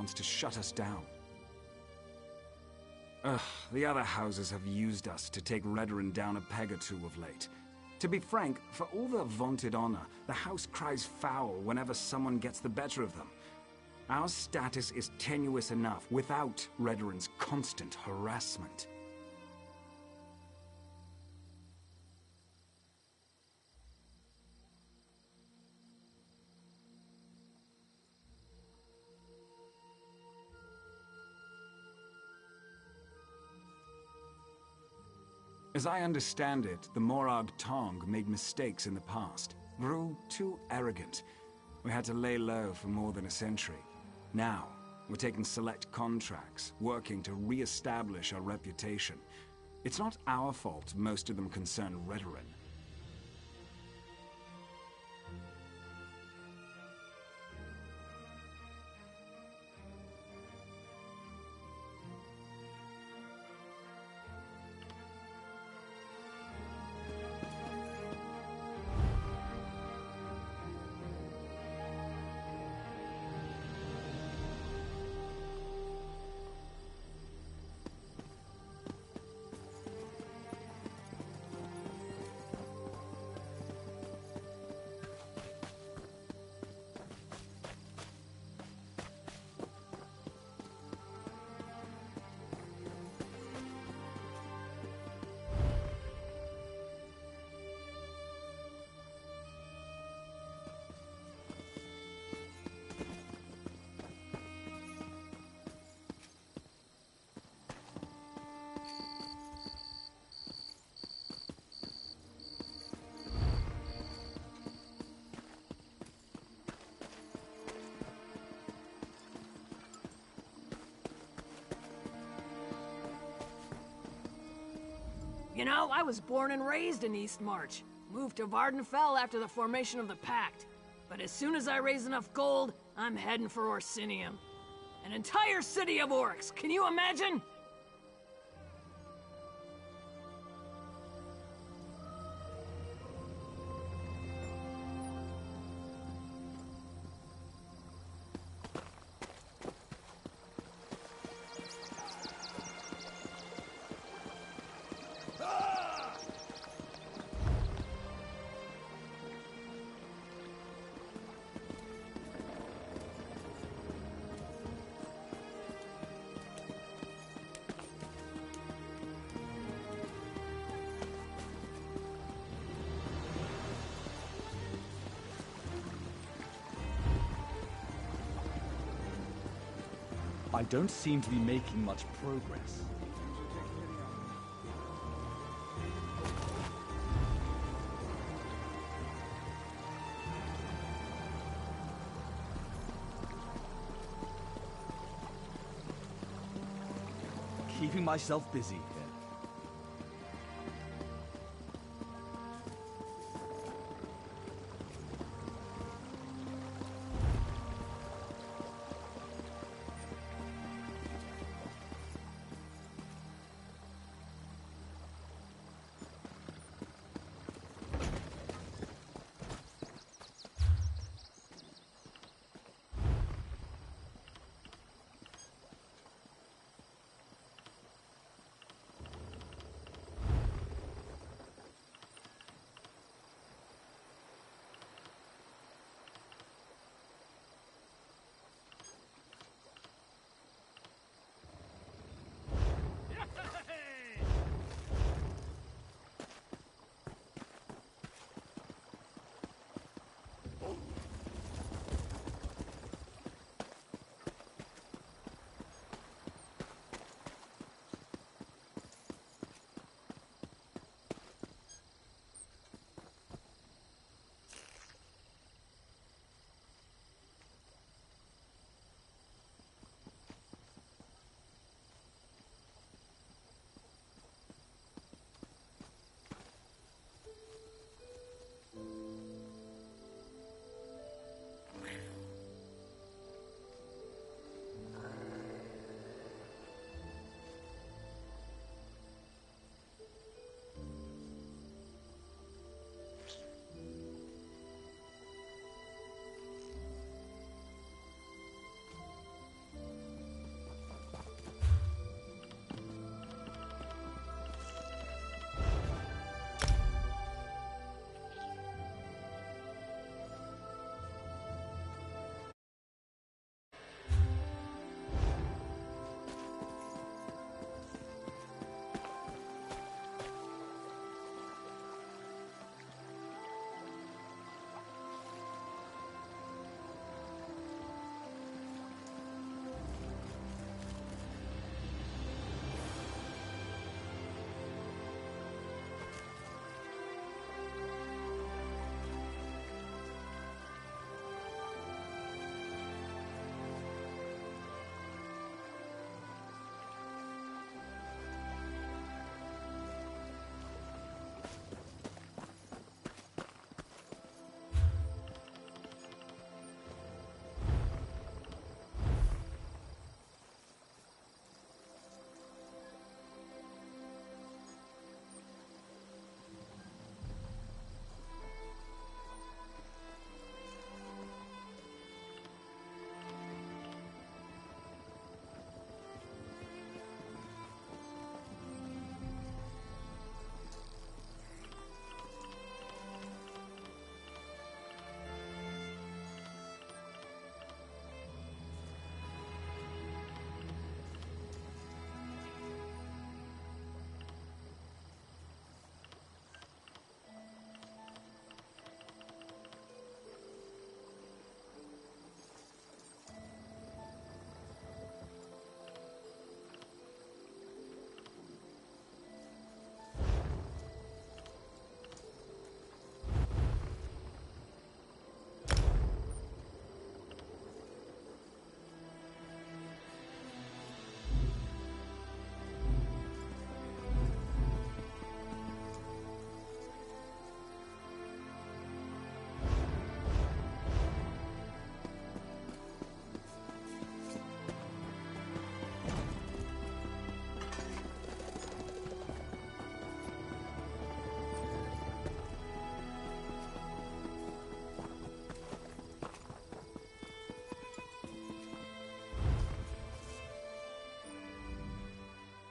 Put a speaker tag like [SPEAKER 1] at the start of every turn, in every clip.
[SPEAKER 1] wants to shut us down. Ugh, the other houses have used us to take Redoran down a peg or two of late. To be frank, for all their vaunted honor, the house cries foul whenever someone gets the better of them. Our status is tenuous enough without Redoran's constant harassment. As I understand it, the Morag Tong made mistakes in the past, grew too arrogant. We had to lay low for more than a century. Now, we're taking select contracts, working to re-establish our reputation. It's not our fault most of them concern Redoran.
[SPEAKER 2] You know, I was born and raised in East March. Moved to Vardenfell after the formation of the Pact. But as soon as I raise enough gold, I'm heading for Orsinium. An entire city of orcs, can you imagine?
[SPEAKER 3] I don't seem to be making much progress. Keeping myself busy here.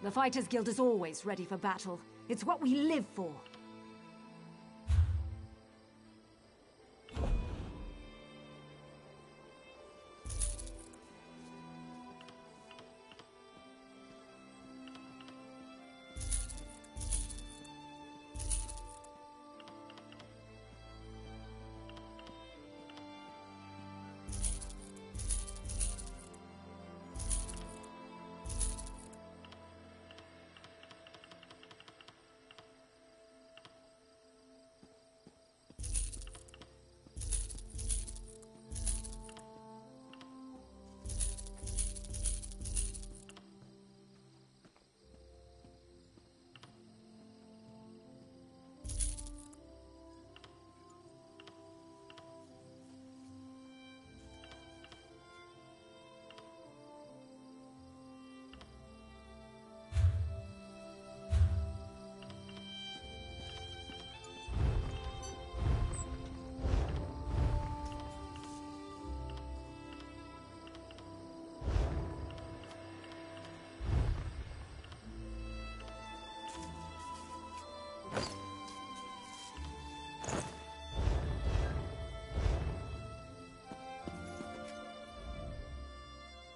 [SPEAKER 4] The Fighters Guild is always ready for battle. It's what we live for.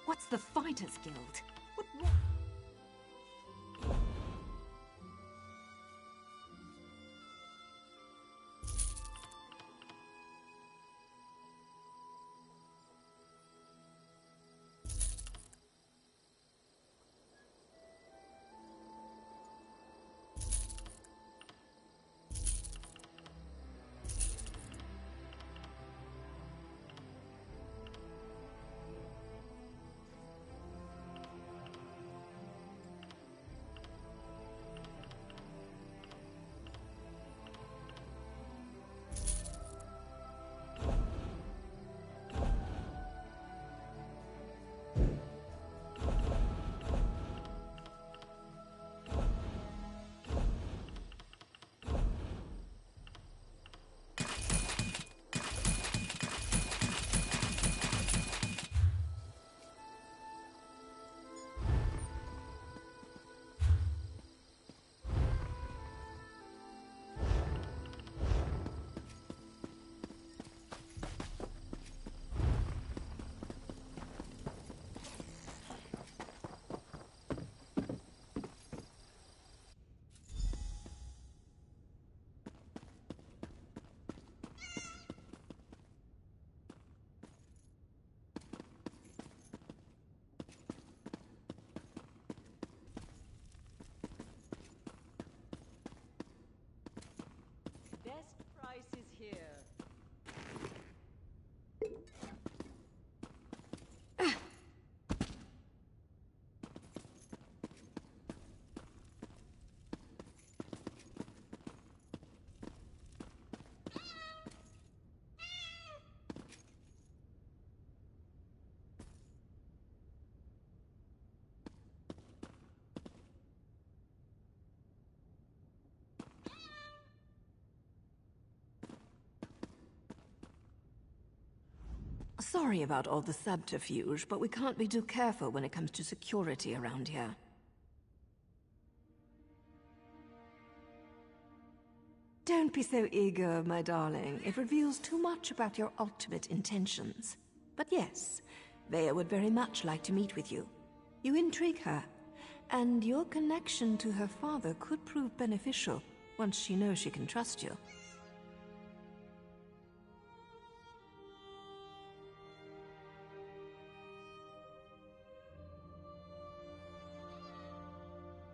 [SPEAKER 4] What's the Fighters Guild? What?
[SPEAKER 5] Best price is here.
[SPEAKER 4] Sorry about all the subterfuge, but we can't be too careful when it comes to security around here. Don't be so eager, my darling. It reveals too much about your ultimate intentions. But yes, Vea would very much like to meet with you. You intrigue her, and your connection to her father could prove beneficial once she knows she can trust you.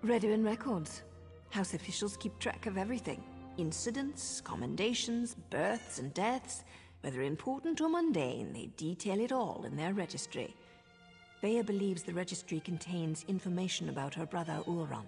[SPEAKER 4] Redoin records. House officials keep track of everything. Incidents, commendations, births and deaths. Whether important or mundane, they detail it all in their registry. Vea believes the registry contains information about her brother Ulron.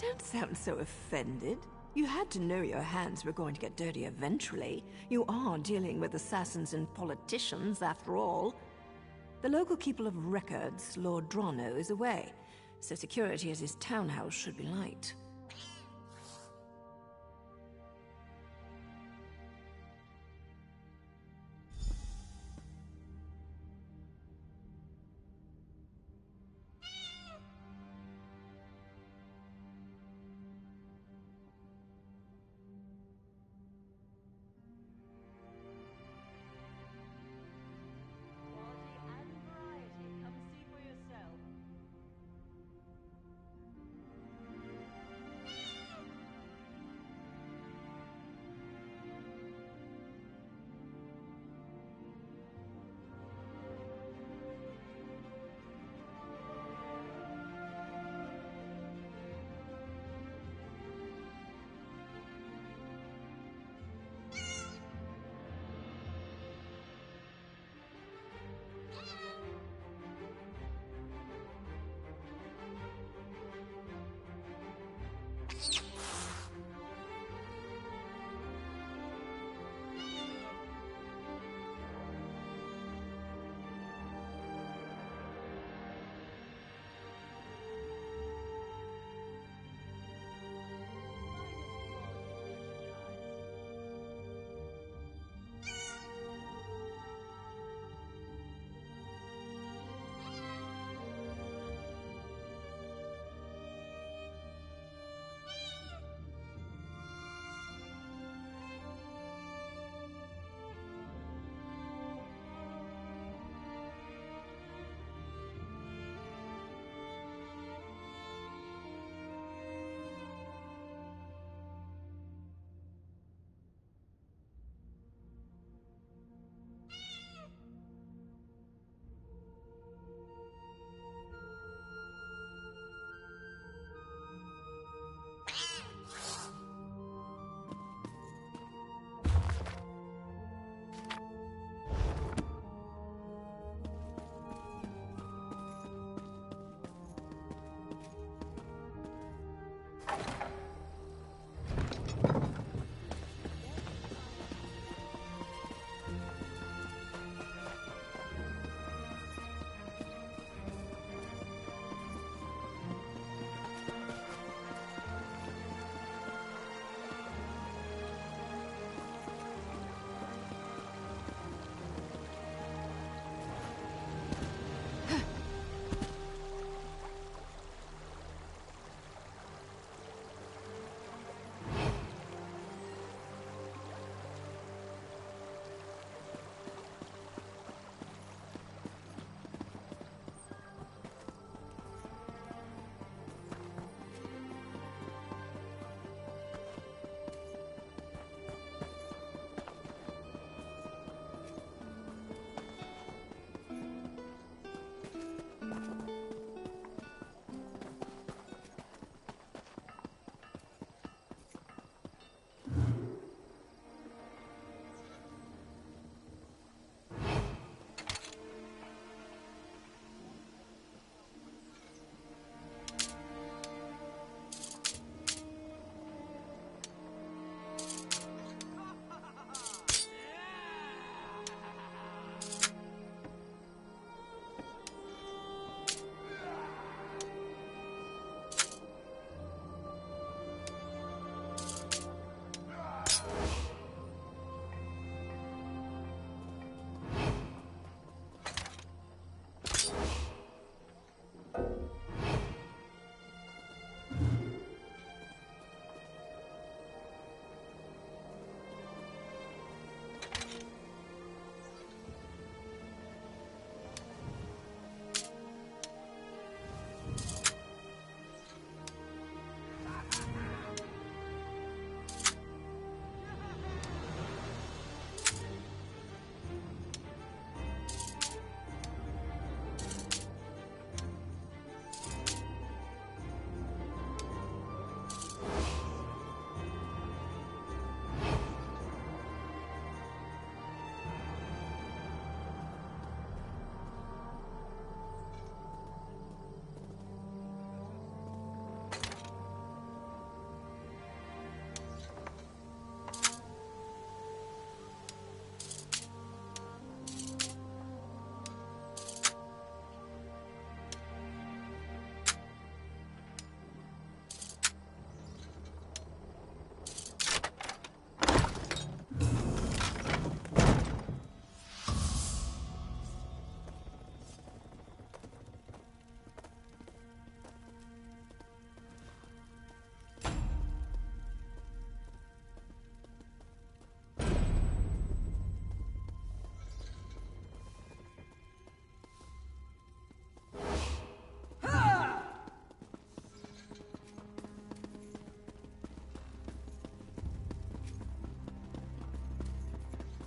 [SPEAKER 4] Don't sound so offended. You had to know your hands were going to get dirty eventually. You are dealing with assassins and politicians, after all. The local keeper of records, Lord Drano, is away, so security at his townhouse should be light.
[SPEAKER 5] Quality and variety. Come see for yourself.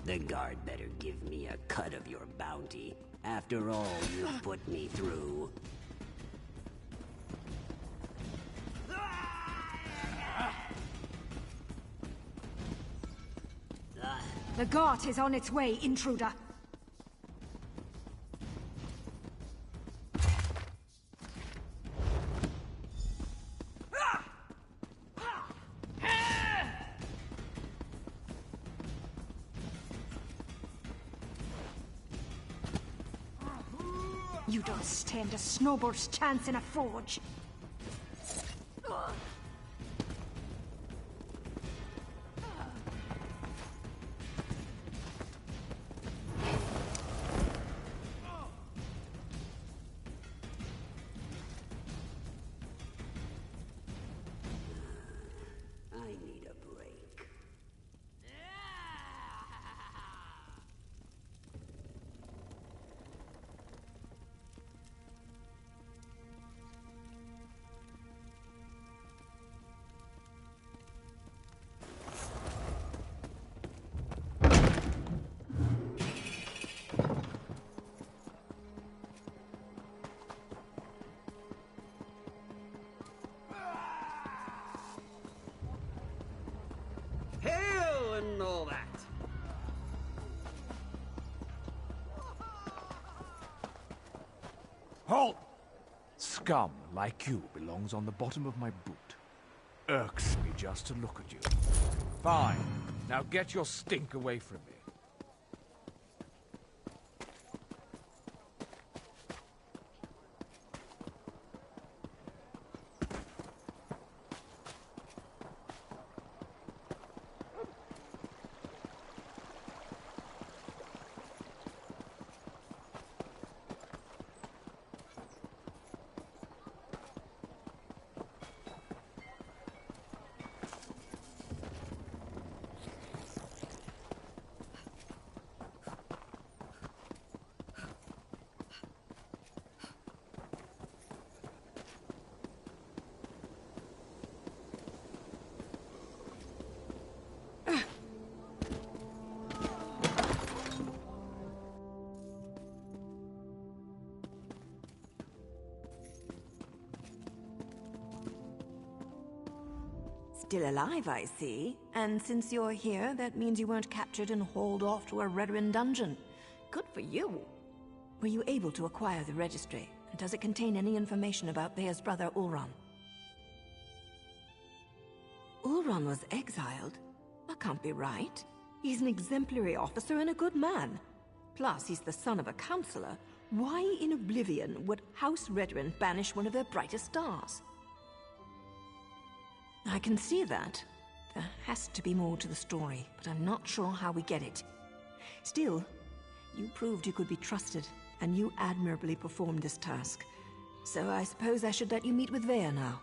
[SPEAKER 6] The guard better give me a cut of your bounty. After all you've put me through.
[SPEAKER 7] The Gart is on its way, intruder. You don't stand a snowball's chance in a forge.
[SPEAKER 6] I need a break. Hail and all that.
[SPEAKER 3] Halt! Scum like you belongs on the bottom of my boot. Irks me just to look at you. Fine. Now get your stink away from me.
[SPEAKER 4] Still alive, I see. And since you're here, that means you weren't captured and hauled off to a Redoran dungeon. Good for you. Were you able to acquire the registry? And does it contain any information about Thea's brother, Ulron? Ulron was exiled? That can't be right. He's an exemplary officer and a good man. Plus, he's the son of a counselor. Why in oblivion would House Redoran banish one of their brightest stars? I can see that. There has to be more to the story, but I'm not sure how we get it. Still, you proved you could be trusted, and you admirably performed this task. So I suppose I should let you meet with Vea now.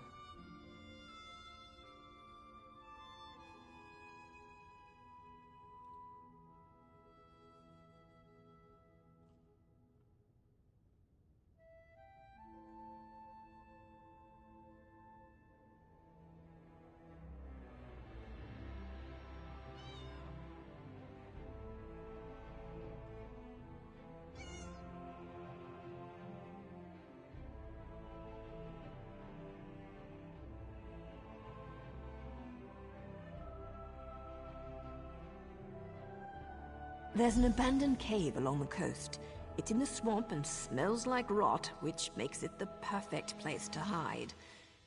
[SPEAKER 4] There's an abandoned cave along the coast. It's in the swamp and smells like rot, which makes it the perfect place to hide.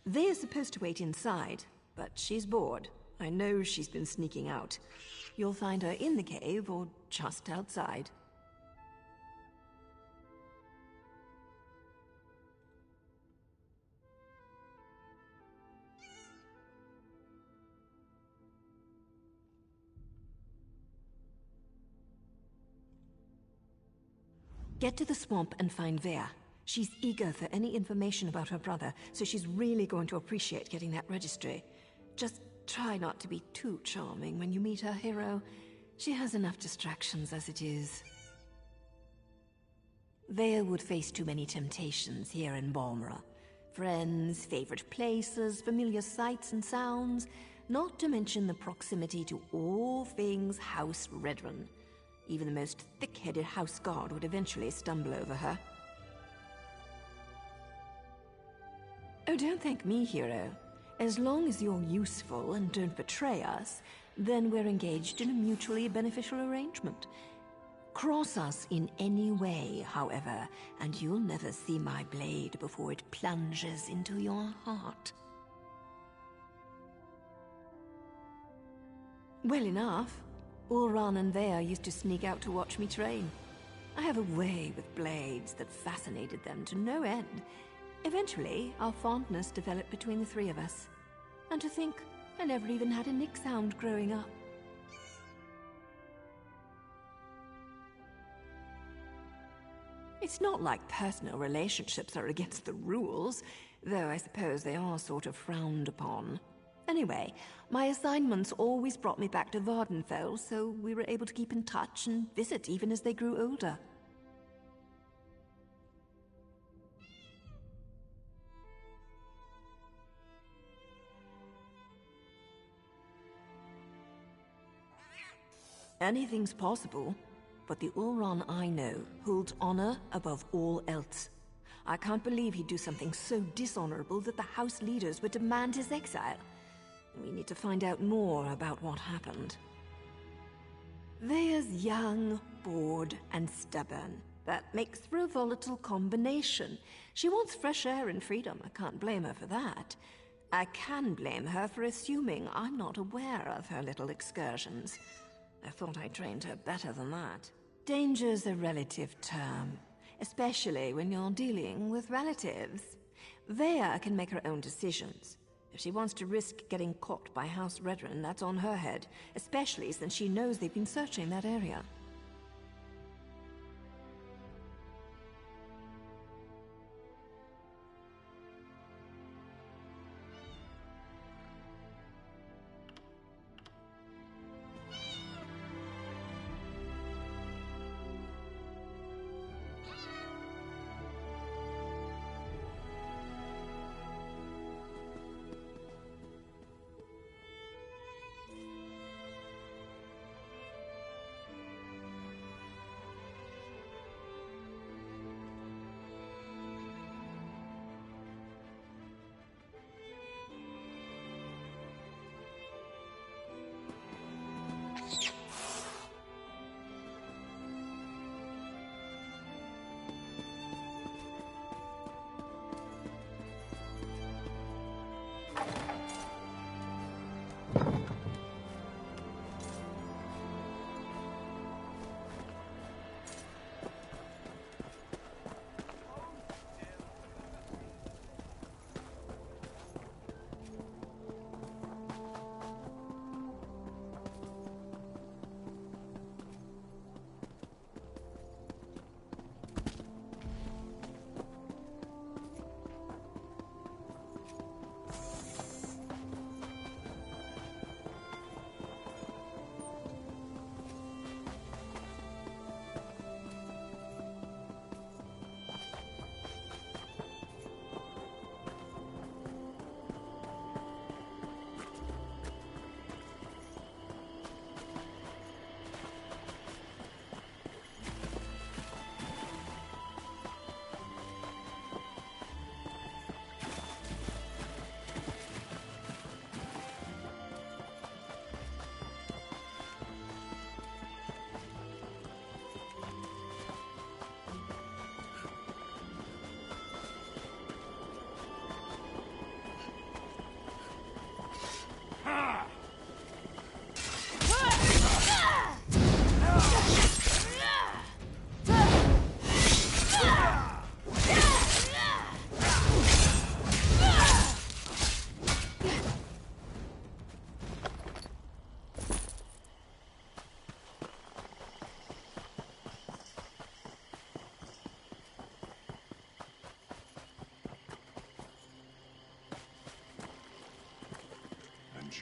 [SPEAKER 4] They're supposed to wait inside, but she's bored. I know she's been sneaking out. You'll find her in the cave or just outside. Get to the swamp and find Vea. She's eager for any information about her brother, so she's really going to appreciate getting that registry. Just try not to be too charming when you meet her hero. She has enough distractions as it is. Vea would face too many temptations here in Balmora. Friends, favorite places, familiar sights and sounds, not to mention the proximity to all things House Redoran. Even the most thick-headed house guard would eventually stumble over her. Oh, don't thank me, hero. As long as you're useful and don't betray us, then we're engaged in a mutually beneficial arrangement. Cross us in any way, however, and you'll never see my blade before it plunges into your heart. Well enough. Ulran and Vea used to sneak out to watch me train. I have a way with blades that fascinated them to no end. Eventually, our fondness developed between the three of us. And to think, I never even had a nick sound growing up. It's not like personal relationships are against the rules, though I suppose they are sort of frowned upon. Anyway, my assignments always brought me back to Vardenfell, so we were able to keep in touch and visit even as they grew older. Anything's possible, but the Ulran I know holds honor above all else. I can't believe he'd do something so dishonorable that the house leaders would demand his exile. We need to find out more about what happened. Vea's young, bored, and stubborn. That makes for a volatile combination. She wants fresh air and freedom. I can't blame her for that. I can blame her for assuming I'm not aware of her little excursions. I thought I trained her better than that. Danger's a relative term, especially when you're dealing with relatives. Vea can make her own decisions. If she wants to risk getting caught by House Redren, that's on her head, especially since she knows they've been searching that area.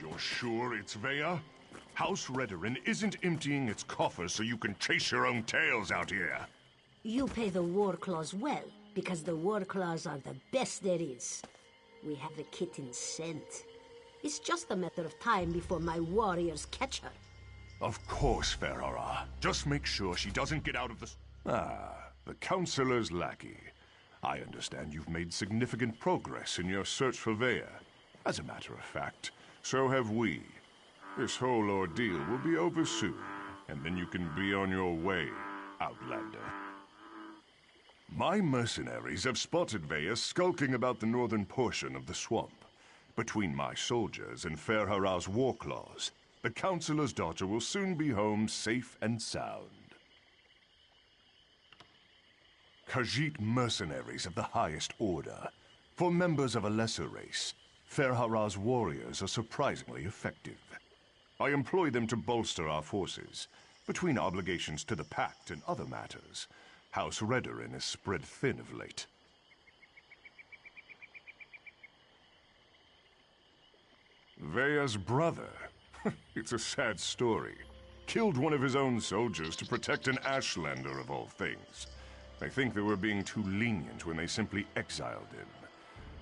[SPEAKER 8] You're sure it's Vea? House Redoran isn't emptying its coffers so you can chase your own tails out here.
[SPEAKER 9] You pay the war claws well, because the war claws are the best there is. We have the kitten scent. It's just a matter of time before my warriors catch her.
[SPEAKER 8] Of course, Ferhara. Just make sure she doesn't get out of the... the Counselor's lackey. I understand you've made significant progress in your search for Vea. As a matter of fact, so have we. This whole ordeal will be over soon, and then you can be on your way, Outlander. My mercenaries have spotted Vea skulking about the northern portion of the swamp. Between my soldiers and Ferhara's Warclaws, the Counselor's daughter will soon be home safe and sound. Khajiit mercenaries of the highest order. For members of a lesser race, Ferhara's warriors are surprisingly effective. I employ them to bolster our forces. Between obligations to the Pact and other matters, House Redoran is spread thin of late. Vea's brother. It's a sad story. Killed one of his own soldiers to protect an Ashlander of all things. I think they were being too lenient when they simply exiled him.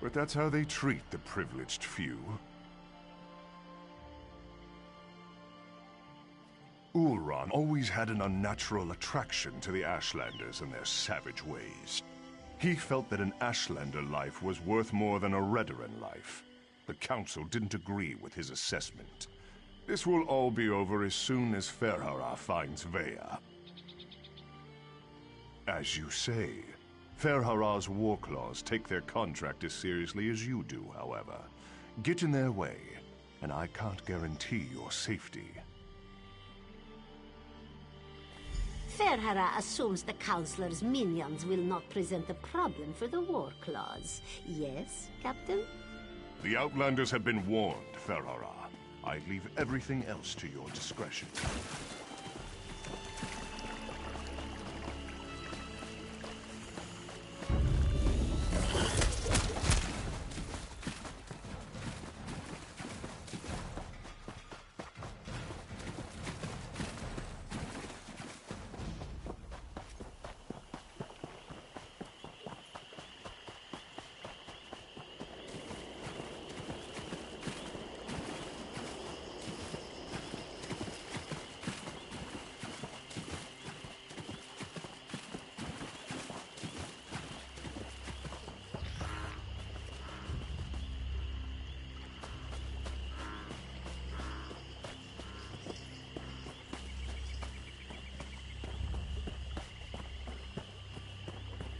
[SPEAKER 8] But that's how they treat the privileged few. Ulron always had an unnatural attraction to the Ashlanders and their savage ways. He felt that an Ashlander life was worth more than a Redoran life. The Council didn't agree with his assessment. This will all be over as soon as Ferhara finds Vea. As you say, Ferhara's Warclaws take their contract as seriously as you do, however. Get in their way, and I can't guarantee your safety.
[SPEAKER 9] Ferhara assumes the Counselor's minions will not present a problem for the Warclaws. Yes, Captain?
[SPEAKER 8] The Outlanders have been warned, Ferhara. I leave everything else to your discretion.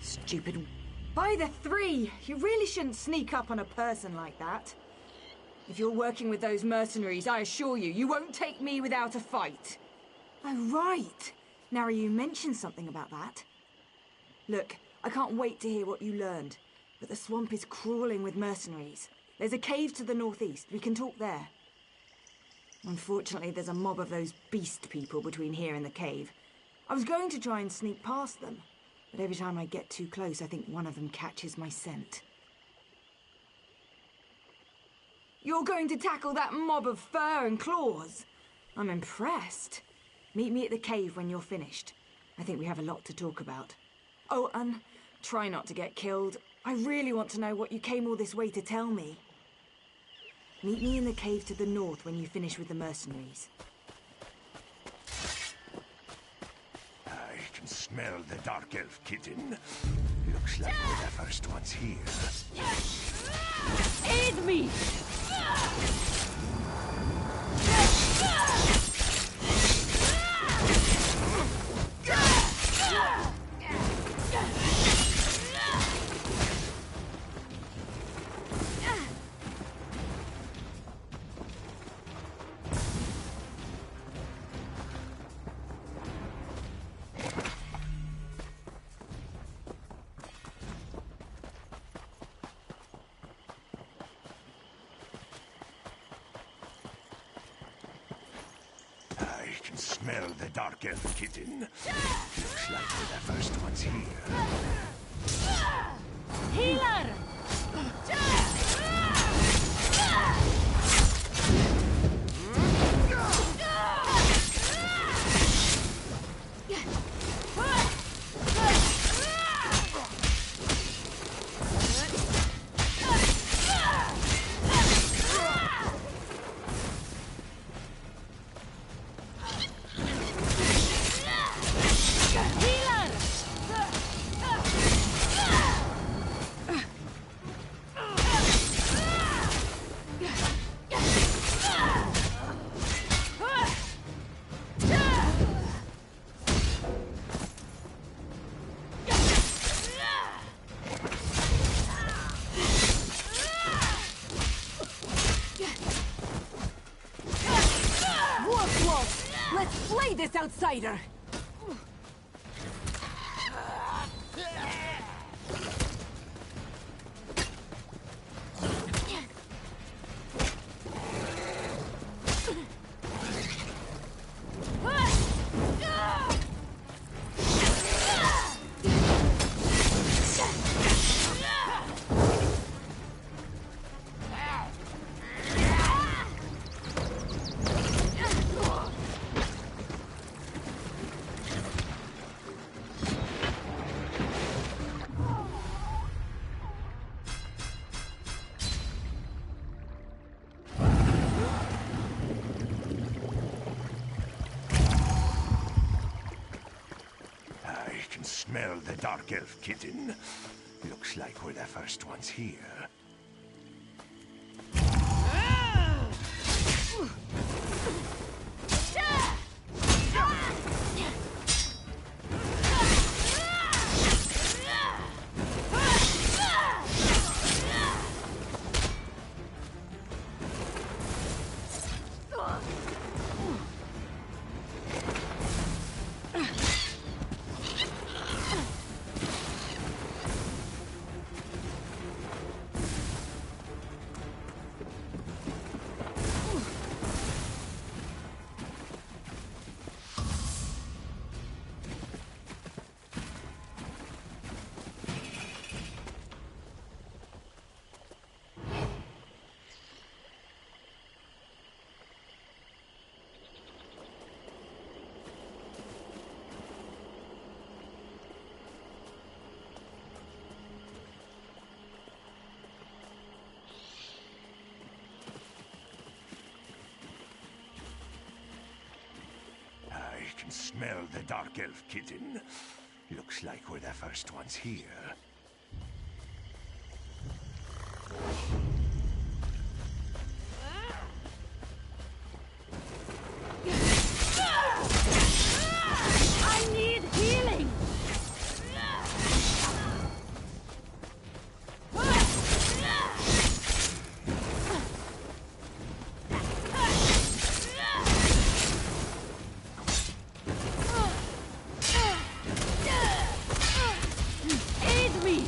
[SPEAKER 4] Stupid.
[SPEAKER 7] By the three! You really shouldn't sneak up on a person like that. If you're working with those mercenaries, I assure you, you won't take me without a fight. Oh, right. Now you mentioned something about that. Look, I can't wait to hear what you learned, but the swamp is crawling with mercenaries. There's a cave to the northeast. We can talk there. Unfortunately, there's a mob of those beast people between here and the cave. I was going to try and sneak past them, but every time I get too close, I think one of them catches my scent. You're going to tackle that mob of fur and claws? I'm impressed. Meet me at the cave when you're finished. I think we have a lot to talk about. Oh, and try not to get killed. I really want to know what you came all this way to tell me. Meet me in the cave to the north when you finish with the mercenaries.
[SPEAKER 8] I can smell the Dark Elf kitten. Looks like we're the first ones here.
[SPEAKER 2] Aid me!
[SPEAKER 8] Smell the Dark Elf kitten. Looks like we're the first ones here.
[SPEAKER 2] Healer!
[SPEAKER 7] this outsider!
[SPEAKER 8] Smell the Dark Elf kitten. Looks like we're the first ones here. I can smell the Dark Elf kitten. Looks like we're the first ones here.
[SPEAKER 7] I need healing! Aid me!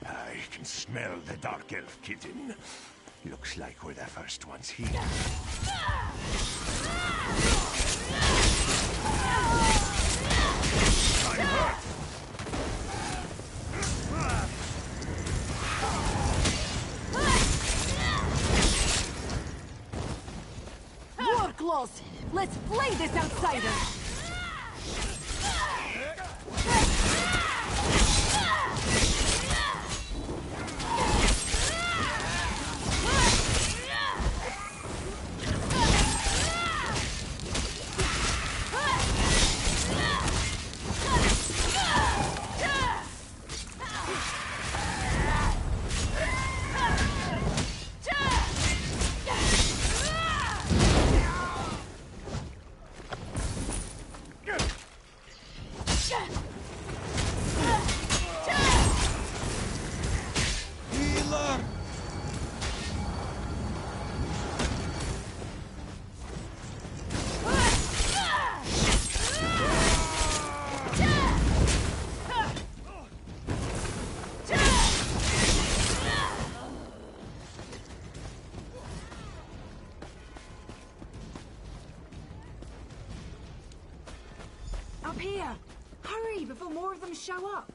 [SPEAKER 8] I can smell the Dark Elf kitten. Looks like we're the first ones here. I'm hurt!
[SPEAKER 7] War claws! Let's flay this outsider! Up here! Hurry before more of them show up!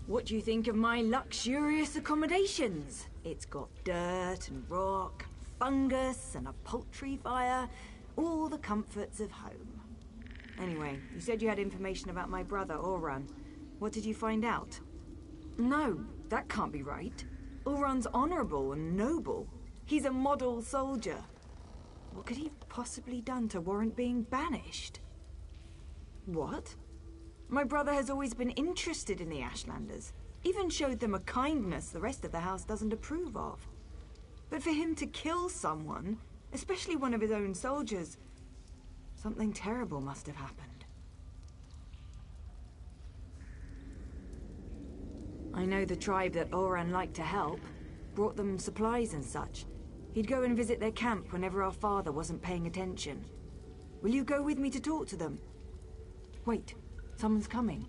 [SPEAKER 7] What do you think of my luxurious accommodations? It's got dirt and rock, fungus and a poultry fire, all the comforts of home. Anyway, you said you had information about my brother, Oran. What did you find out? No, that can't be right. Oran's honorable and noble. He's a model soldier. What could he have possibly done to warrant being banished? What? My brother has always been interested in the Ashlanders. Even showed them a kindness the rest of the house doesn't approve of. But for him to kill someone, especially one of his own soldiers, something terrible must have happened. I know the tribe that Oran liked to help, brought them supplies and such. He'd go and visit their camp whenever our father wasn't paying attention. Will you go with me to talk to them? Wait, someone's coming.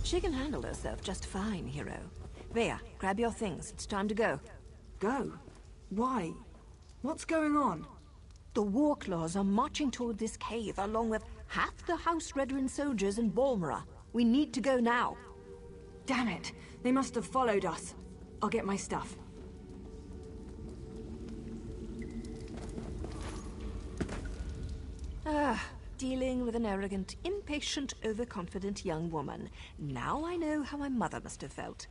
[SPEAKER 4] She can handle herself just fine, hero. Vea, grab your things. It's time to go.
[SPEAKER 7] Go? Why? What's going on?
[SPEAKER 4] The Warclaws are marching toward this cave, along with half the House Redoran soldiers in Balmora. We need to go now.
[SPEAKER 7] Damn it! They must have followed us. I'll get my stuff.
[SPEAKER 4] Dealing with an arrogant, impatient, overconfident young woman. Now I know how my mother must have felt.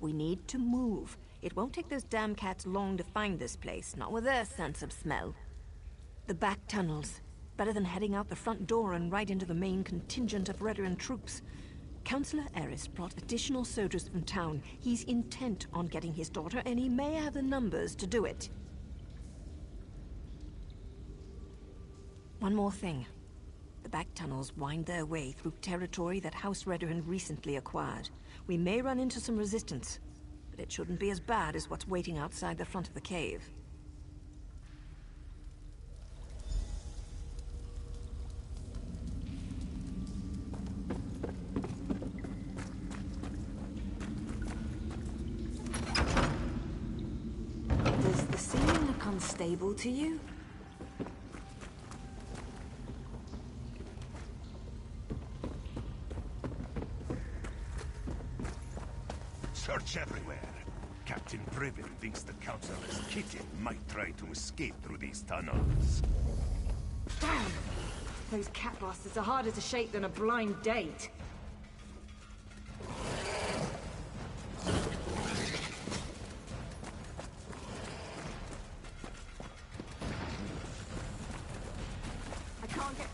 [SPEAKER 4] We need to move. It won't take those damn cats long to find this place, not with their sense of smell. The back tunnels. Better than heading out the front door and right into the main contingent of Redoran troops. Councillor Eris brought additional soldiers from town. He's intent on getting his daughter, and he may have the numbers to do it. One more thing. The back tunnels wind their way through territory that House Redoran recently acquired. We may run into some resistance, but it shouldn't be as bad as what's waiting outside the front of the cave.
[SPEAKER 7] Does the scene look unstable to you?
[SPEAKER 8] Search everywhere. Captain Priven thinks the Councillor's kitten might try to escape through these tunnels.
[SPEAKER 7] Damn! Those cat bastards are harder to shake than a blind date. I can't get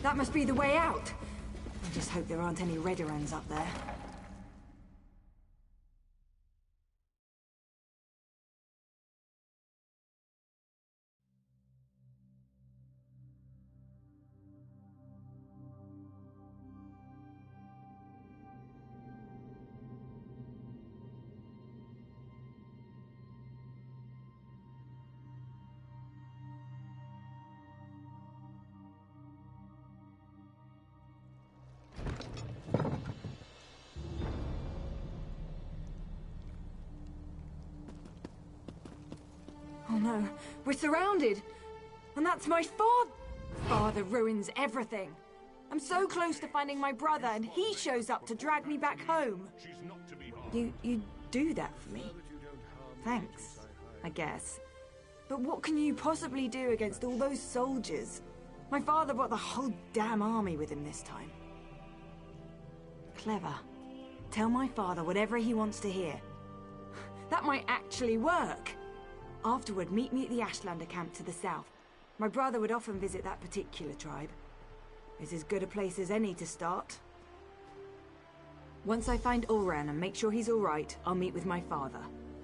[SPEAKER 7] That must be the way out. I just hope there aren't any Redderans up there. Oh no, we're surrounded! And that's my father! Father ruins everything. I'm so close to finding my brother, and he shows up to drag me back home. You do that for me? Thanks, I guess. But what can you possibly do against all those soldiers? My father brought the whole damn army with him this time. Clever. Tell my father whatever he wants to hear. That might actually work. Afterward, meet me at the Ashlander camp to the south. My brother would often visit that particular tribe. It's as good a place as any to start. Once I find Ulran and make sure he's all right, I'll meet with my father.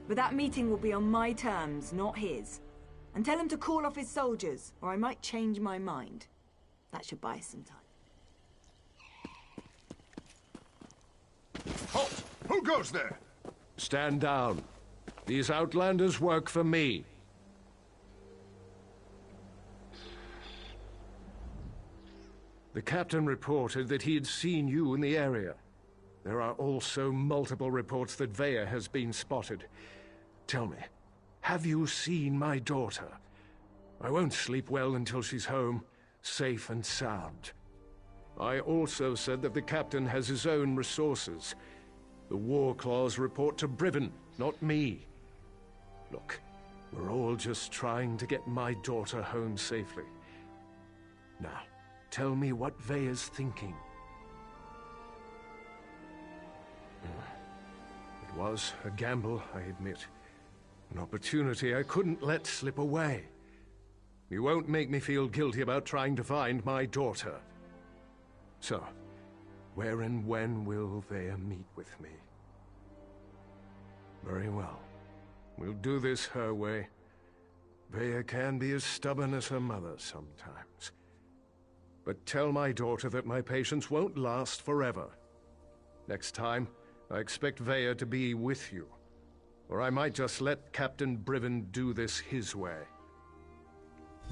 [SPEAKER 7] But that meeting will be on my terms, not his. And tell him to call off his soldiers, or I might change my mind. That should buy us some time.
[SPEAKER 8] Halt! Who goes there?
[SPEAKER 10] Stand down. These Outlanders work for me. The captain reported that he had seen you in the area. There are also multiple reports that Veya has been spotted. Tell me, have you seen my daughter? I won't sleep well until she's home, safe and sound. I also said that the captain has his own resources. The War Claws report to Briven, not me. Look, we're all just trying to get my daughter home safely. Now, tell me what Veya's thinking. It was a gamble, I admit. An opportunity I couldn't let slip away. You won't make me feel guilty about trying to find my daughter. So, where and when will Veya meet with me? Very well. We'll do this her way. Veya can be as stubborn as her mother sometimes. But tell my daughter that my patience won't last forever. Next time, I expect Veya to be with you. Or I might just let Captain Briven do this his way.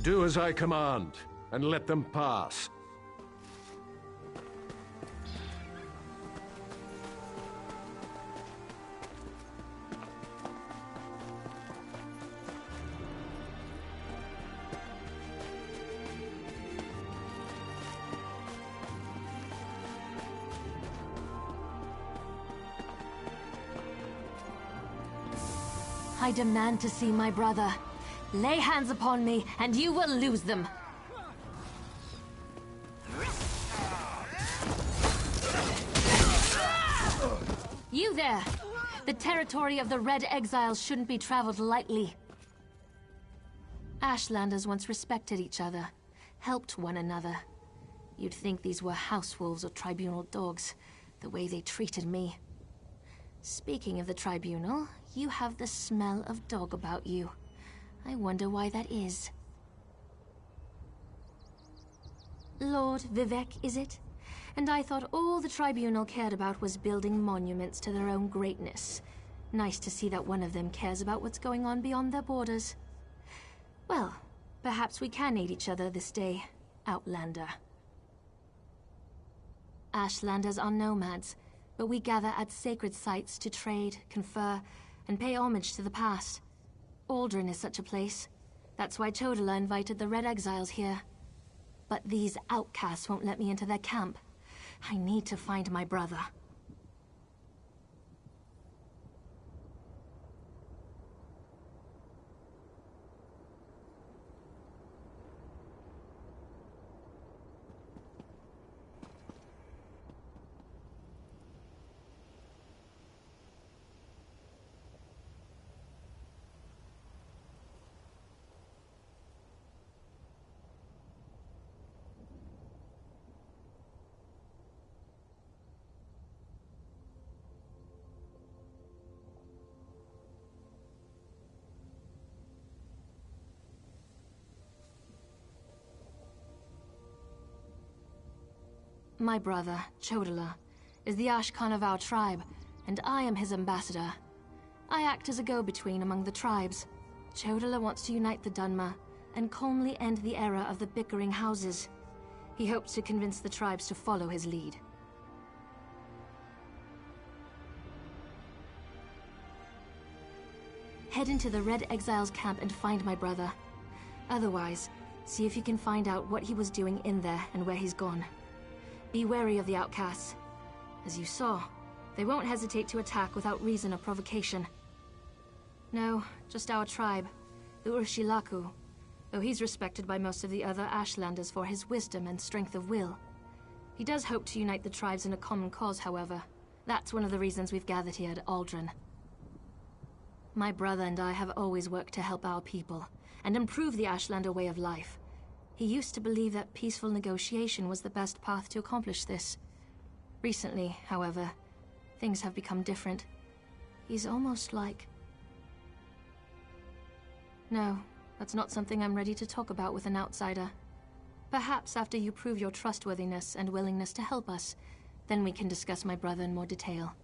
[SPEAKER 10] Do as I command, and let them pass.
[SPEAKER 11] I demand to see my brother. Lay hands upon me, and you will lose them. You there! The territory of the Red Exiles shouldn't be traveled lightly. Ashlanders once respected each other, helped one another. You'd think these were house wolves or tribunal dogs, the way they treated me. Speaking of the tribunal, you have the smell of dog about you. I wonder why that is. Lord Vivec, is it? And I thought all the tribunal cared about was building monuments to their own greatness. Nice to see that one of them cares about what's going on beyond their borders. Well, perhaps we can aid each other this day, Outlander. Ashlanders are nomads, but we gather at sacred sites to trade, confer, and pay homage to the past. Aldrin is such a place. That's why Chodola invited the Red Exiles here. But these outcasts won't let me into their camp. I need to find my brother. My brother, Chodola, is the Ashkan of our tribe, and I am his ambassador. I act as a go-between among the tribes. Chodola wants to unite the Dunmer and calmly end the era of the bickering houses. He hopes to convince the tribes to follow his lead. Head into the Red Exiles camp and find my brother. Otherwise, see if you can find out what he was doing in there and where he's gone. Be wary of the outcasts. As you saw, they won't hesitate to attack without reason or provocation. No, just our tribe, the Urshilaku, though he's respected by most of the other Ashlanders for his wisdom and strength of will. He does hope to unite the tribes in a common cause, however. That's one of the reasons we've gathered here at Aldrin. My brother and I have always worked to help our people, and improve the Ashlander way of life. He used to believe that peaceful negotiation was the best path to accomplish this. Recently, however, things have become different. He's almost like... No, that's not something I'm ready to talk about with an outsider. Perhaps after you prove your trustworthiness and willingness to help us, then we can discuss my brother in more detail.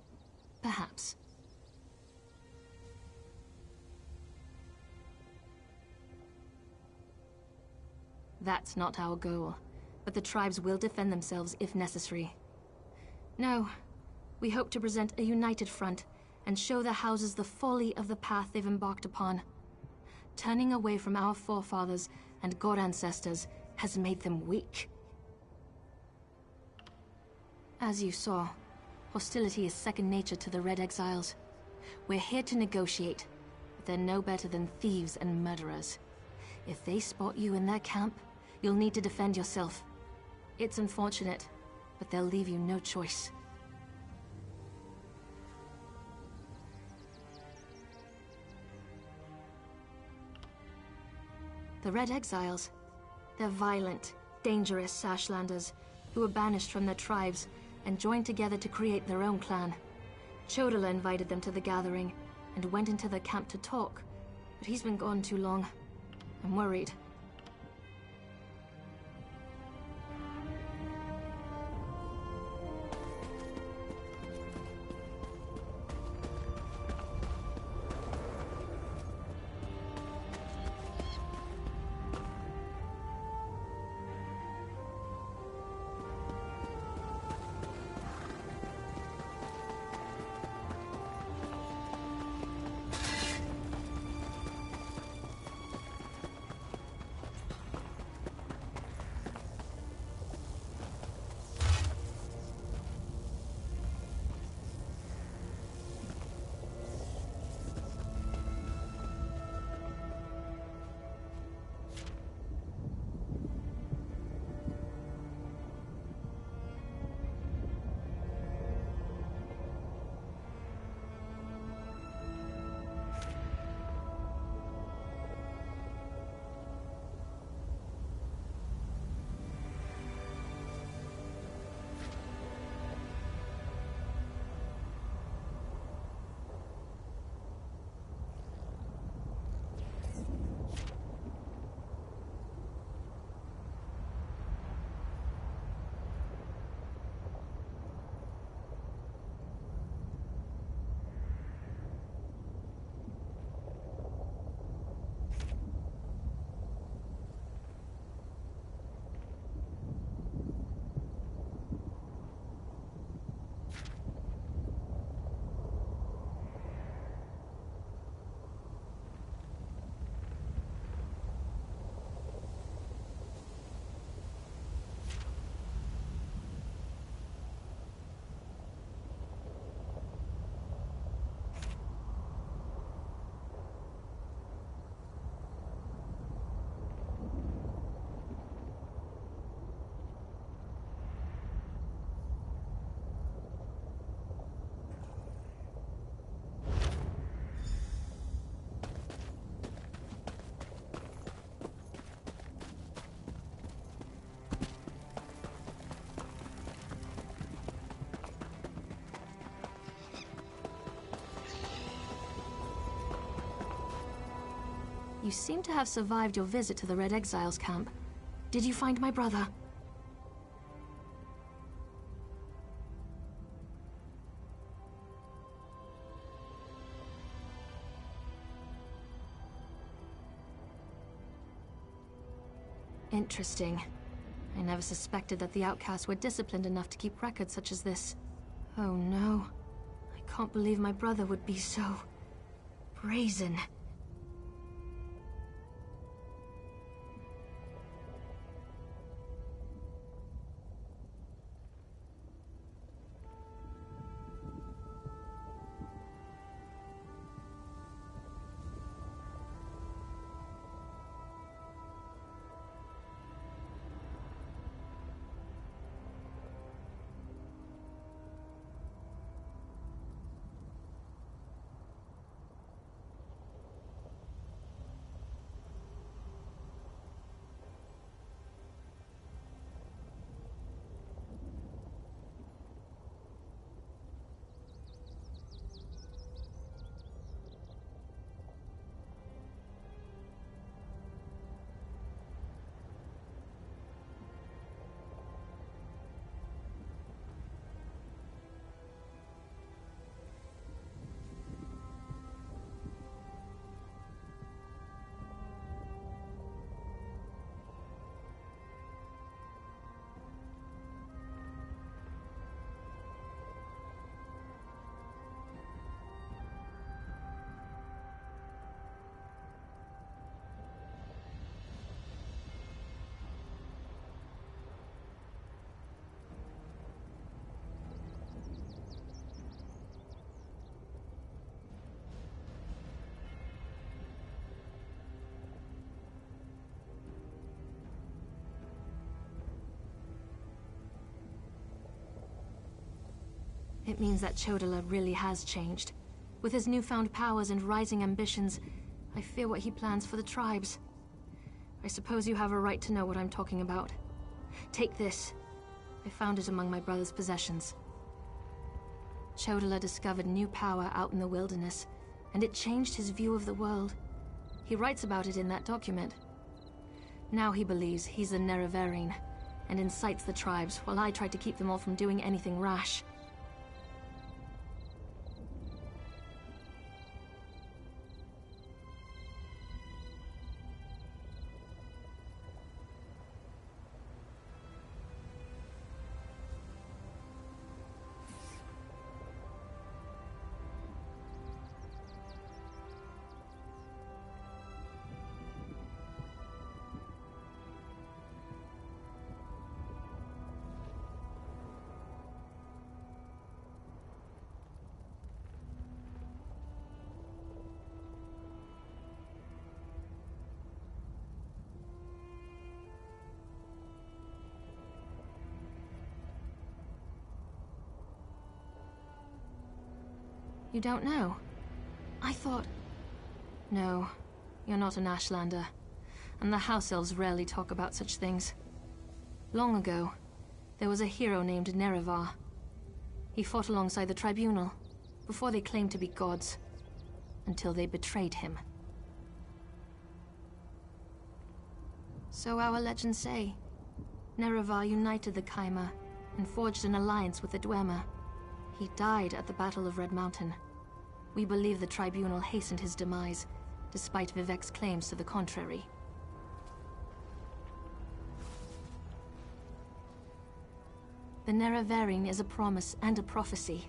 [SPEAKER 11] Perhaps. That's not our goal, but the tribes will defend themselves if necessary. No, we hope to present a united front and show the houses the folly of the path they've embarked upon. Turning away from our forefathers and god ancestors has made them weak. As you saw, hostility is second nature to the Red Exiles. We're here to negotiate, but they're no better than thieves and murderers. If they spot you in their camp, you'll need to defend yourself. It's unfortunate, but they'll leave you no choice. The Red Exiles. They're violent, dangerous Ashlanders who were banished from their tribes and joined together to create their own clan. Chodola invited them to the gathering and went into their camp to talk, but he's been gone too long. I'm worried. You seem to have survived your visit to the Red Exiles camp. Did you find my brother? Interesting. I never suspected that the outcasts were disciplined enough to keep records such as this. Oh no. I can't believe my brother would be so... brazen. It means that Chodola really has changed. With his newfound powers and rising ambitions, I fear what he plans for the tribes. I suppose you have a right to know what I'm talking about. Take this. I found it among my brother's possessions. Chodola discovered new power out in the wilderness, and it changed his view of the world. He writes about it in that document. Now he believes he's the Nerevarine, and incites the tribes while I try to keep them all from doing anything rash. You don't know? I thought... No, you're not an Ashlander. And the House Elves rarely talk about such things. Long ago, there was a hero named Nerevar. He fought alongside the Tribunal, before they claimed to be gods, until they betrayed him. So our legends say. Nerevar united the Kaima, and forged an alliance with the Dwemer. He died at the Battle of Red Mountain. We believe the Tribunal hastened his demise, despite Vivec's claims to the contrary. The Nerevarine is a promise and a prophecy.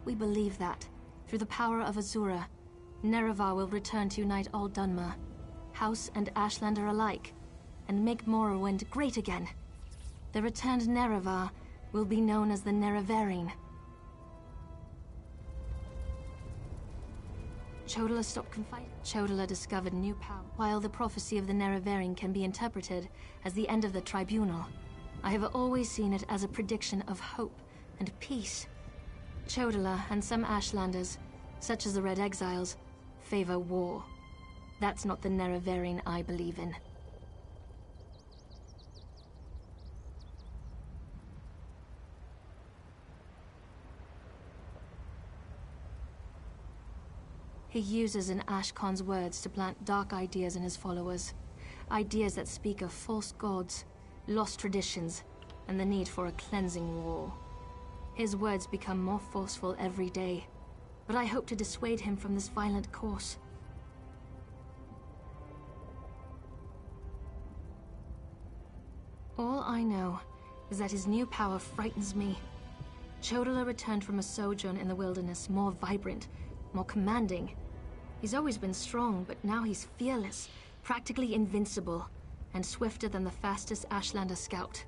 [SPEAKER 11] We believe that, through the power of Azura, Nerevar will return to unite all Dunmer, House and Ashlander alike, and make Morrowind great again. The returned Nerevar will be known as the Nerevarine. Chodola stopped confiding. Chodola discovered new power. While the prophecy of the Nerevarine can be interpreted as the end of the Tribunal, I have always seen it as a prediction of hope and peace. Chodola and some Ashlanders, such as the Red Exiles, favor war. That's not the Nerevarine I believe in. He uses an Ashkon's words to plant dark ideas in his followers. Ideas that speak of false gods, lost traditions, and the need for a cleansing war. His words become more forceful every day, but I hope to dissuade him from this violent course. All I know is that his new power frightens me. Chodala returned from a sojourn in the wilderness more vibrant, more commanding. He's always been strong, but now he's fearless, practically invincible, and swifter than the fastest Ashlander scout.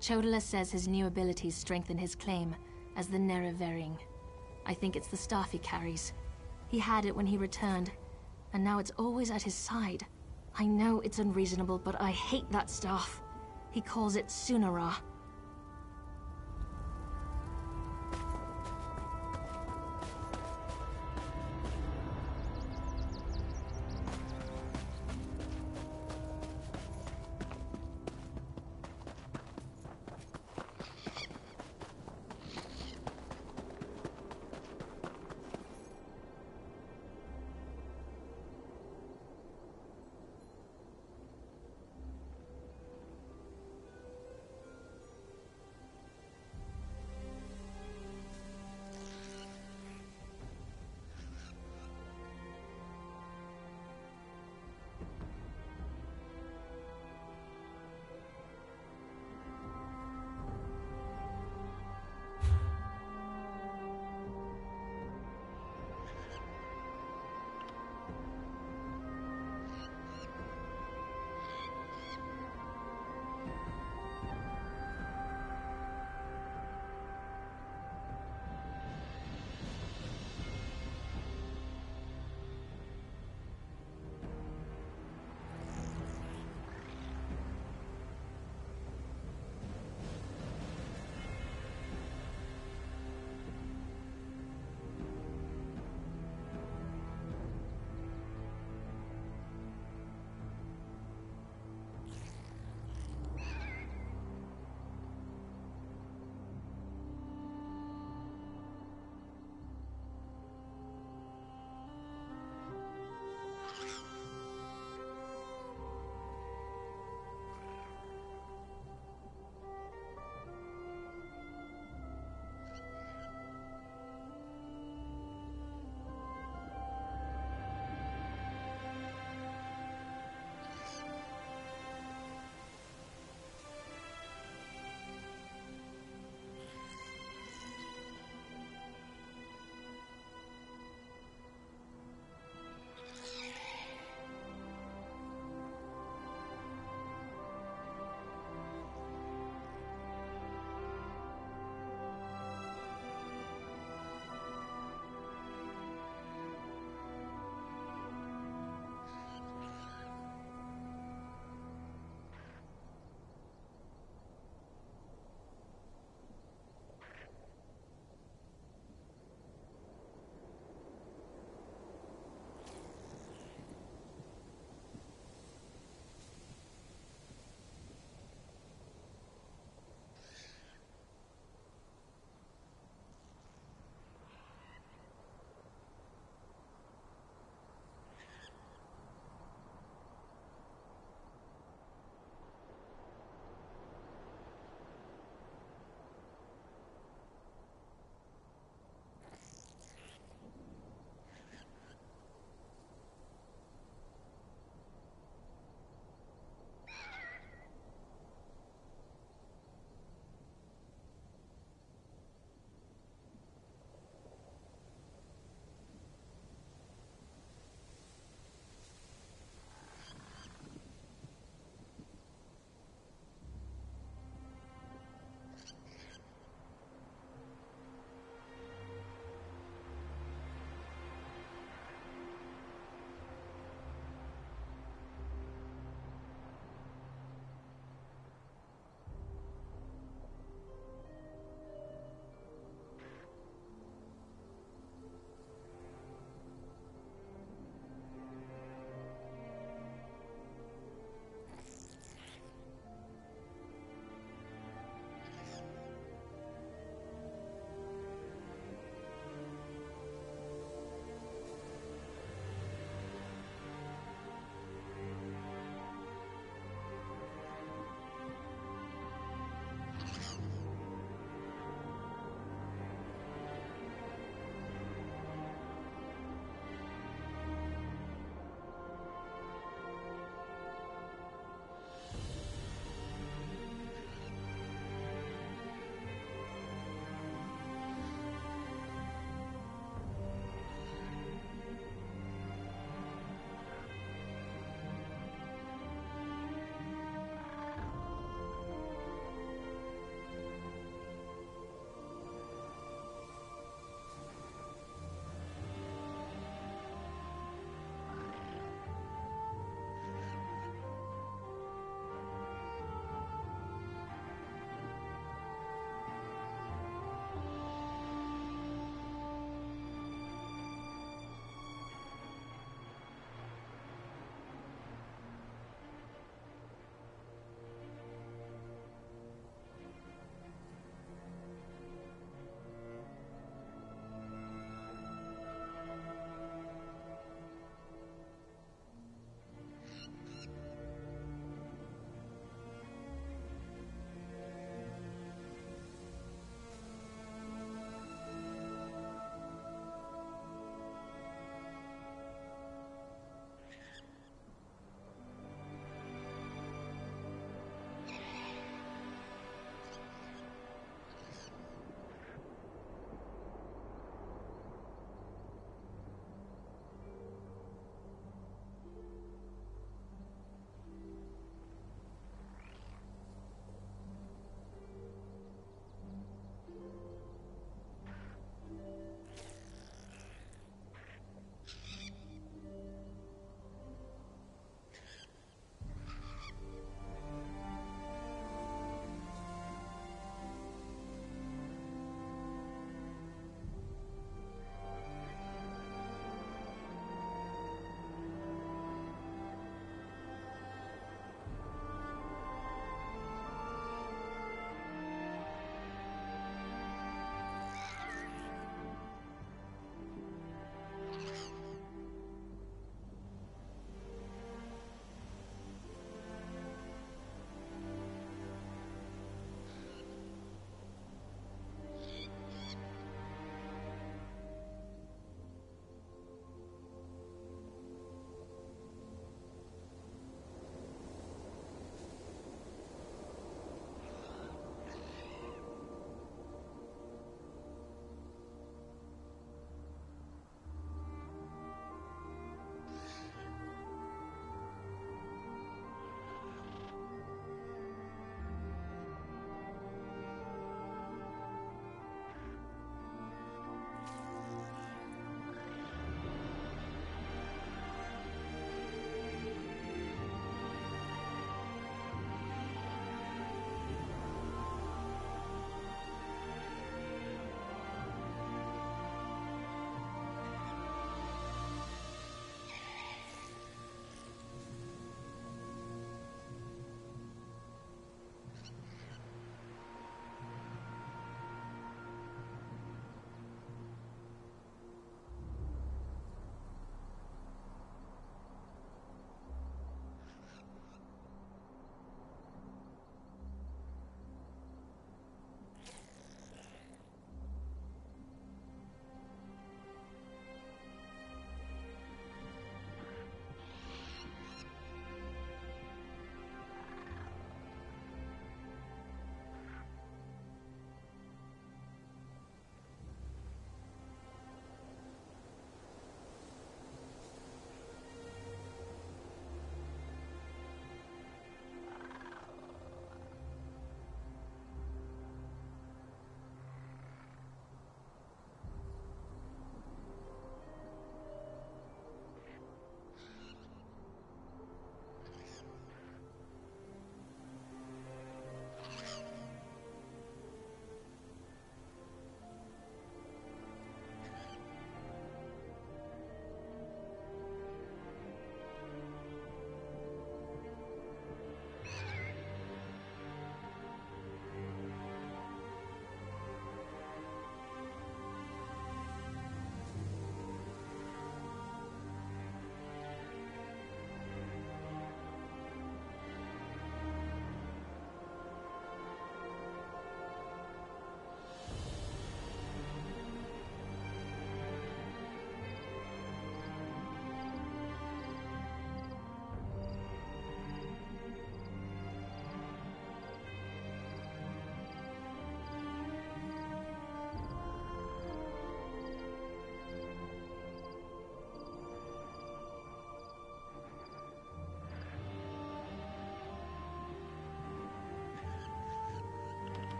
[SPEAKER 11] Chodala says his new abilities strengthen his claim as the Nerevaring. I think it's the staff he carries. He had it when he returned, and now it's always at his side. I know it's unreasonable, but I hate that staff. He calls it Sunara.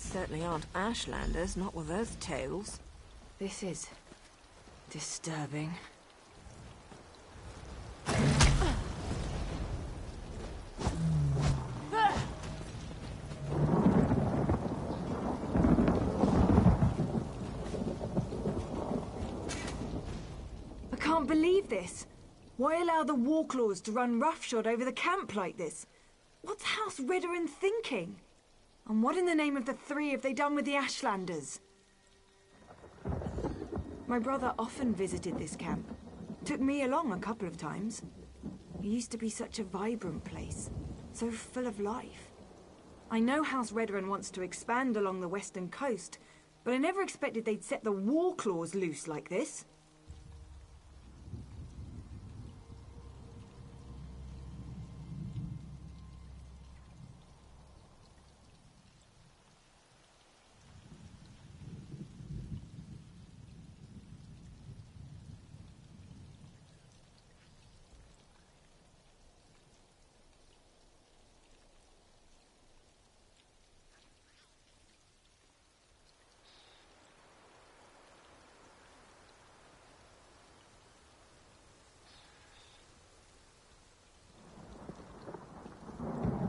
[SPEAKER 4] certainly aren't Ashlanders, not with those tails.
[SPEAKER 7] This is disturbing. I can't believe this. Why allow the Warclaws to run roughshod over the camp like this? What's House Redoran thinking? And what in the name of the three have they done with the Ashlanders? My brother often visited this camp. Took me along a couple of times. It used to be such a vibrant place, so full of life. I know House Redoran wants to expand along the western coast, but I never expected they'd set the Warclaws loose like this.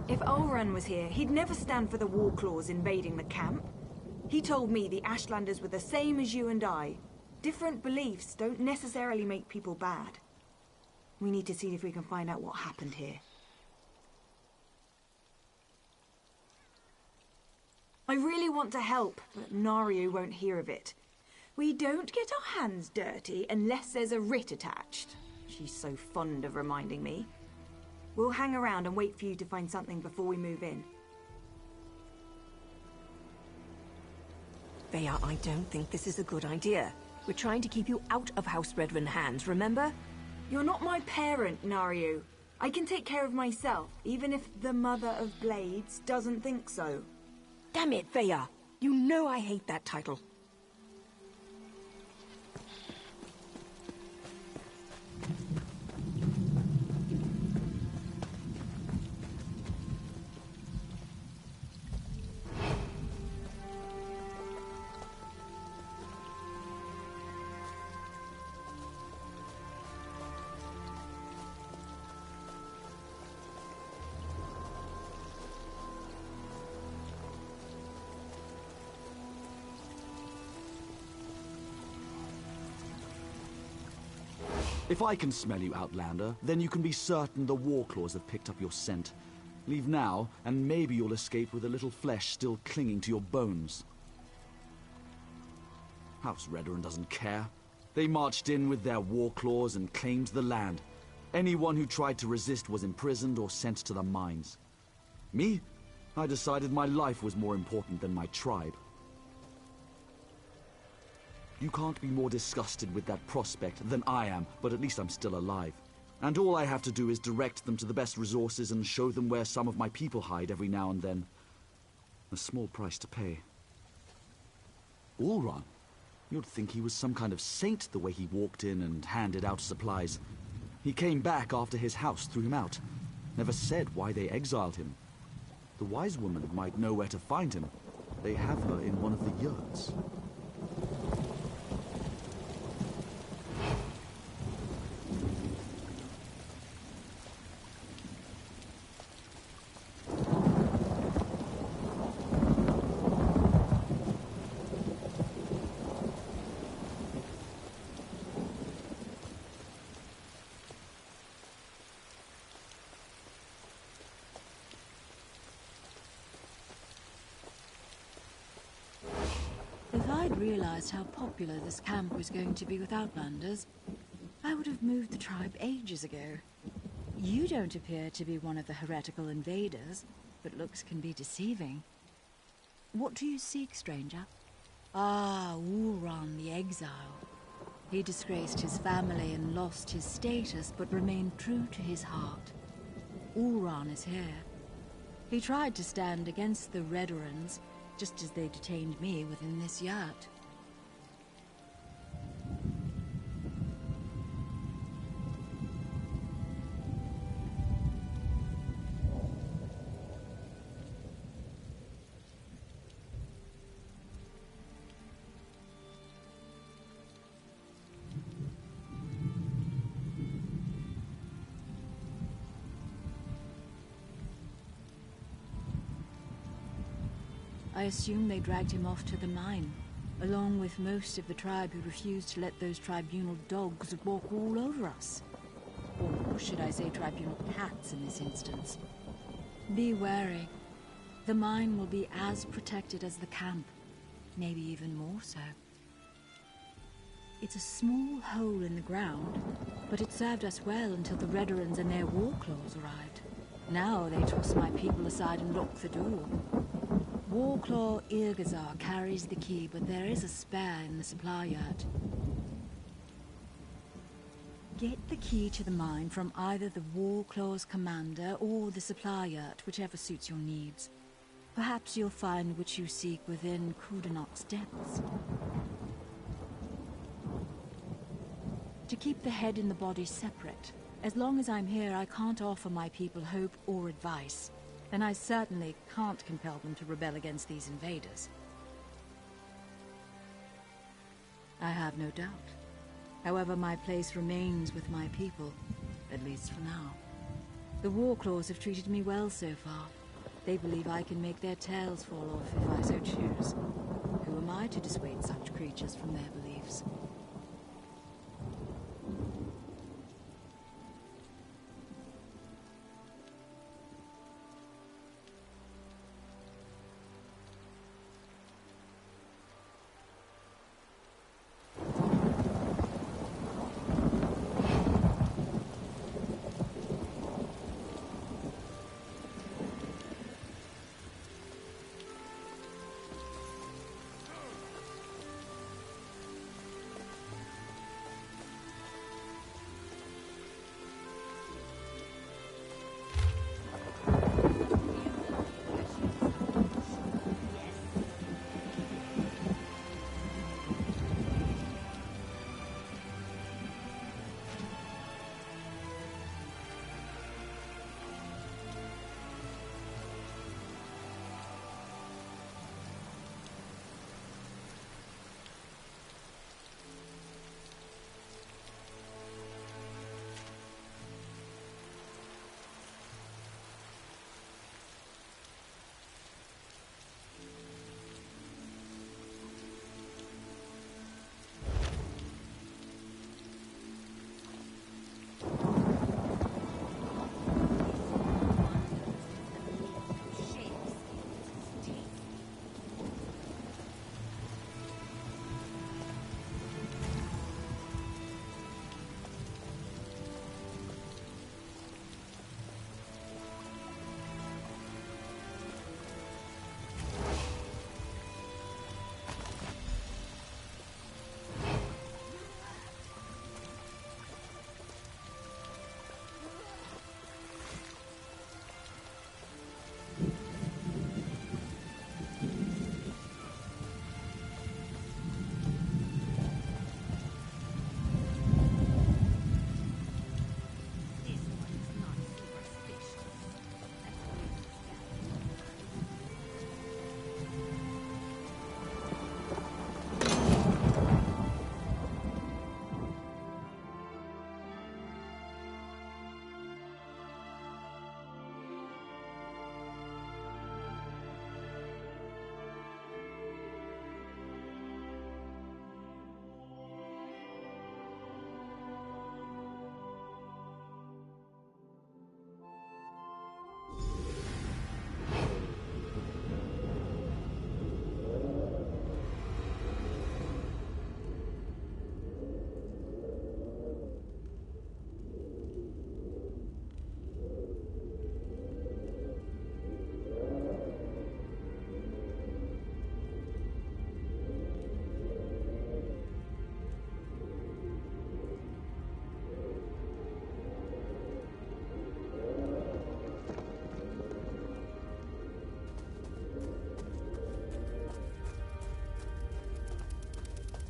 [SPEAKER 7] If Ulran was here, he'd never stand for the Warclaws invading the camp. He told me the Ashlanders were the same as you and I. Different beliefs don't necessarily make people bad. We need to see if we can find out what happened here. I really want to help, but Naryu won't hear of it. We don't get our hands dirty unless there's a writ attached. She's so fond of reminding me. We'll hang around and wait for you to find something before we move in.
[SPEAKER 4] Veya, I don't think this is a good idea. We're trying to keep you out of House Redoran hands, remember?
[SPEAKER 7] You're not my parent, Naryu. I can take care of myself, even if the Mother of Blades doesn't think so.
[SPEAKER 4] Damn it, Veya! You know I hate that title.
[SPEAKER 12] If I can smell you, Outlander, then you can be certain the Warclaws have picked up your scent. Leave now, and maybe you'll escape with a little flesh still clinging to your bones. House Redoran doesn't care. They marched in with their Warclaws and claimed the land. Anyone who tried to resist was imprisoned or sent to the mines. Me? I decided my life was more important than my tribe. You can't be more disgusted with that prospect than I am, but at least I'm still alive. And all I have to do is direct them to the best resources and show them where some of my people hide every now and then. A small price to pay. Ulran? You'd think he was some kind of saint the way he walked in and handed out supplies. He came back after his house threw him out. Never said why they exiled him. The wise woman might know where to find him. They have her in one of the yurts.
[SPEAKER 13] If I'd realized how popular this camp was going to be with Outlanders, I would have moved the tribe ages ago. You don't appear to be one of the heretical invaders, but looks can be deceiving. What do you seek, stranger? Ah, Ulran the Exile. He disgraced his family and lost his status, but remained true to his heart. Ulran is here. He tried to stand against the Redorans, just as they detained me within this yurt. I assume they dragged him off to the mine, along with most of the tribe who refused to let those tribunal dogs walk all over us. Or should I say tribunal cats in this instance? Be wary. The mine will be as protected as the camp, maybe even more so. It's a small hole in the ground, but it served us well until the Redderans and their war claws arrived. Now they toss my people aside and lock the door. Warclaw Irgazar carries the key, but there is a spare in the supply yard. Get the key to the mine from either the Warclaw's commander or the supply yard, whichever suits your needs. Perhaps you'll find what you seek within Kudanok's depths. To keep the head and the body separate. As long as I'm here, I can't offer my people hope or advice. And I certainly can't compel them to rebel against these invaders. I have no doubt. However, my place remains with my people, at least for now. The Warclaws have treated me well so far. They believe I can make their tails fall off if I so choose. Who am I to dissuade such creatures from their beliefs?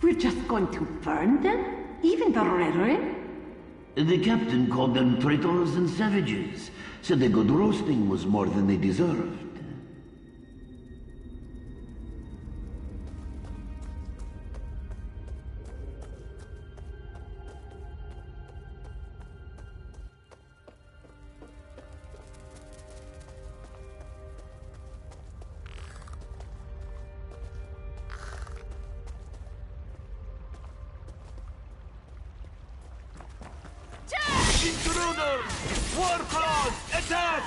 [SPEAKER 14] We're just going to burn them? Even the Redoran?
[SPEAKER 15] The captain called them traitors and savages. Said the good roasting was more than they deserved.
[SPEAKER 3] Intruders! Warclaws, attack!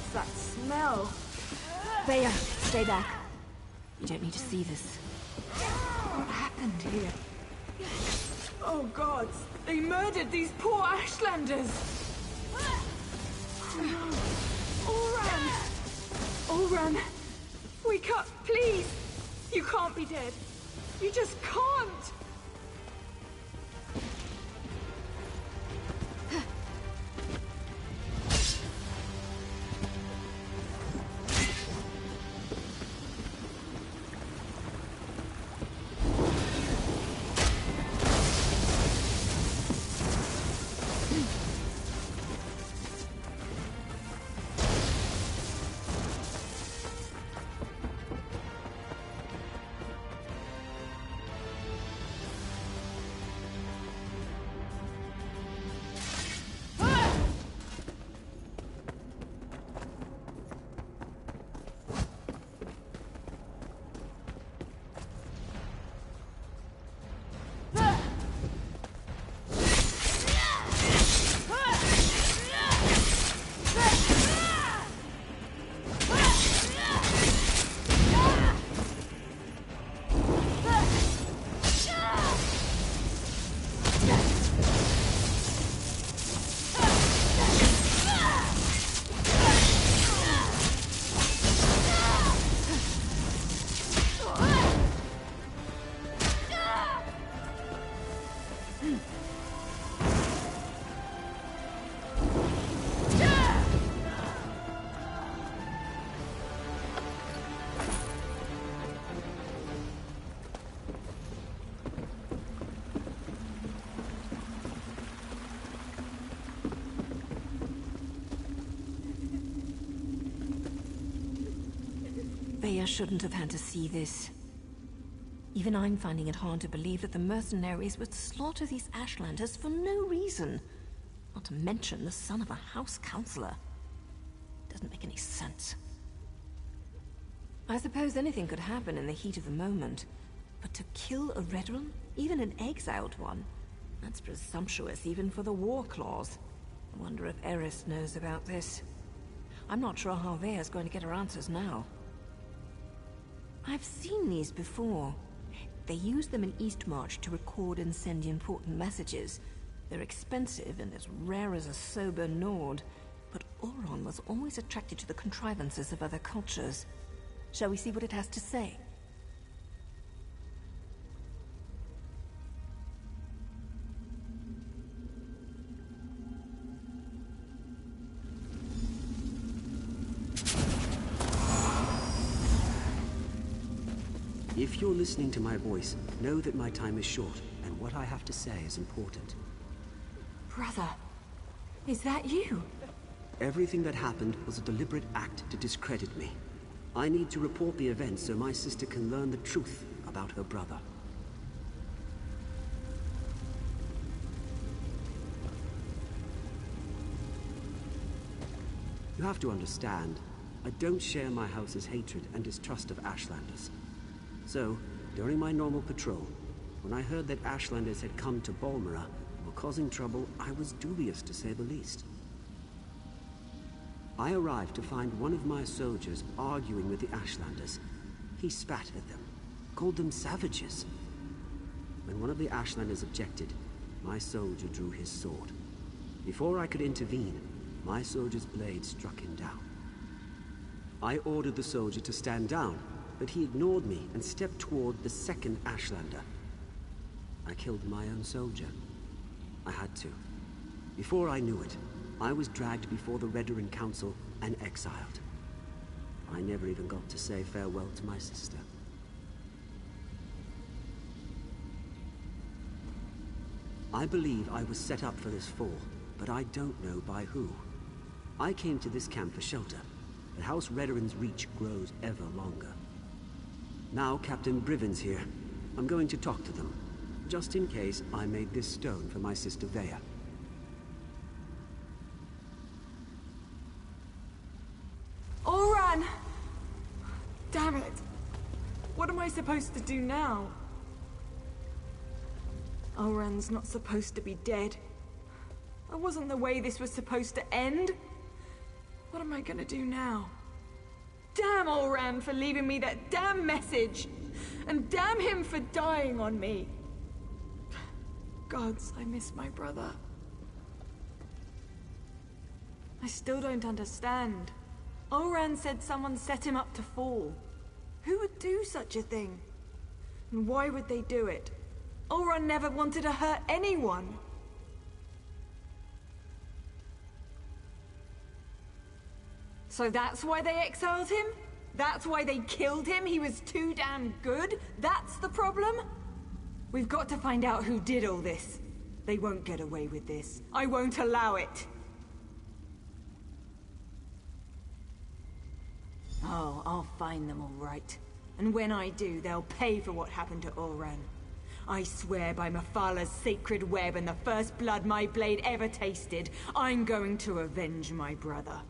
[SPEAKER 7] What's that smell?
[SPEAKER 4] Veya, stay back. You don't need to see this.
[SPEAKER 7] What happened here? Oh gods, they murdered these poor Ashlanders! Oh no. Ulran! Ulran! Wake up, please! You can't be dead. You just can't!
[SPEAKER 4] Veya shouldn't have had to see this. Even I'm finding it hard to believe that the mercenaries would slaughter these Ashlanders for no reason. Not to mention the son of a house counselor. Doesn't make any sense. I suppose anything could happen in the heat of the moment. But to kill a Redoran, even an exiled one, that's presumptuous even for the war clause. I wonder if Eris knows about this. I'm not sure how Veya's going to get her answers now. I've seen these before. They use them in Eastmarch to record and send important messages. They're expensive and as rare as a sober Nord. But Auron was always attracted to the contrivances of other cultures. Shall we see what it has to say?
[SPEAKER 6] If you're listening to my voice, know that my time is short, and what I have to say is important.
[SPEAKER 7] Brother, is that you?
[SPEAKER 6] Everything that happened was a deliberate act to discredit me. I need to report the events so my sister can learn the truth about her brother. You have to understand, I don't share my house's hatred and distrust of Ashlanders. So, during my normal patrol, when I heard that Ashlanders had come to Balmora and were causing trouble, I was dubious to say the least. I arrived to find one of my soldiers arguing with the Ashlanders. He spat at them, called them savages. When one of the Ashlanders objected, my soldier drew his sword. Before I could intervene, my soldier's blade struck him down. I ordered the soldier to stand down, but he ignored me and stepped toward the second Ashlander. I killed my own soldier. I had to. Before I knew it, I was dragged before the Redoran Council and exiled. I never even got to say farewell to my sister. I believe I was set up for this fall, but I don't know by who. I came to this camp for shelter, but House Redoran's reach grows ever longer. Now Captain Briven's here. I'm going to talk to them, just in case I made this stone for my sister Veya.
[SPEAKER 7] Ulran! Damn it! What am I supposed to do now? Ulran's not supposed to be dead. That wasn't the way this was supposed to end. What am I gonna do now? Damn Olran for leaving me that damn message! And damn him for dying on me! Gods, I miss my brother. I still don't understand. Olran said someone set him up to fall. Who would do such a thing? And why would they do it? Olran never wanted to hurt anyone. So that's why they exiled him? That's why they killed him? He was too damn good? That's the problem? We've got to find out who did all this. They won't get away with this. I won't allow it. Oh, I'll find them all right. And when I do, they'll pay for what happened to Olran. I swear by Mephalah's sacred web and the first blood my blade ever tasted, I'm going to avenge my brother.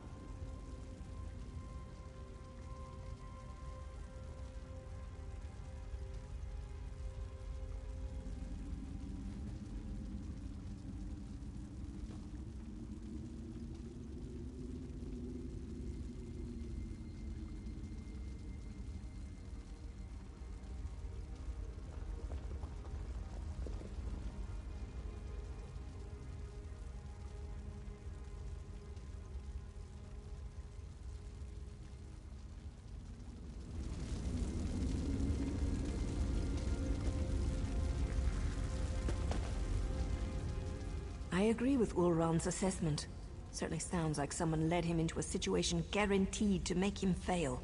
[SPEAKER 4] I agree with Ulran's assessment. Certainly sounds like someone led him into a situation guaranteed to make him fail.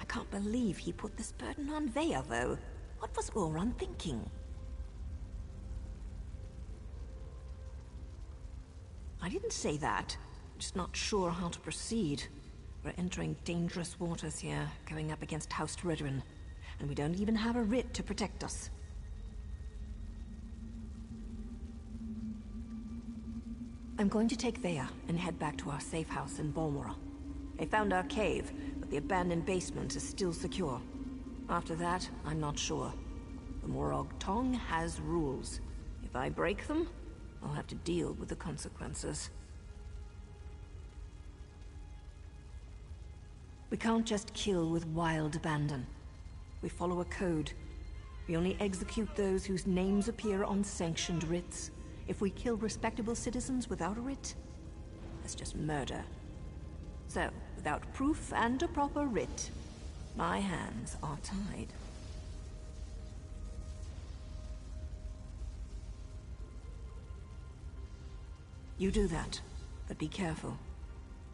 [SPEAKER 4] I can't believe he put this burden on Veya, though. What was Ulran thinking? I didn't say that. Just not sure how to proceed. We're entering dangerous waters here, going up against House Redoran. And we don't even have a writ to protect us. I'm going to take Veya and head back to our safe house in Balmora. I found our cave, but the abandoned basement is still secure. After that, I'm not sure. The Morag Tong has rules. If I break them, I'll have to deal with the consequences. We can't just kill with wild abandon. We follow a code. We only execute those whose names appear on sanctioned writs. If we kill respectable citizens without a writ, that's just murder. So, without proof and a proper writ, my hands are tied. You do that, but be careful.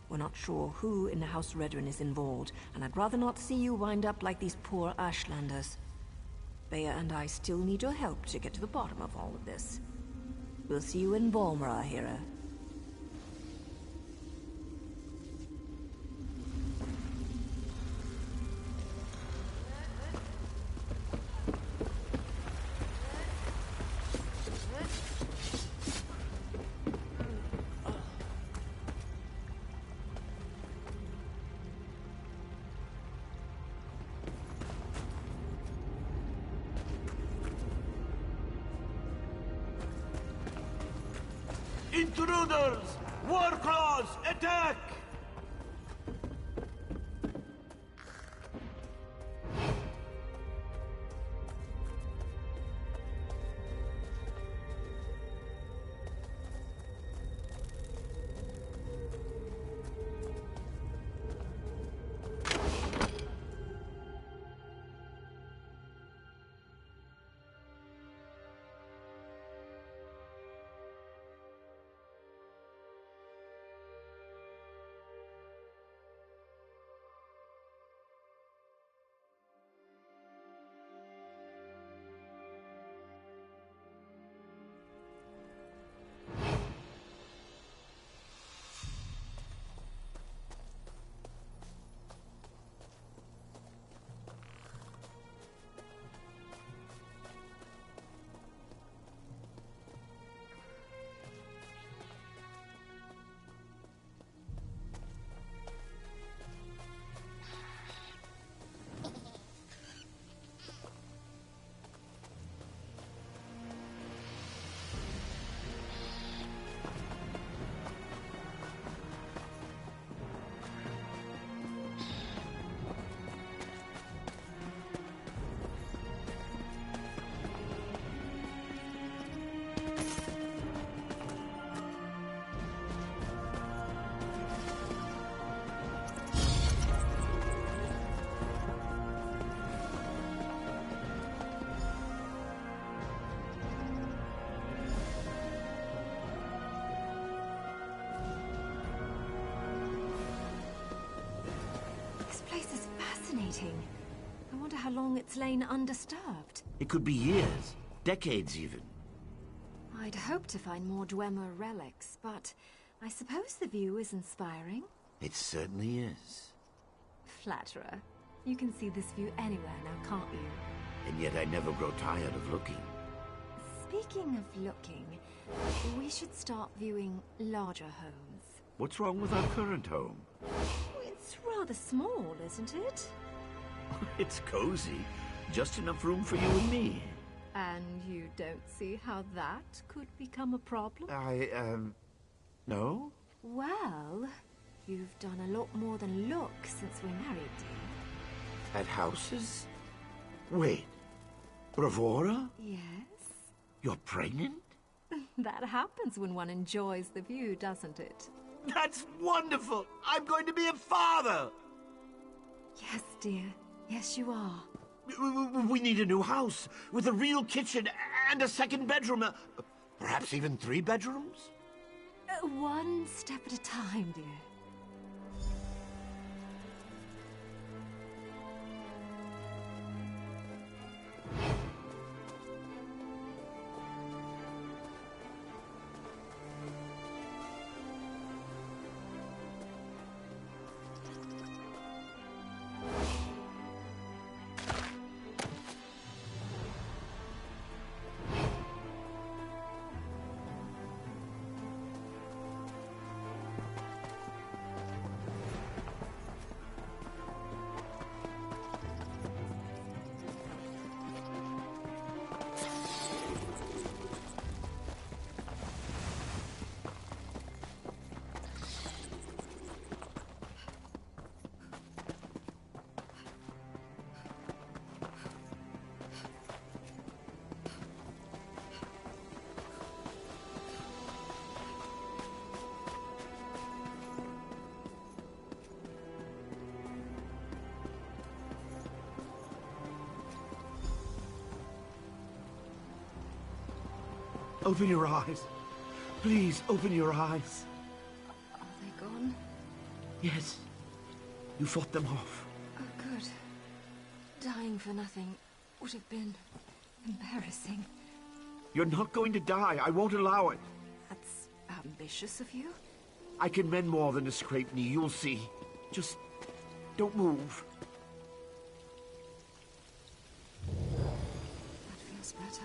[SPEAKER 4] We're not sure who in the House Redoran is involved, and I'd rather not see you wind up like these poor Ashlanders. Veya and I still need your help to get to the bottom of all of this. We'll see you in Balmora, hero.
[SPEAKER 15] Intruders! Warclaws, attack!
[SPEAKER 4] fascinating. I wonder how long it's lain undisturbed.
[SPEAKER 15] It could be years, decades even.
[SPEAKER 4] I'd hoped to find more Dwemer relics, but I suppose the view is inspiring.
[SPEAKER 15] It certainly is.
[SPEAKER 4] Flatterer. You can see this view anywhere now, can't you?
[SPEAKER 15] And yet I never grow tired of looking.
[SPEAKER 4] Speaking of looking, we should start viewing larger homes.
[SPEAKER 15] What's wrong with our current home?
[SPEAKER 4] It's rather small, isn't it?
[SPEAKER 15] It's cozy. Just enough room for you and me.
[SPEAKER 4] And you don't see how that could become a problem?
[SPEAKER 15] No?
[SPEAKER 4] Well, you've done a lot more than look since we married, dear.
[SPEAKER 15] At houses? Wait. Bravura?
[SPEAKER 4] Yes?
[SPEAKER 15] You're pregnant?
[SPEAKER 4] That happens when one enjoys the view, doesn't it?
[SPEAKER 15] That's wonderful! I'm going to be a father!
[SPEAKER 4] Yes, dear. Yes, you are.
[SPEAKER 15] We need a new house, with a real kitchen and a second bedroom. Perhaps even 3 bedrooms?
[SPEAKER 4] One step at a time, dear.
[SPEAKER 15] Open your eyes. Please, open your eyes.
[SPEAKER 4] Are they gone?
[SPEAKER 15] Yes. You fought them off.
[SPEAKER 4] Oh, good. Dying for nothing would have been embarrassing.
[SPEAKER 15] You're not going to die. I won't allow it.
[SPEAKER 4] That's ambitious of you.
[SPEAKER 15] I can mend more than a scraped knee. You'll see. Just don't move.
[SPEAKER 4] That feels better.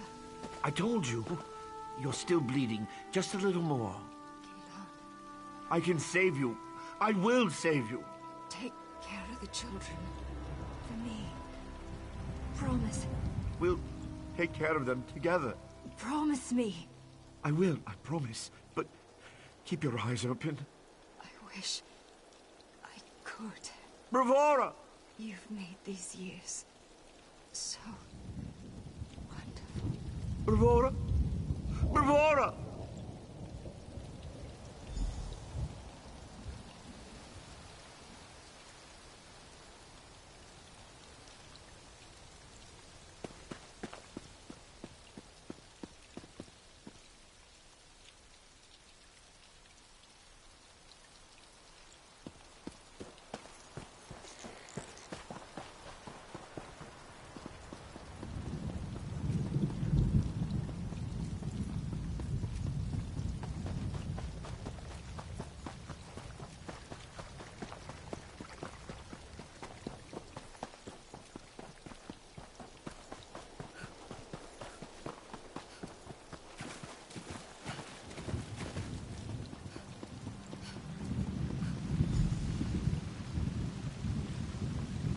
[SPEAKER 15] I told you. You're still bleeding. Just a little more.
[SPEAKER 4] Keelan.
[SPEAKER 15] I can save you. I will save you.
[SPEAKER 4] Take care of the children. For me. Promise.
[SPEAKER 15] We'll take care of them together.
[SPEAKER 4] Promise me.
[SPEAKER 15] I will, I promise. But keep your eyes open.
[SPEAKER 4] I wish I could.
[SPEAKER 15] Bravura!
[SPEAKER 4] You've made these years so wonderful.
[SPEAKER 15] Bravura! Bravura!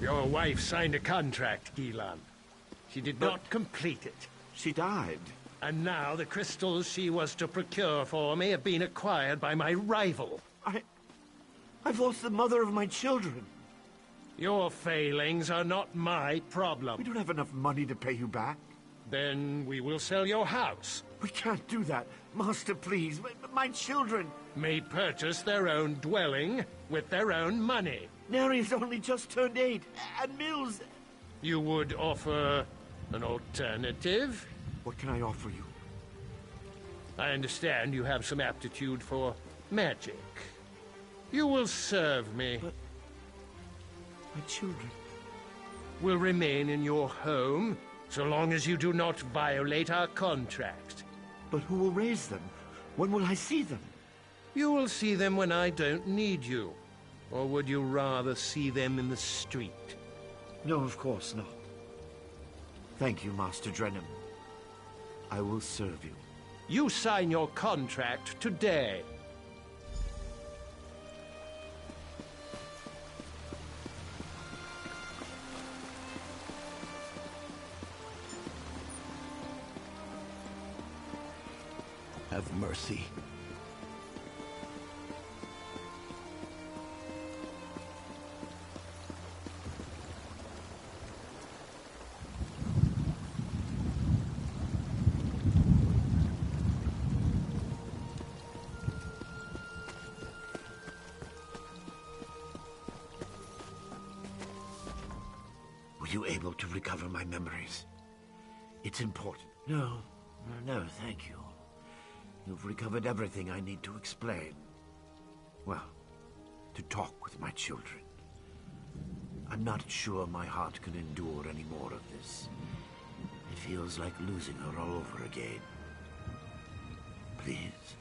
[SPEAKER 10] Your wife signed a contract, Keelan. She did not complete it.
[SPEAKER 15] She died.
[SPEAKER 10] And now the crystals she was to procure for me have been acquired by my rival.
[SPEAKER 15] I've lost the mother of my children.
[SPEAKER 10] Your failings are not my problem.
[SPEAKER 15] We don't have enough money to pay you back.
[SPEAKER 10] Then we will sell your house.
[SPEAKER 15] We can't do that. Master, please. My children.
[SPEAKER 10] May purchase their own dwelling with their own money.
[SPEAKER 15] Neri's only just turned 8, and Mills...
[SPEAKER 10] You would offer an alternative?
[SPEAKER 15] What can I offer you?
[SPEAKER 10] I understand you have some aptitude for magic. You will serve me.
[SPEAKER 15] But my children...
[SPEAKER 10] will remain in your home, so long as you do not violate our contract.
[SPEAKER 15] But who will raise them? When will I see them?
[SPEAKER 10] You will see them when I don't need you. Or would you rather see them in the street?
[SPEAKER 15] No, of course not. Thank you, Master Drenham. I will serve you.
[SPEAKER 10] You sign your contract today.
[SPEAKER 15] Have mercy. Were you able to recover my memories? It's important. No, thank you. You've recovered everything I need to explain. Well, to talk with my children. I'm not sure my heart can endure any more of this. It feels like losing her all over again. Please,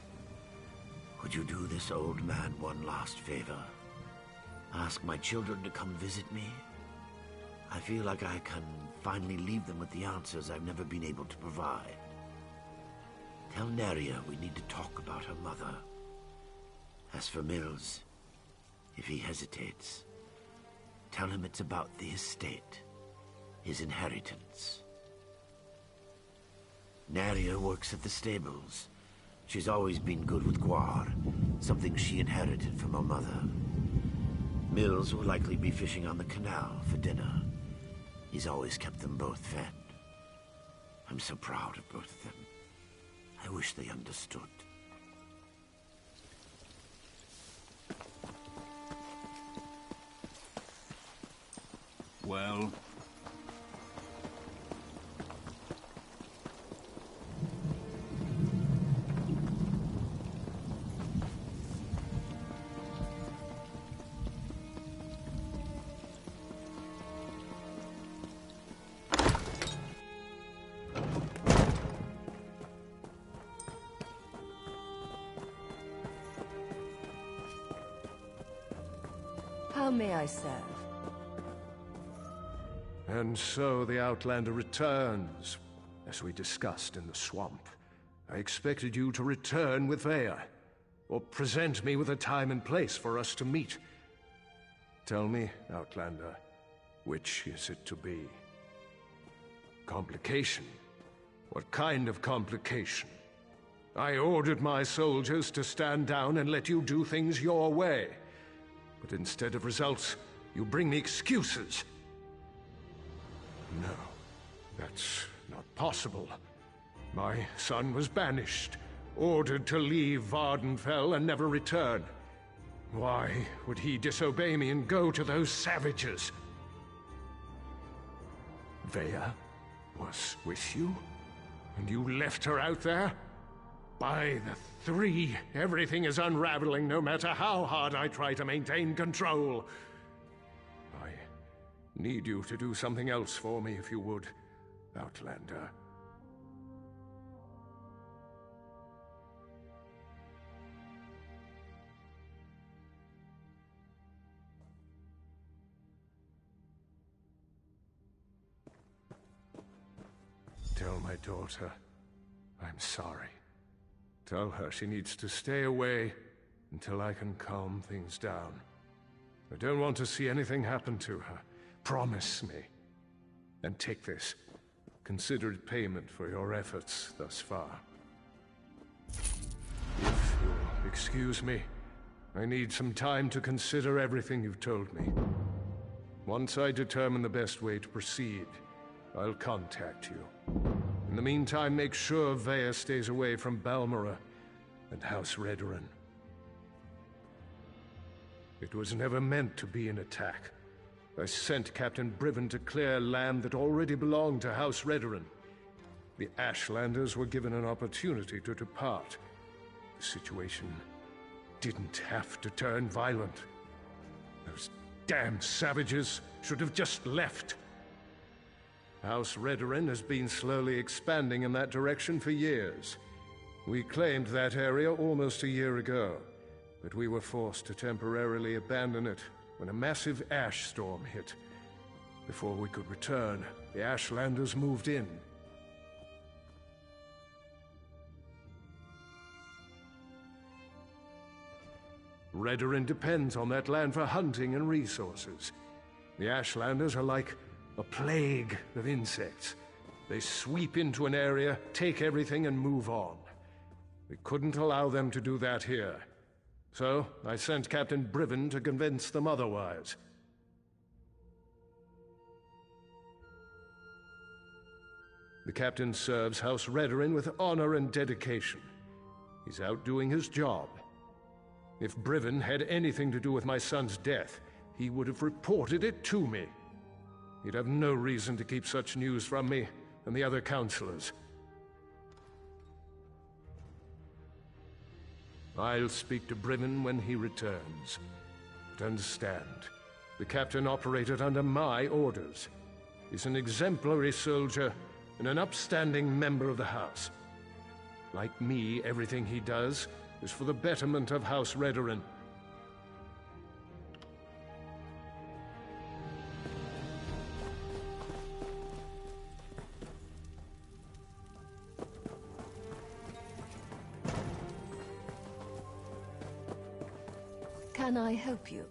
[SPEAKER 15] would you do this old man one last favor? Ask my children to come visit me? I feel like I can finally leave them with the answers I've never been able to provide. Tell Neria we need to talk about her mother. As for Mills, if he hesitates, tell him it's about the estate, his inheritance. Neria works at the stables. She's always been good with guar, something she inherited from her mother. Mills will likely be fishing on the canal for dinner. He's always kept them both fed. I'm so proud of both of them. I wish they understood.
[SPEAKER 1] Well?
[SPEAKER 4] How may I serve?
[SPEAKER 10] And so the Outlander returns, as we discussed in the swamp. I expected you to return with Vaya, or present me with a time and place for us to meet. Tell me, Outlander, which is it to be? Complication? What kind of complication? I ordered my soldiers to stand down and let you do things your way. But instead of results, you bring me excuses. No, that's not possible. My son was banished, ordered to leave Vardenfell and never return. Why would he disobey me and go to those savages? Vaya was with you? And you left her out there? By the three, everything is unraveling no matter how hard I try to maintain control. I need you to do something else for me, if you would, Outlander. Tell my daughter I'm sorry. Tell her she needs to stay away until I can calm things down. I don't want to see anything happen to her. Promise me. And take this. Consider it payment for your efforts thus far. If you'll excuse me, I need some time to consider everything you've told me. Once I determine the best way to proceed, I'll contact you. In the meantime, make sure Vaya stays away from Balmora and House Redoran. It was never meant to be an attack. I sent Captain Briven to clear land that already belonged to House Redoran. The Ashlanders were given an opportunity to depart. The situation didn't have to turn violent. Those damn savages should have just left. House Redoran has been slowly expanding in that direction for years. We claimed that area almost a year ago, but we were forced to temporarily abandon it when a massive ash storm hit. Before we could return, the Ashlanders moved in. Redoran depends on that land for hunting and resources. The Ashlanders are like a plague of insects. They sweep into an area, take everything, and move on. We couldn't allow them to do that here. So, I sent Captain Briven to convince them otherwise. The captain serves House Redoran with honor and dedication. He's out doing his job. If Briven had anything to do with my son's death, he would have reported it to me. He'd have no reason to keep such news from me and the other counselors. I'll speak to Briven when he returns. But understand, the captain operated under my orders. He's an exemplary soldier and an upstanding member of the House. Like me, everything he does is for the betterment of House Redoran.
[SPEAKER 4] Can I help you?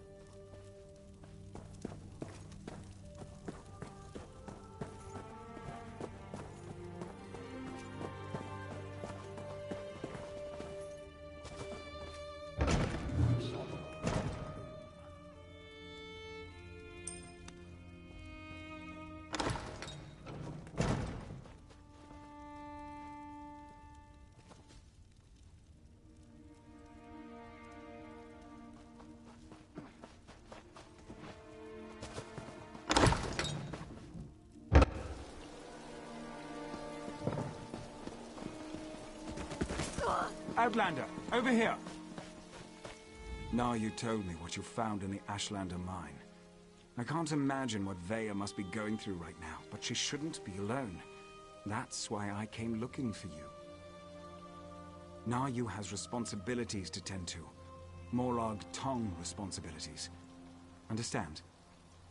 [SPEAKER 1] Outlander, over here! Now you told me what you found in the Ashlander mine. I can't imagine what Veya must be going through right now, but she shouldn't be alone. That's why I came looking for you. Nayu has responsibilities to tend to. Morag Tong responsibilities. Understand?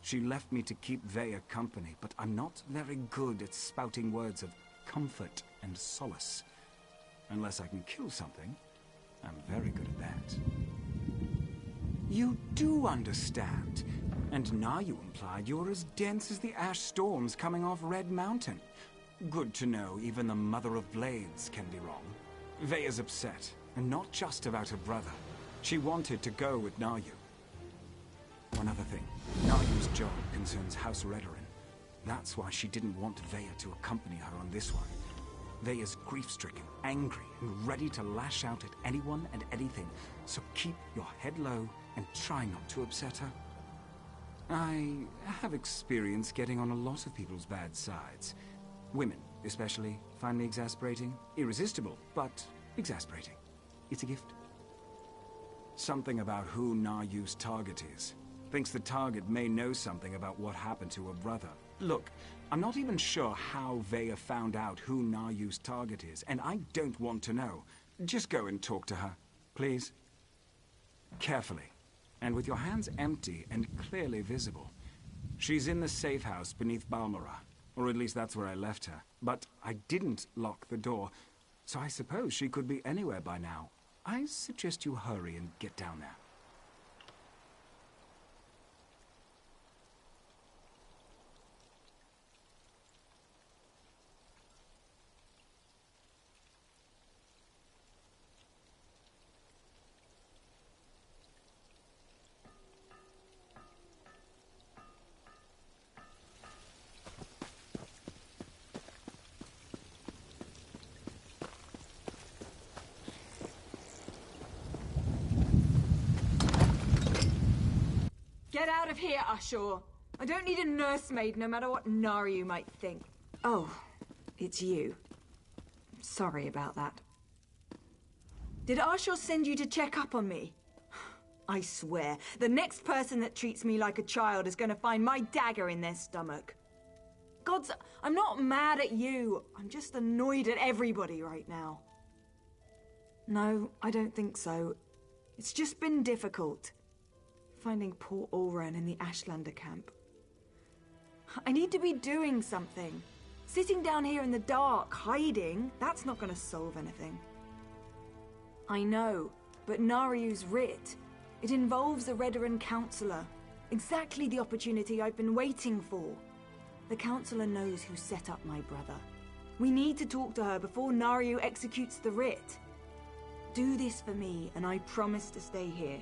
[SPEAKER 1] She left me to keep Veya company, but I'm not very good at spouting words of comfort and solace. Unless I can kill something, I'm very good at that. You do understand. And now you implied you're as dense as the ash storms coming off Red Mountain. Good to know even the Mother of Blades can be wrong. Veya's upset, and not just about her brother. She wanted to go with Nayu. One other thing. Nayu's job concerns House Redoran. That's why she didn't want Veya to accompany her on this one. Veya's grief-stricken, angry, and ready to lash out at anyone and anything, so keep your head low and try not to upset her. I have experience getting on a lot of people's bad sides. Women, especially, find me exasperating. Irresistible, but exasperating. It's a gift. Something about who Nayu's target is. Thinks the target may know something about what happened to her brother. Look, I'm not even sure how Veya found out who Nayu's target is, and I don't want to know. Just go and talk to her, please. Carefully, and with your hands empty and clearly visible. She's in the safe house beneath Balmora, or at least that's where I left her. But I didn't lock the door, so I suppose she could be anywhere by now. I suggest you hurry and get down there.
[SPEAKER 7] Get out of here, Ashur. I don't need a nursemaid, no matter what Naru might think. Oh, it's you. Sorry about that. Did Ashur send you to check up on me? I swear, the next person that treats me like a child is going to find my dagger in their stomach. Gods, I'm not mad at you. I'm just annoyed at everybody right now. No, I don't think so. It's just been difficult. Finding poor Ulran in the Ashlander camp. I need to be doing something. Sitting down here in the dark, hiding, that's not going to solve anything. I know, but Nariu's writ. It involves a Redoran Councillor. Exactly the opportunity I've been waiting for. The Councillor knows who set up my brother. We need to talk to her before Nariu executes the writ. Do this for me, and I promise to stay here.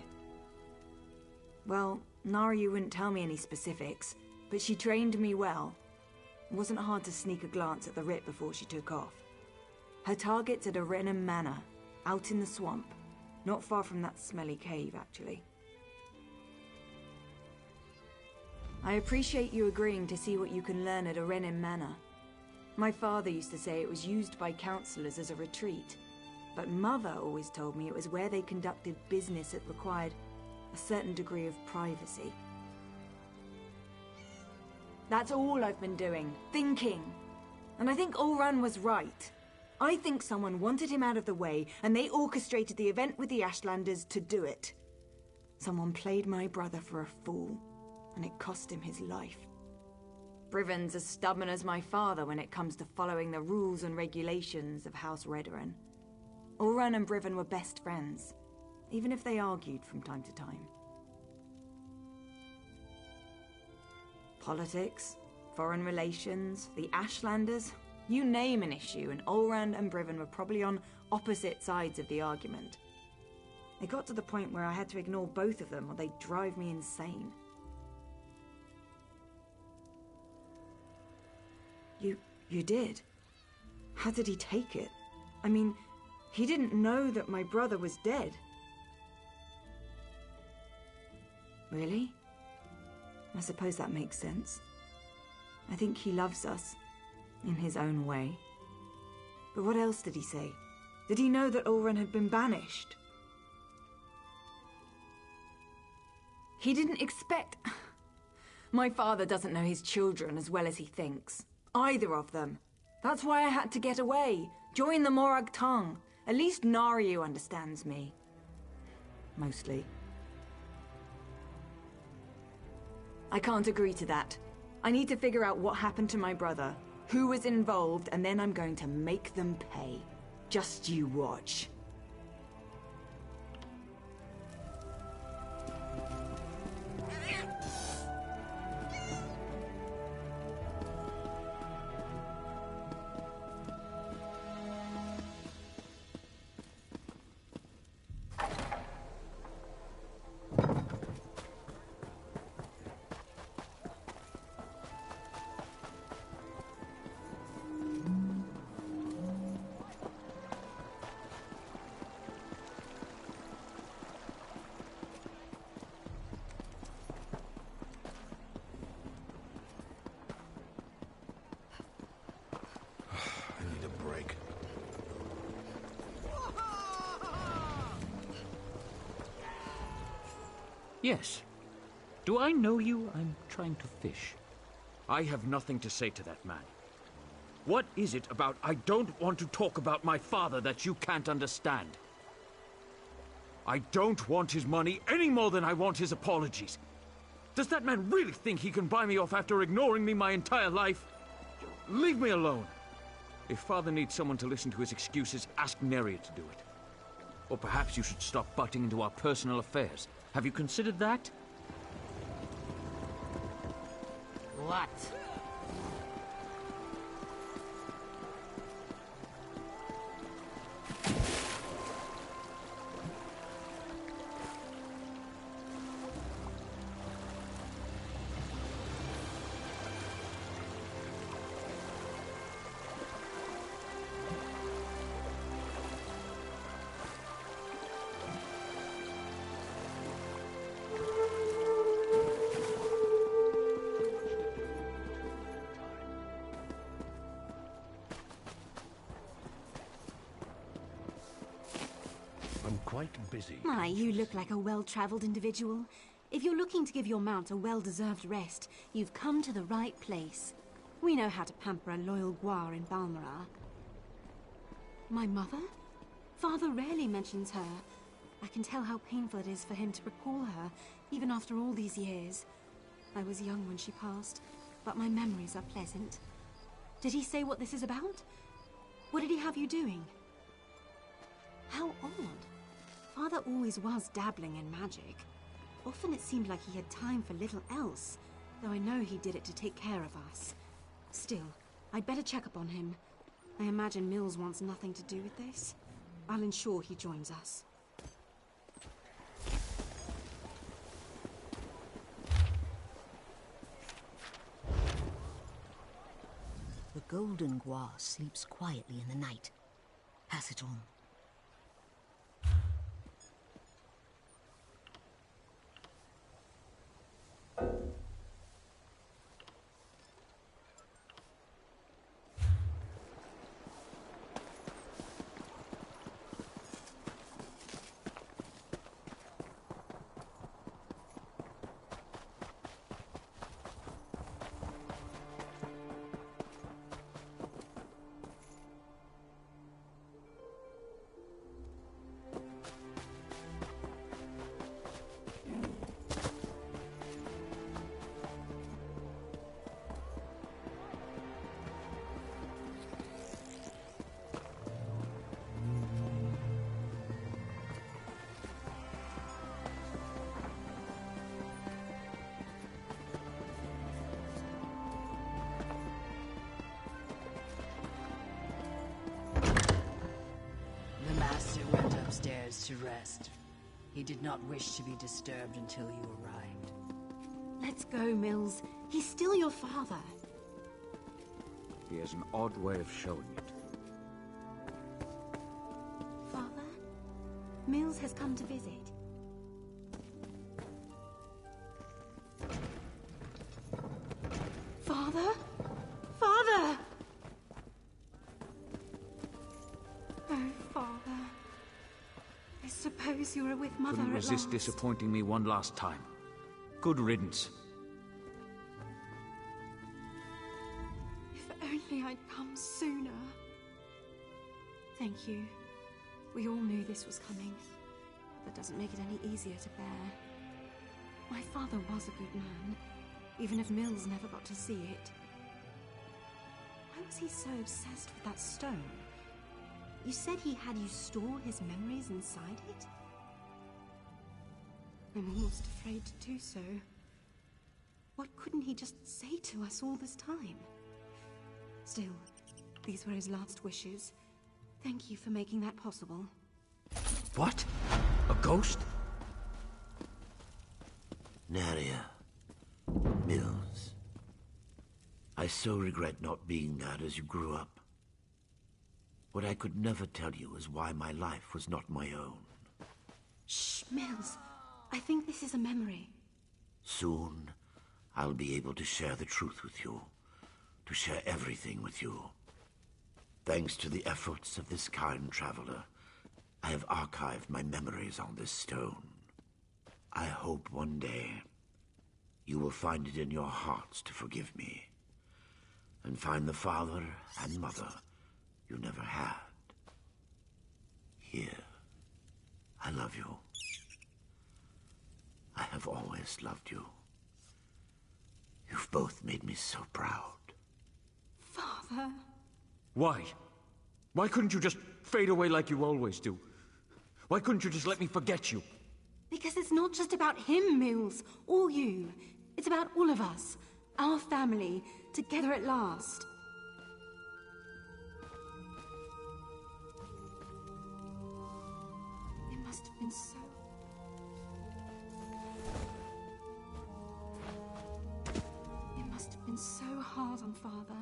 [SPEAKER 7] Well, Nariu wouldn't tell me any specifics, but she trained me well. It wasn't hard to sneak a glance at the writ before she took off. Her target's at Arenim Manor, out in the swamp. Not far from that smelly cave, actually. I appreciate you agreeing to see what you can learn at Arenim Manor. My father used to say it was used by councillors as a retreat, but Mother always told me it was where they conducted business that required a certain degree of privacy. That's all I've been doing, thinking. And I think Ulran was right. I think someone wanted him out of the way, and they orchestrated the event with the Ashlanders to do it. Someone played my brother for a fool, and it cost him his life. Brivon's as stubborn as my father when it comes to following the rules and regulations of House Redoran. Ulran and Brivon were best friends, even if they argued from time to time. Politics, foreign relations, the Ashlanders, you name an issue, and Ulran and Brivon were probably on opposite sides of the argument. It got to the point where I had to ignore both of them or they'd drive me insane. You did? How did he take it? I mean, he didn't know that my brother was dead. Really? I suppose that makes sense. I think he loves us, in his own way. But what else did he say? Did he know that Ulran had been banished? He didn't expect... My father doesn't know his children as well as he thinks. Either of them. That's why I had to get away. Join the Morag Tong. At least Nariu understands me. Mostly. I can't agree to that. I need to figure out what happened to my brother, who was involved, and then I'm going to make them pay. Just you watch.
[SPEAKER 3] Yes. Do I know you? I'm trying to fish. I have nothing to say to that man. What is it about I don't want to talk about my father that you can't understand? I don't want his money any more than I want his apologies. Does that man really think he can buy me off after ignoring me my entire life? Leave me alone. If father needs someone to listen to his excuses, ask Neria to do it. Or perhaps you should stop butting into our personal affairs. Have you considered that?
[SPEAKER 2] What?
[SPEAKER 10] Quite busy.
[SPEAKER 16] My, you look like a well-traveled individual. If you're looking to give your mount a well-deserved rest, you've come to the right place. We know how to pamper a loyal Guar in Balmoral. My mother? Father rarely mentions her. I can tell how painful it is for him to recall her, even after all these years. I was young when she passed, but my memories are pleasant. Did he say what this is about? What did he have you doing? How odd. Father always was dabbling in magic. Often it seemed like he had time for little else, though I know he did it to take care of us. Still, I'd better check up on him. I imagine Mills wants nothing to do with this. I'll ensure he joins us.
[SPEAKER 9] The Golden Guar sleeps quietly in the night. Pass it on.
[SPEAKER 17] Upstairs to rest. He did not wish to be disturbed until you arrived.
[SPEAKER 16] Let's go, Mills. He's still your father.
[SPEAKER 3] He has an odd way of showing it.
[SPEAKER 16] Father? Mills has come to visit. Father? Father! Oh, Father. I suppose you were with Mother
[SPEAKER 3] Couldn't
[SPEAKER 16] at
[SPEAKER 3] resist
[SPEAKER 16] last.
[SPEAKER 3] disappointing me one last time. Good riddance.
[SPEAKER 16] If only I'd come sooner. Thank you. We all knew this was coming. That doesn't make it any easier to bear. My father was a good man, even if Mills never got to see it. Why was he so obsessed with that stone? You said he had you store his memories inside it? I'm almost afraid to do so. What couldn't he just say to us all this time? Still, these were his last wishes. Thank you for making that possible.
[SPEAKER 3] What? A ghost?
[SPEAKER 15] Naria. Mills. I so regret not being there as you grew up. What I could never tell you is why my life was not my own.
[SPEAKER 16] Shh, Mills. I think this is a memory.
[SPEAKER 15] Soon, I'll be able to share the truth with you. To share everything with you. Thanks to the efforts of this kind traveler, I have archived my memories on this stone. I hope one day you will find it in your hearts to forgive me. And find the father and mother you never had. Here, I love you. I have always loved you. You've both made me so proud.
[SPEAKER 16] Father.
[SPEAKER 3] Why? Why couldn't you just fade away like you always do? Why couldn't you just let me forget you?
[SPEAKER 16] Because it's not just about him, Mills, or you. It's about all of us. Our family, together at last. It must have been so... It must have been so hard on Father,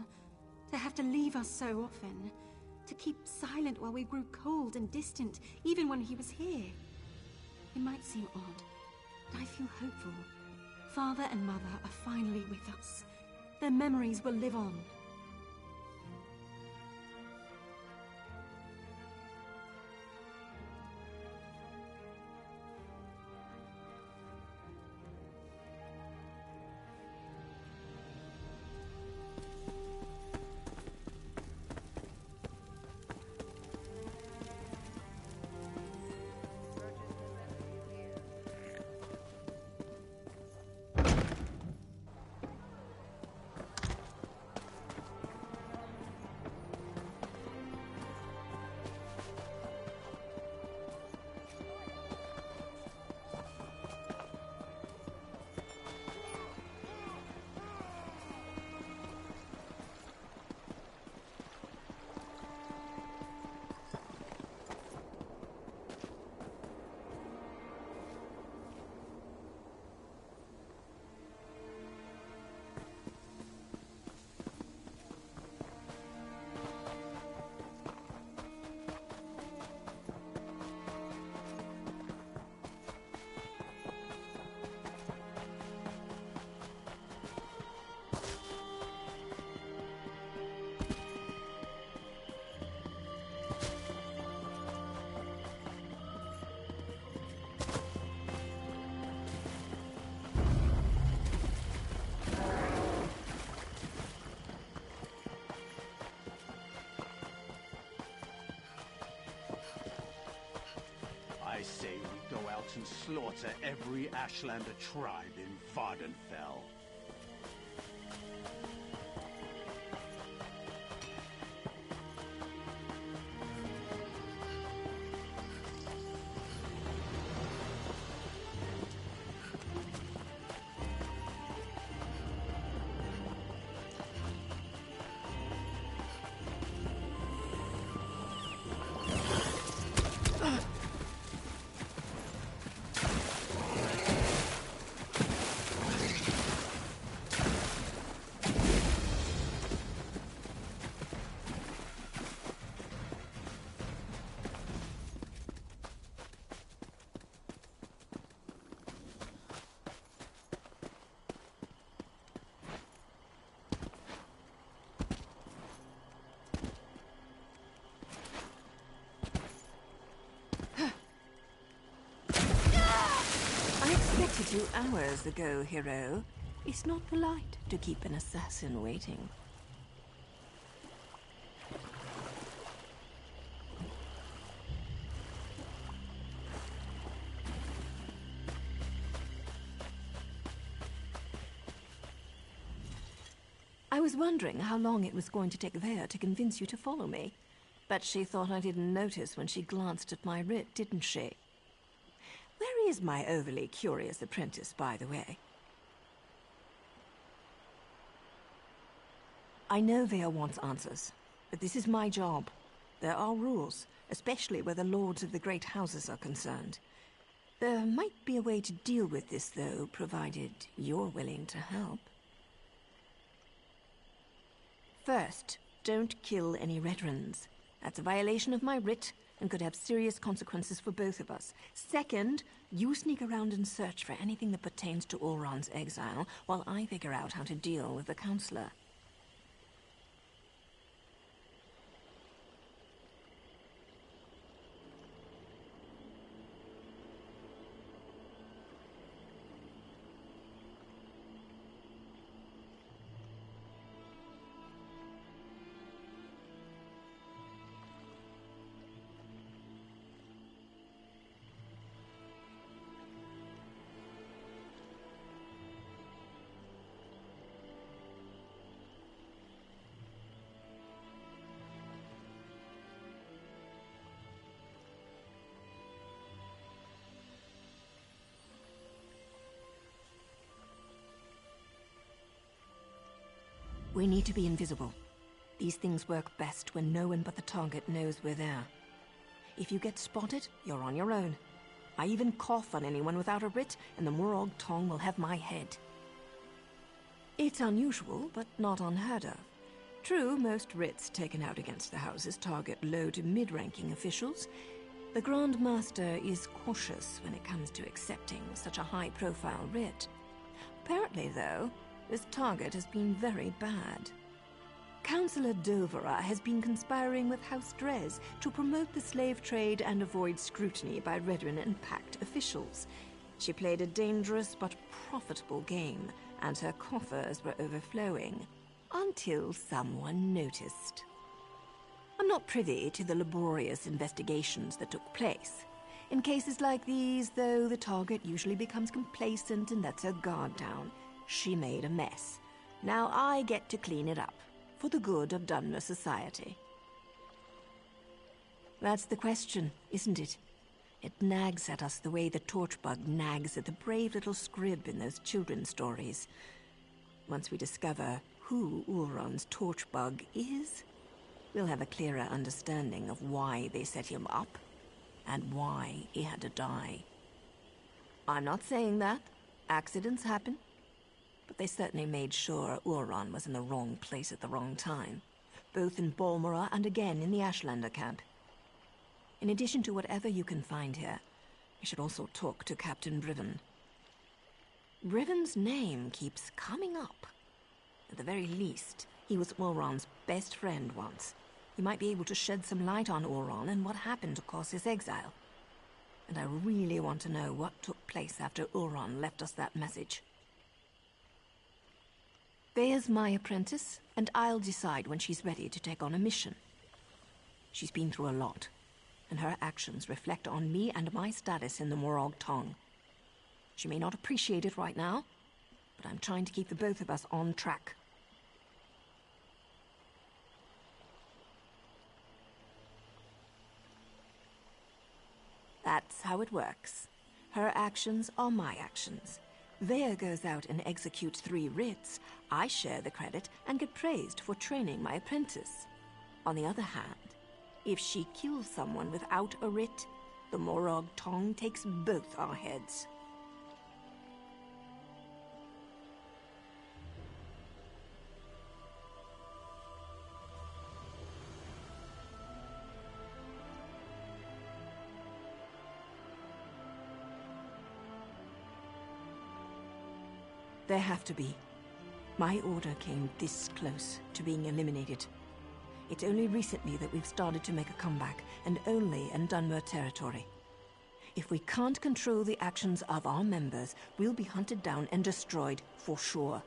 [SPEAKER 16] to have to leave us so often. To keep silent while we grew cold and distant, even when he was here. It might seem odd, but I feel hopeful. Father and Mother are finally with us. Their memories will live on.
[SPEAKER 18] slaughter every Ashlander tribe in Vardenfell.
[SPEAKER 4] I expected you hours ago, hero. It's not polite to keep an assassin waiting. I was wondering how long it was going to take Vea to convince you to follow me. But she thought I didn't notice when she glanced at my writ, didn't she? Where is my overly curious apprentice, by the way? I know Vea wants answers, but this is my job. There are rules, especially where the lords of the great houses are concerned. There might be a way to deal with this, though, provided you're willing to help. First, don't kill any Redrons. That's a violation of my writ and could have serious consequences for both of us. Second, you sneak around and search for anything that pertains to Ulron's exile, while I figure out how to deal with the Counselor. We need to be invisible. These things work best when no one but the target knows we're there. If you get spotted, you're on your own. I even cough on anyone without a writ, and the Morag Tong will have my head. It's unusual, but not unheard of. True, most writs taken out against the houses target low to mid-ranking officials. The Grand Master is cautious when it comes to accepting such a high-profile writ. Apparently, though, this target has been very bad. Councillor Dovera has been conspiring with House Drez to promote the slave trade and avoid scrutiny by Redrin and Pact officials. She played a dangerous but profitable game, and her coffers were overflowing, until someone noticed. I'm not privy to the laborious investigations that took place. In cases like these, though, the target usually becomes complacent and lets her guard down. She made a mess. Now I get to clean it up, for the good of Dunmer society. That's the question, isn't it? It nags at us the way the Torchbug nags at the brave little scrib in those children's stories. Once we discover who Ulron's Torchbug is, we'll have a clearer understanding of why they set him up, and why he had to die. I'm not saying that. Accidents happen. But they certainly made sure Ulron was in the wrong place at the wrong time, both in Balmorra and again in the Ashlander camp. In addition to whatever you can find here, we should also talk to Captain Briven. Briven's name keeps coming up. At the very least, he was Ulron's best friend once. He might be able to shed some light on Ulron and what happened to cause his exile. And I really want to know what took place after Ulron left us that message. Vea's my apprentice, and I'll decide when she's ready to take on a mission. She's been through a lot. and her actions reflect on me and my status in the Morag Tong. She may not appreciate it right now, but I'm trying to keep the both of us on track. That's how it works. Her actions are my actions. Vea goes out and executes 3 writs. I share the credit and get praised for training my apprentice. On the other hand, if she kills someone without a writ, the Morag Tong takes both our heads. There have to be. My order came this close to being eliminated. It's only recently that we've started to make a comeback, and only in Dunmer territory. If we can't control the actions of our members, we'll be hunted down and destroyed for sure.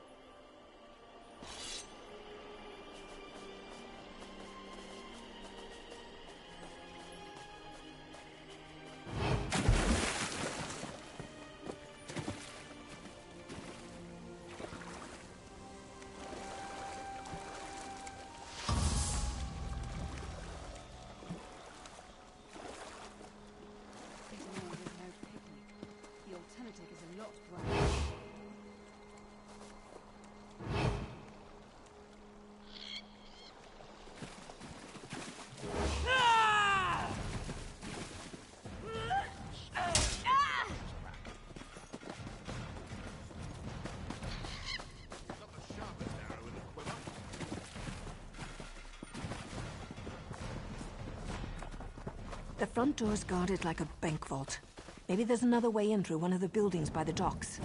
[SPEAKER 4] The front door's guarded like a bank vault. Maybe there's another way in through one of the buildings by the docks.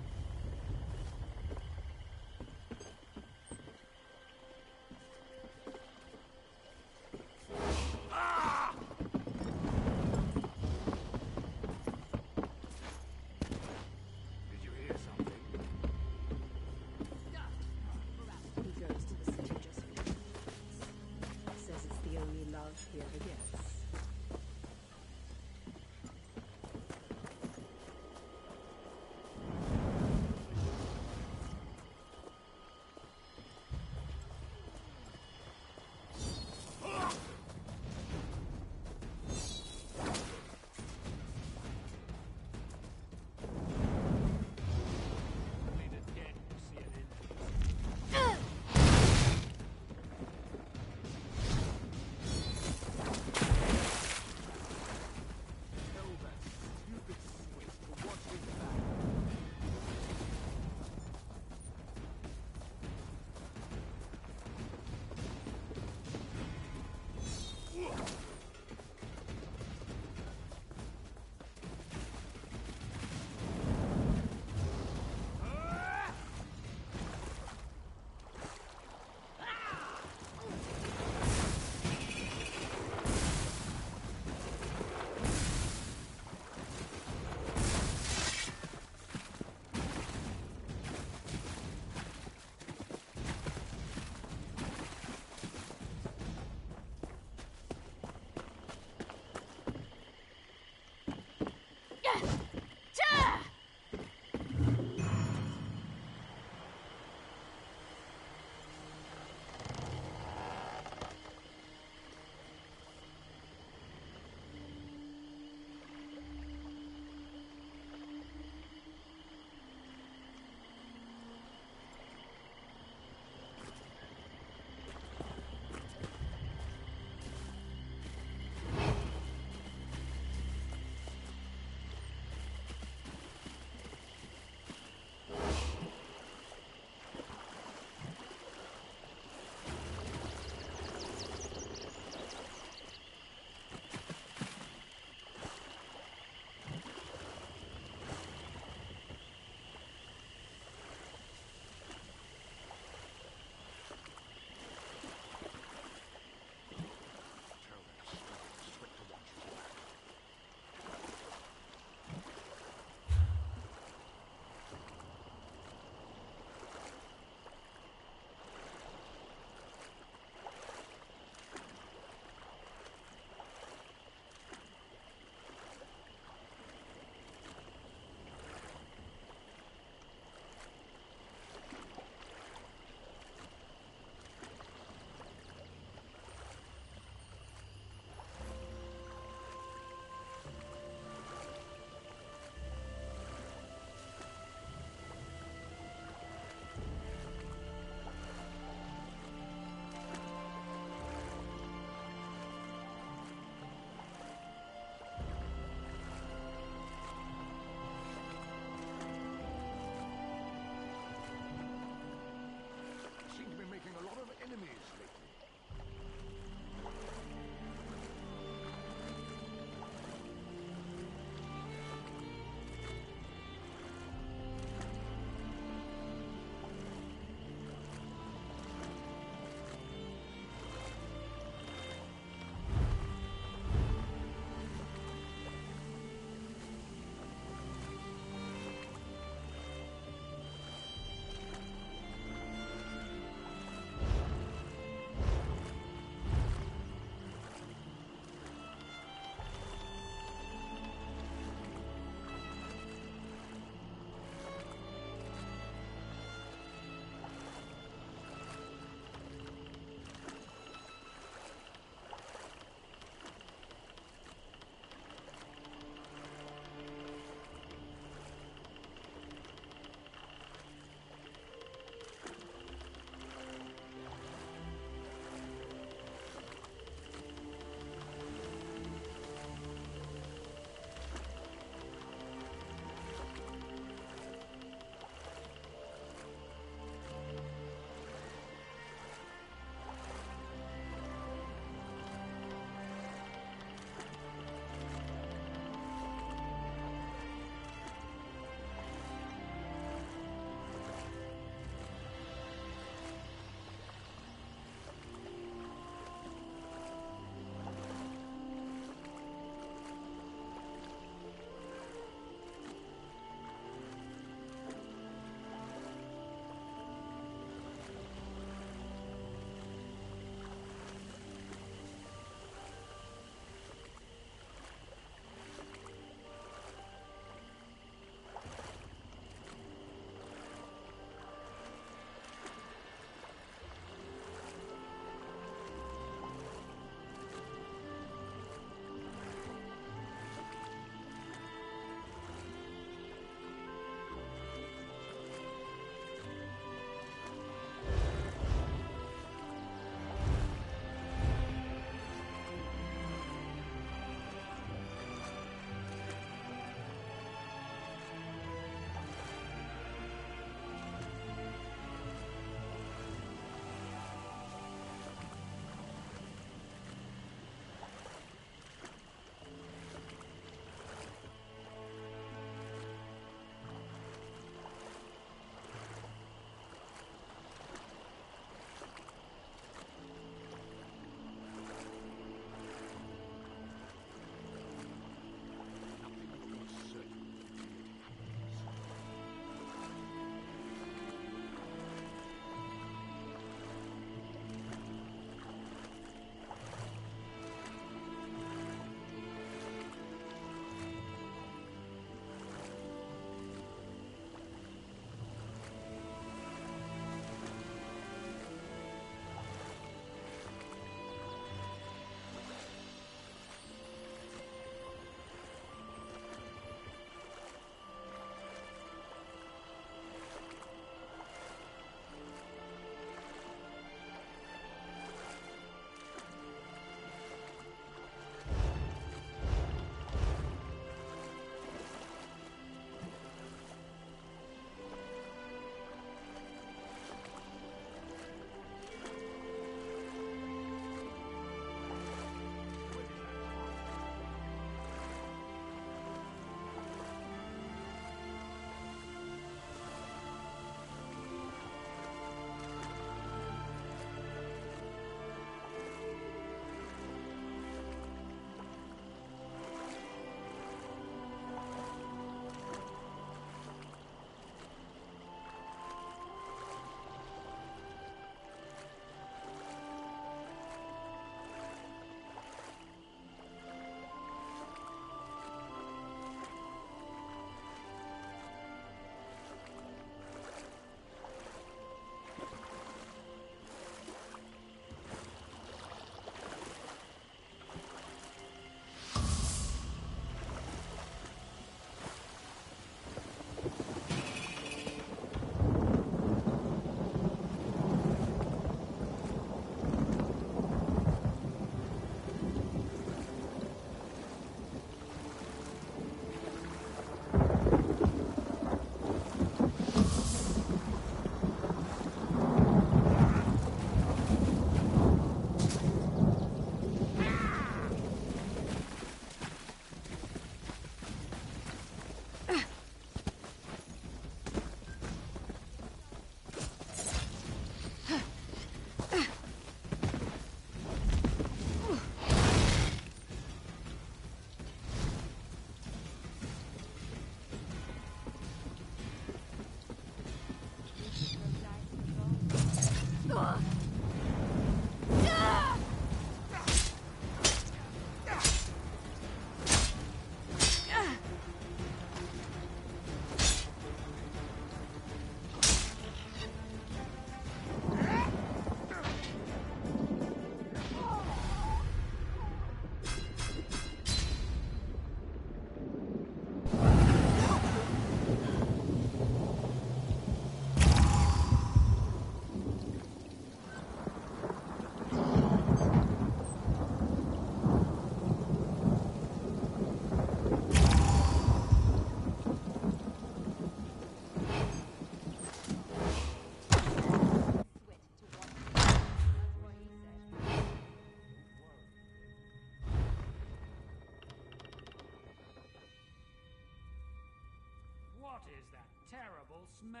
[SPEAKER 18] smell.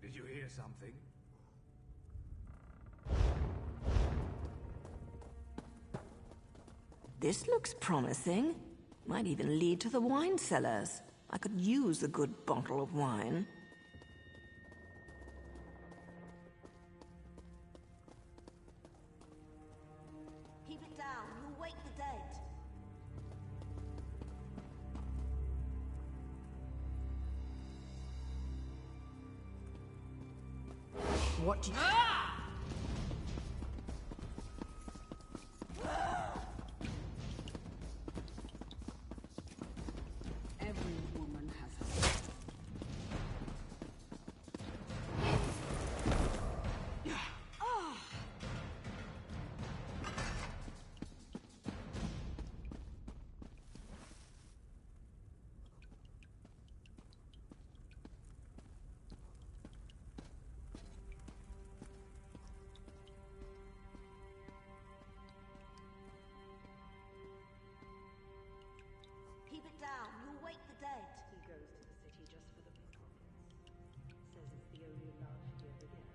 [SPEAKER 19] Did you hear something?
[SPEAKER 4] This looks promising. Might even lead to the wine cellars. I could use a good bottle of wine.
[SPEAKER 9] Keep it down. You'll wake the dead.
[SPEAKER 7] What do you...
[SPEAKER 17] Every woman has her.
[SPEAKER 9] Keep it down. You'll wake the dead.
[SPEAKER 20] He goes to the city just for the pickpockets. Says it's the only love he ever gets.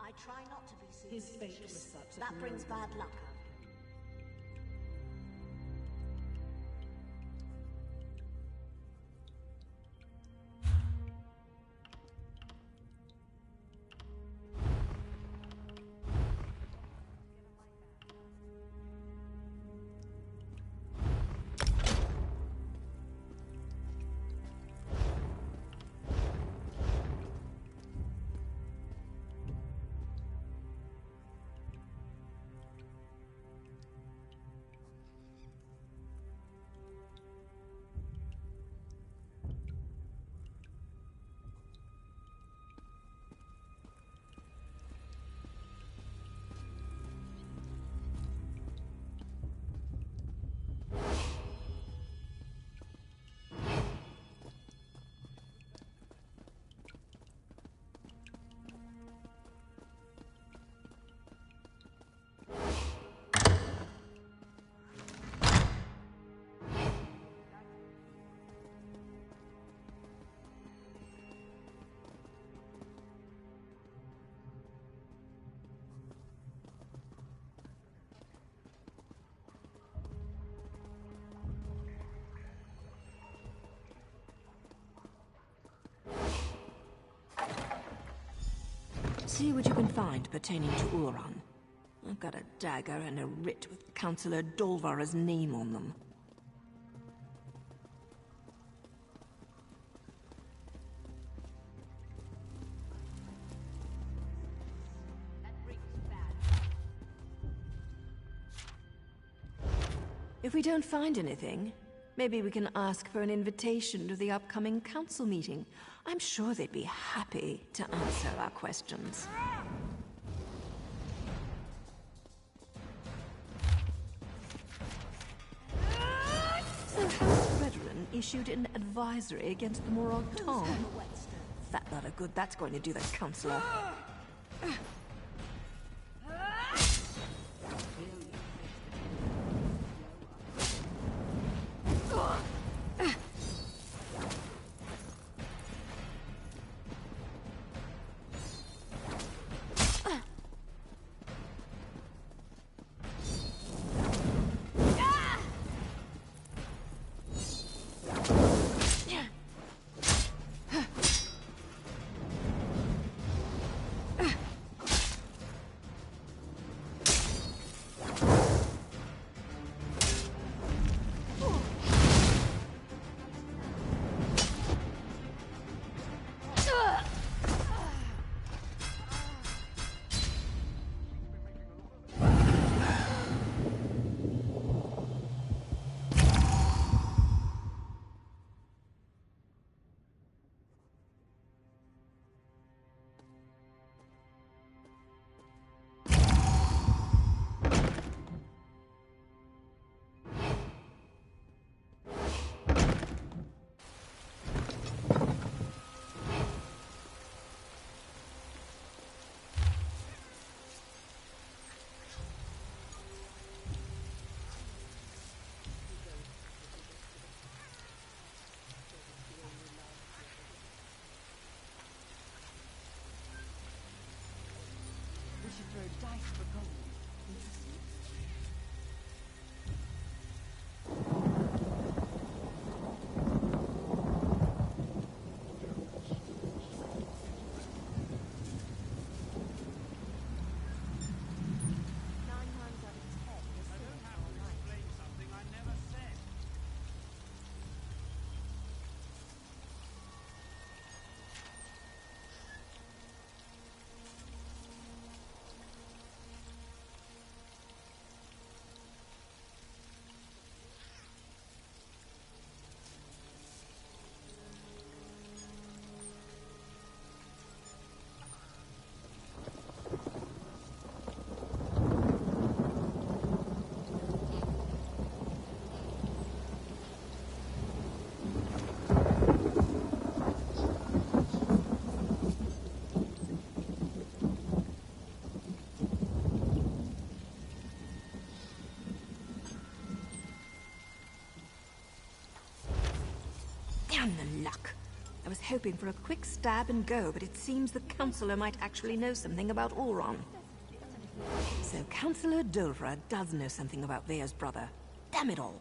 [SPEAKER 9] I try not to be
[SPEAKER 20] His
[SPEAKER 9] superstitious.
[SPEAKER 20] fate was such
[SPEAKER 9] that brings bad luck.
[SPEAKER 4] See what you can find pertaining to Uran. I've got a dagger and a writ with Councillor Dolvara's name on them. If we don't find anything, maybe we can ask for an invitation to the upcoming council meeting. I'm sure they'd be happy to answer our questions. So House Fredrin issued an advisory against the Morag Tong. That lot of good that's going to do the councillor.
[SPEAKER 13] should throw dice for gold. Interesting.
[SPEAKER 4] Damn the luck. I was hoping for a quick stab and go, but it seems the Councillor might actually know something about Ulron. So Councillor Dolvra does know something about Vea's brother. Damn it all.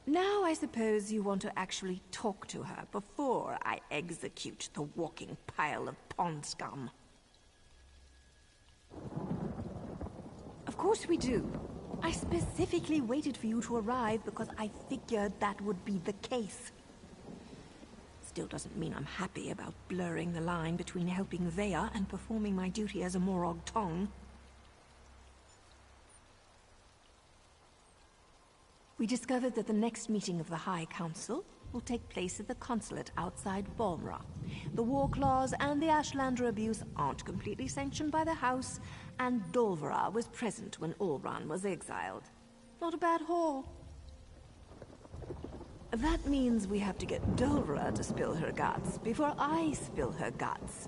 [SPEAKER 4] Now I suppose you want to actually talk to her before I execute the walking pile of pond scum. Of course we do. I specifically waited for you to arrive because I figured that would be the case. Still doesn't mean I'm happy about blurring the line between helping Vea and performing my duty as a Morag Tong. We discovered that the next meeting of the High Council will take place at the consulate outside Balmra. The war clause and the Ashlander abuse aren't completely sanctioned by the House, and Dolvra was present when Ulron was exiled. Not a bad haul. That means we have to get Dolvra to spill her guts before I spill her guts.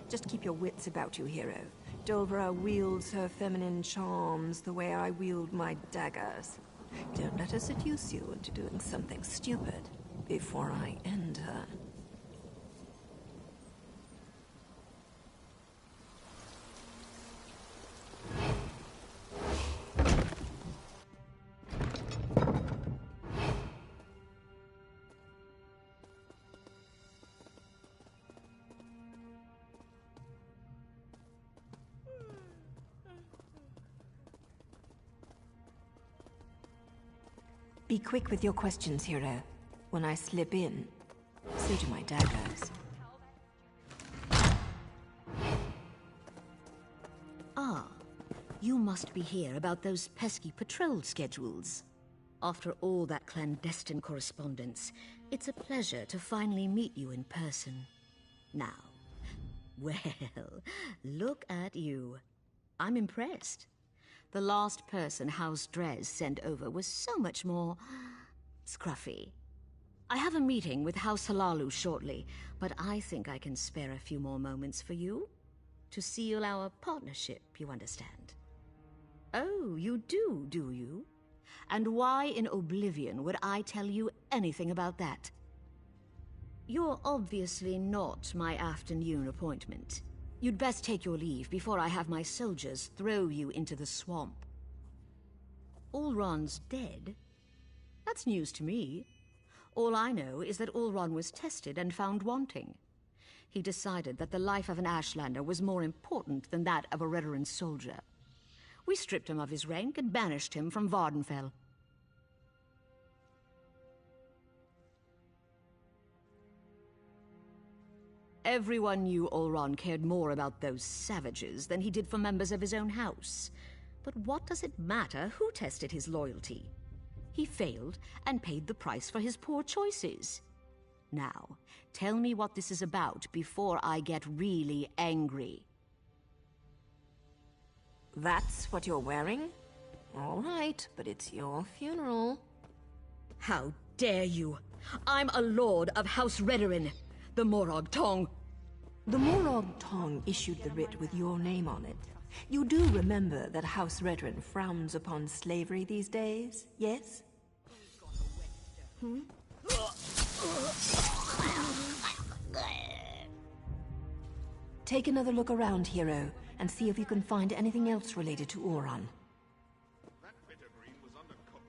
[SPEAKER 4] Just keep your wits about you, hero. Dolvra wields her feminine charms the way I wield my daggers. Don't let her seduce you into doing something stupid before I end her. Be quick with your questions, hero. When I slip in, so do my daggers.
[SPEAKER 21] Ah, you must be here about those pesky patrol schedules. After all that clandestine correspondence, it's a pleasure to finally meet you in person. Now, well, look at you. I'm impressed. The last person House Dres sent over was so much more scruffy. I have a meeting with House Halalu shortly, but I think I can spare a few more moments for you. To seal our partnership, you understand. Oh, you do you? And why in oblivion would I tell you anything about that? You're obviously not my afternoon appointment. You'd best take your leave before I have my soldiers throw you into the swamp. Ulron's dead? That's news to me. All I know is that Ulron was tested and found wanting. He decided that the life of an Ashlander was more important than that of a Redoran soldier. We stripped him of his rank and banished him from Vardenfell. Everyone knew Ulron cared more about those savages than he did for members of his own house. But what does it matter who tested his loyalty? He failed and paid the price for his poor choices. Now, tell me what this is about before I get really angry.
[SPEAKER 4] That's what you're wearing? All right, but it's your funeral.
[SPEAKER 21] How dare you! I'm a lord of House Redoran, the Morag Tong.
[SPEAKER 4] The Morag Tong issued the writ with your name on it. You do remember that House Redoran frowns upon slavery these days, yes? Take another look around, hero. and see if you can find anything else related to Oran.
[SPEAKER 8] That bitter green was undercooked.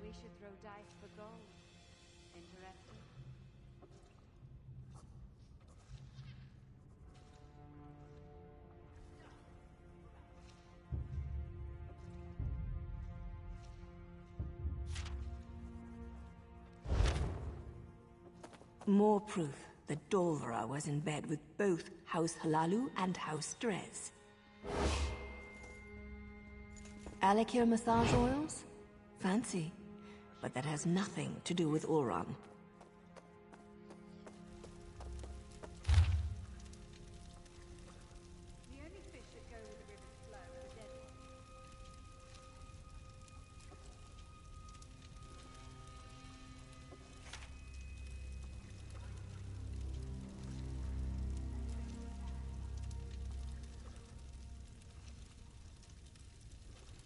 [SPEAKER 20] We should throw dice for gold. Interested?
[SPEAKER 4] More proof that Dolvera was in bed with both House Halalu and House Drez. Alikir massage oils? Fancy. But that has nothing to do with Oran.
[SPEAKER 20] The only fish that go with the river's flow are the dead ones.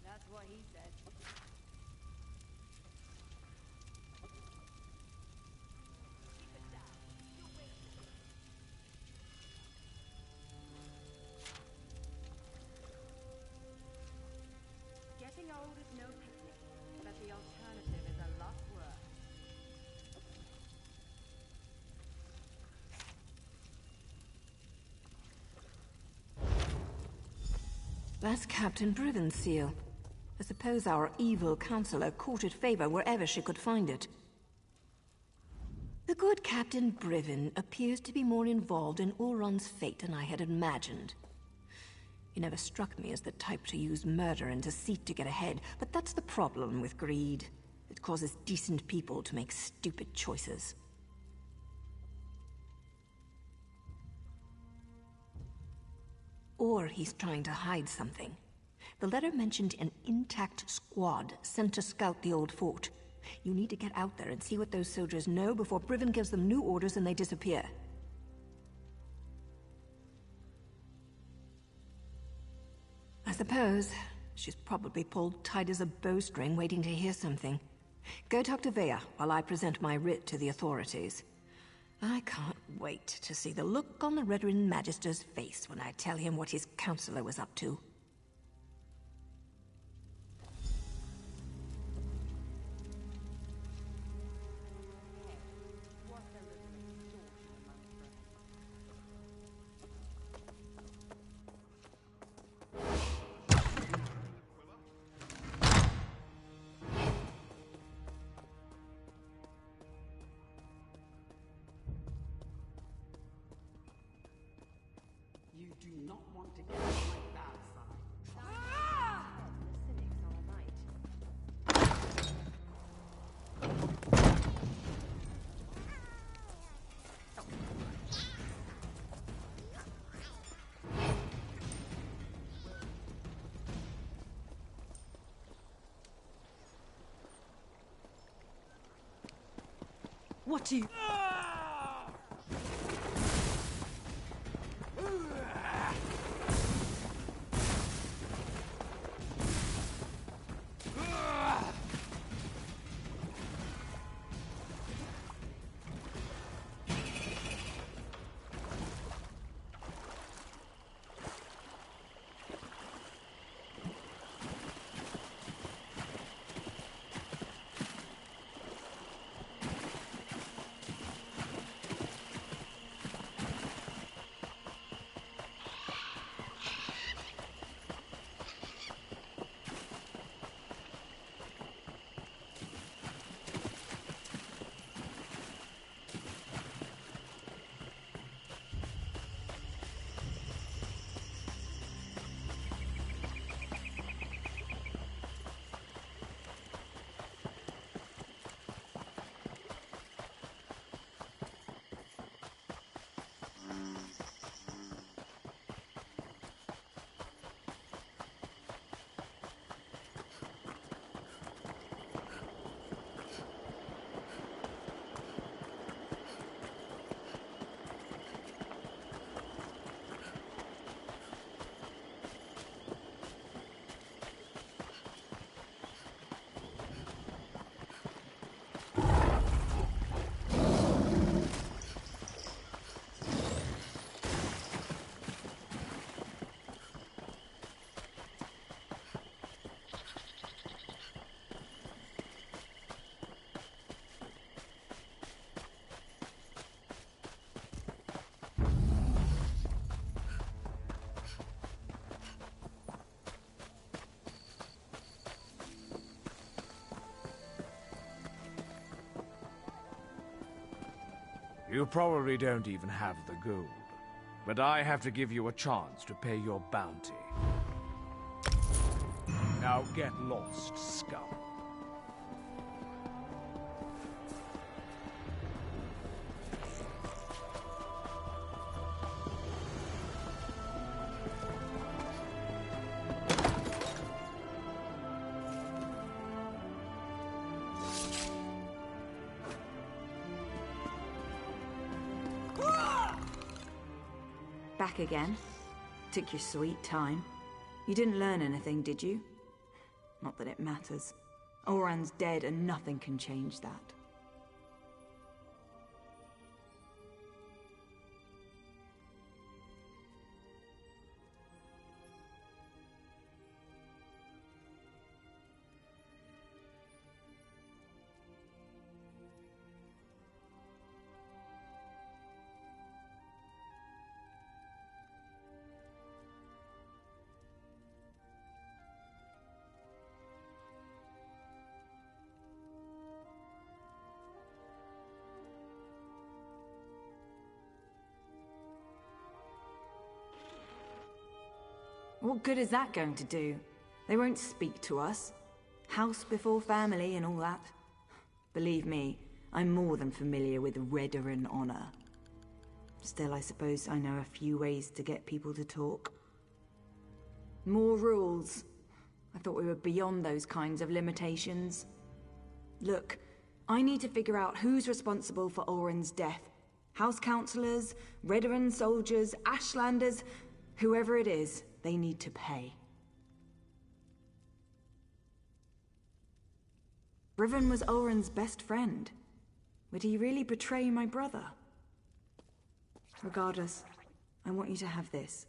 [SPEAKER 20] That's what he said. Getting old is no picnic, but the alternative is a lot worse.
[SPEAKER 4] That's Captain Briven's seal. I suppose our evil counselor courted favor wherever she could find it. The good Captain Briven appears to be more involved in Oran's fate than I had imagined. He never struck me as the type to use murder and deceit to get ahead, but that's the problem with greed. It causes decent people to make stupid choices. Or he's trying to hide something. The letter mentioned an intact squad sent to scout the old fort. You need to get out there and see what those soldiers know before Briven gives them new orders and they disappear. I suppose she's probably pulled tight as a bowstring waiting to hear something. Go talk to Vea while I present my writ to the authorities. I can't wait to see the look on the Redoran Magister's face when I tell him what his counselor was up to.
[SPEAKER 6] You do not want to get on my bad side.
[SPEAKER 20] The cynics are right.
[SPEAKER 7] What do you...
[SPEAKER 5] You probably don't even have the gold, but I have to give you a chance to pay your bounty. Now get lost, scum.
[SPEAKER 7] Back again? Took your sweet time. You didn't learn anything, did you? Not that it matters. Oran's dead and nothing can change that. What good is that going to do? They won't speak to us. House before family and all that. Believe me, I'm more than familiar with Redoran honor. Still, I suppose I know a few ways to get people to talk. More rules. I thought we were beyond those kinds of limitations. Look, I need to figure out who's responsible for Orin's death. House councillors, Redoran soldiers, Ashlanders, whoever it is. They need to pay. Riven was Orin's best friend. Would he really betray my brother? Regardless, I want you to have this.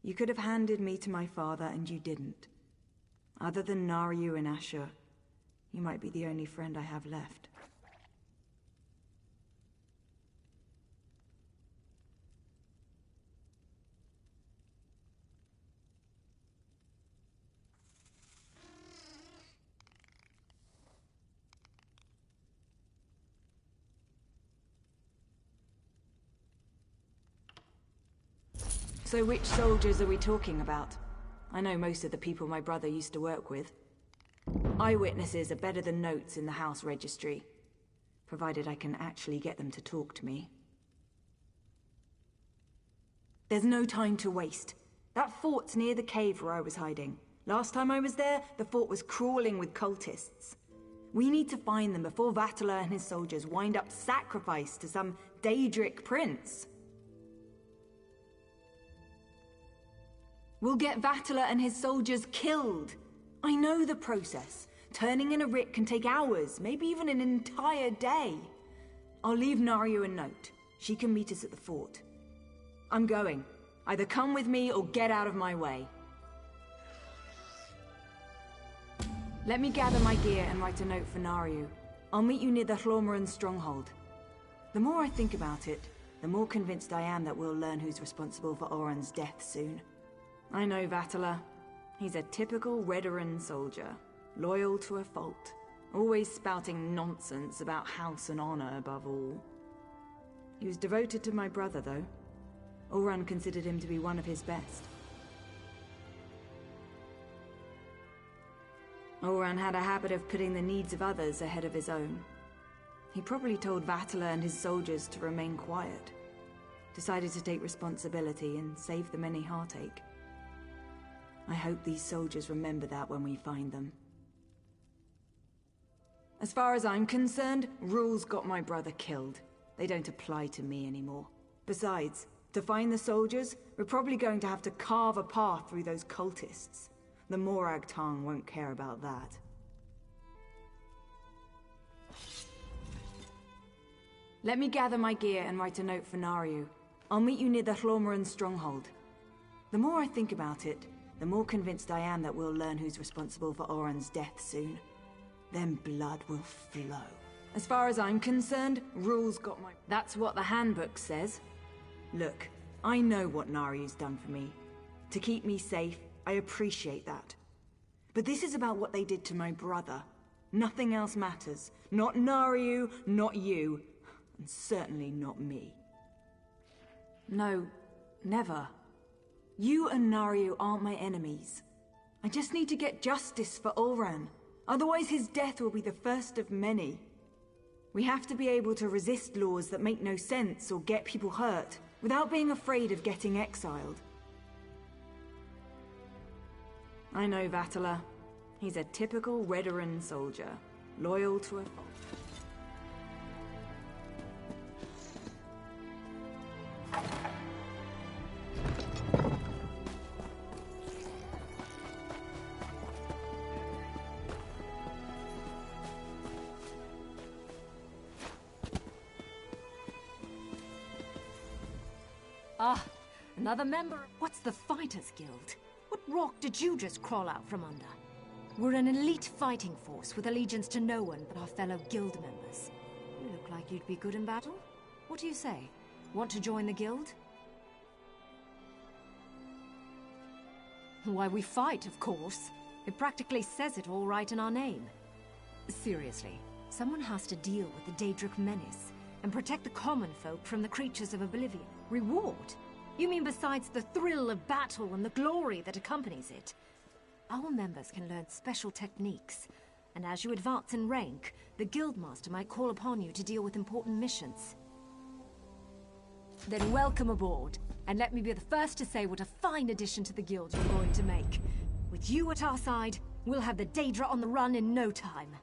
[SPEAKER 7] You could have handed me to my father, and you didn't. Other than Naryu and Asher, you might be the only friend I have left. So which soldiers are we talking about? I know most of the people my brother used to work with. Eyewitnesses are better than notes in the house registry, provided I can actually get them to talk to me. There's no time to waste. That fort's near the cave where I was hiding. Last time I was there, the fort was crawling with cultists. We need to find them before Vatala and his soldiers wind up sacrificed to some Daedric prince. We'll get Vatala and his soldiers killed. I know the process. Turning in a writ can take hours, maybe even an entire day. I'll leave Naryu a note. She can meet us at the fort. I'm going. Either come with me or get out of my way. Let me gather my gear and write a note for Naryu. I'll meet you near the Hlormoran stronghold. The more I think about it, the more convinced I am that we'll learn who's responsible for Oran's death soon. I know Vatala. He's a typical Redoran soldier, loyal to a fault, always spouting nonsense about house and honor above all. He was devoted to my brother, though. Oran considered him to be one of his best. Oran had a habit of putting the needs of others ahead of his own. He probably told Vatala and his soldiers to remain quiet. Decided to take responsibility and save them any heartache. I hope these soldiers remember that when we find them. As far as I'm concerned, rules got my brother killed. They don't apply to me anymore. Besides, to find the soldiers, we're probably going to have to carve a path through those cultists. The Morag Tong won't care about that. Let me gather my gear and write a note for Naryu. I'll meet you near the Hlormoran stronghold. The more I think about it, the more convinced I am that we'll learn who's responsible for Oran's death soon. Then blood will flow. As far as I'm concerned, rules got my... That's what the handbook says. Look, I know what Naryu's done for me. To keep me safe, I appreciate that. But this is about what they did to my brother. Nothing else matters. Not Naryu, not you. and certainly not me. No, never. You and Naryu aren't my enemies. I just need to get justice for Ulran. Otherwise his death will be the first of many. We have to be able to resist laws that make no sense or get people hurt, without being afraid of getting exiled. I know Vatala. He's a typical Redoran soldier, loyal to a fault.
[SPEAKER 11] Ah, another member. What's the Fighters Guild? What rock did you just crawl out from under? We're an elite fighting force with allegiance to no one but our fellow guild members. You look like you'd be good in battle. What do you say? Want to join the guild? Why, we fight, of course. It practically says it all right in our name. Seriously, someone has to deal with the Daedric menace and protect the common folk from the creatures of oblivion. Reward? You mean besides the thrill of battle and the glory that accompanies it? Our members can learn special techniques, and as you advance in rank, the Guildmaster might call upon you to deal with important missions. Then welcome aboard, and let me be the first to say what a fine addition to the Guild you're going to make. With you at our side, we'll have the Daedra on the run in no time.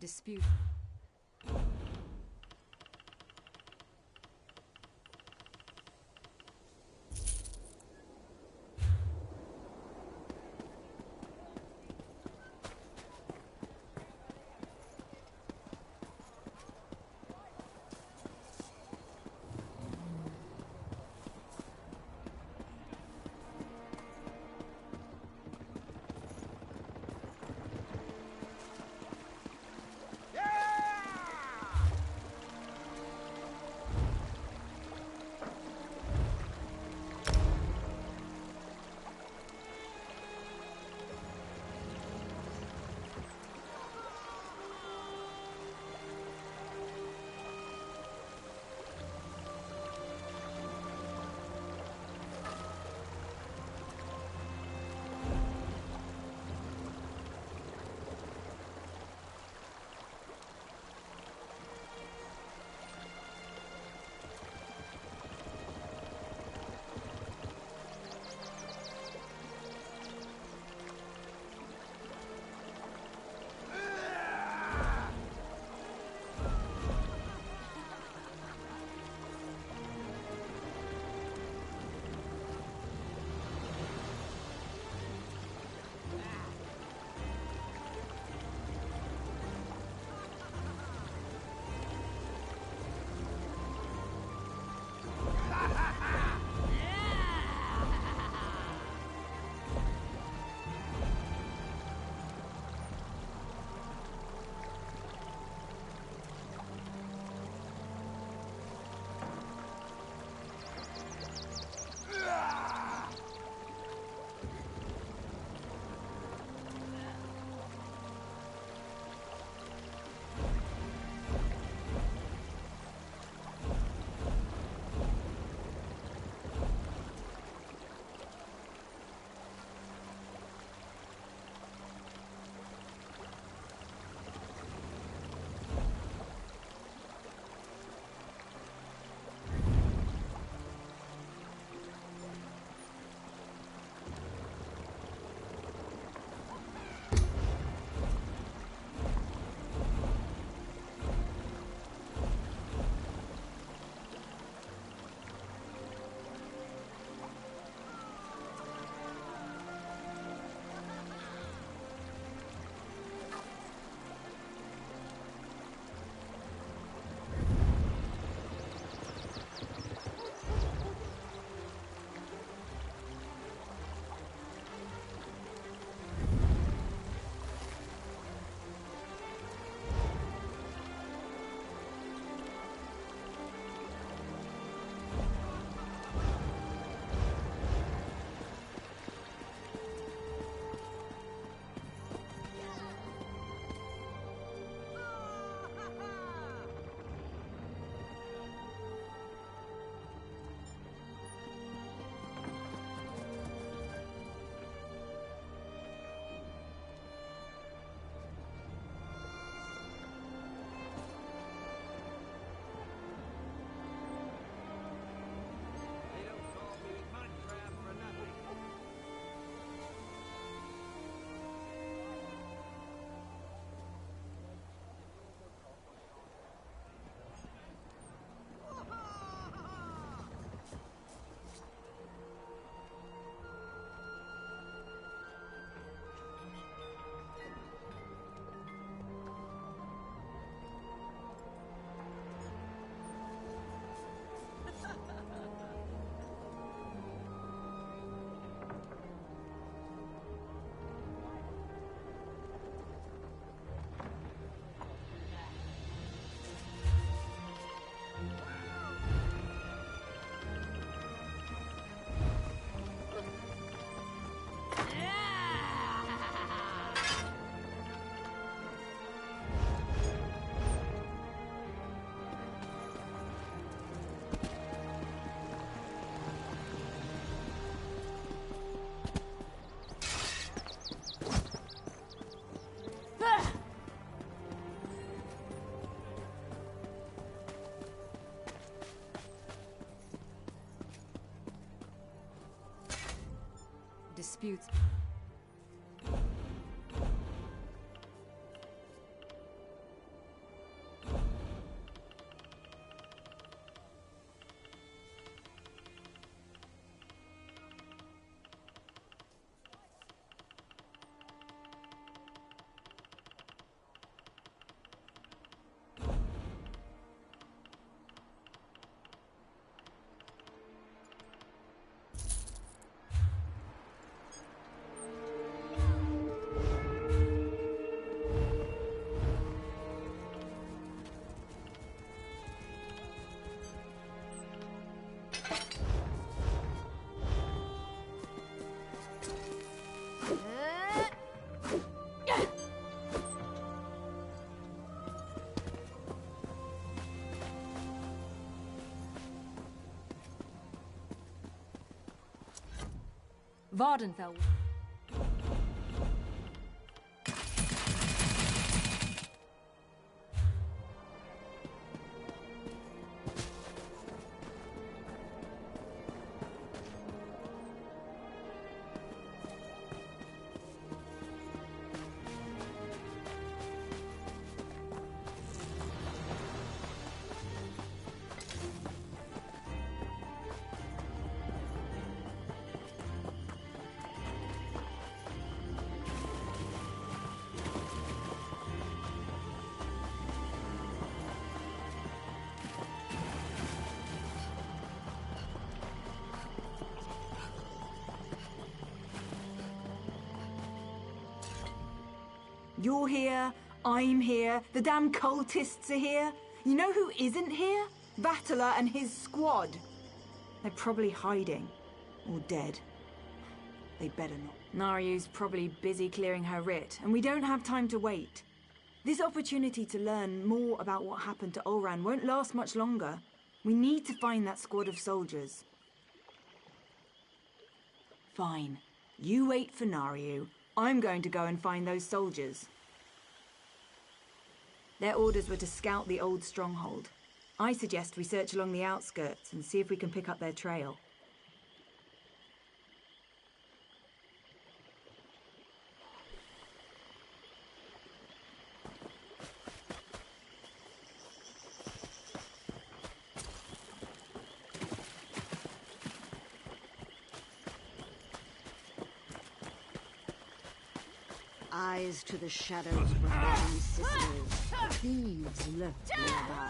[SPEAKER 11] Dispute.
[SPEAKER 22] Yeah!
[SPEAKER 11] disputes. Vardenfell.
[SPEAKER 7] You're here, I'm here, the damn cultists are here. You know who isn't here? Battler and his squad. They're probably hiding. Or dead. They better not. Nariu's probably busy clearing her writ, and we don't have time to wait. This opportunity to learn more about what happened to Olran won't last much longer. We need to find that squad of soldiers. Fine. You wait for Nariu. I'm going to go and find those soldiers. Their orders were to scout the old stronghold. I suggest we search along the outskirts and see if we can pick up their trail.
[SPEAKER 21] Eyes to the shadows, brothers and sisters. Thieves lurk nearby.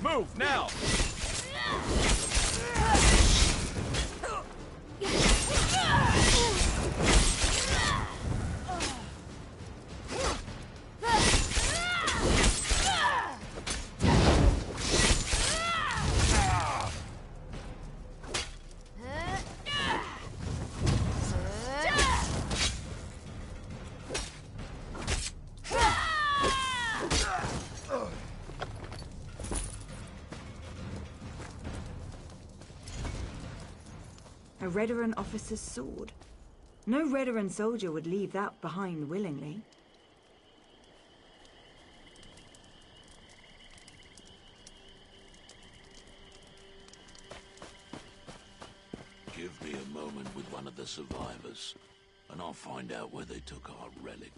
[SPEAKER 5] Move, now!
[SPEAKER 7] A Redoran officer's sword. No Redoran soldier would leave that behind willingly.
[SPEAKER 15] the survivors, and I'll find out where they took our relic.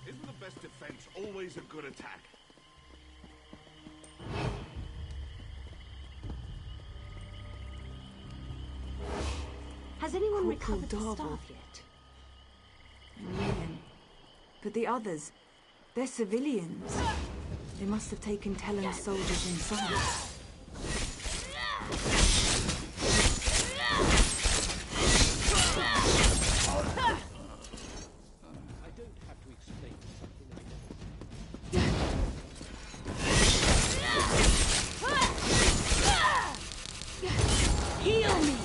[SPEAKER 18] Isn't the best defense always a good attack?
[SPEAKER 16] Has anyone
[SPEAKER 7] Corporal
[SPEAKER 16] recovered the
[SPEAKER 7] Darvel.
[SPEAKER 16] staff yet?
[SPEAKER 7] I knew him. But the others, they're civilians. They must have taken Talon's soldiers inside.
[SPEAKER 3] I don't have to explain something I
[SPEAKER 7] know. Heal me!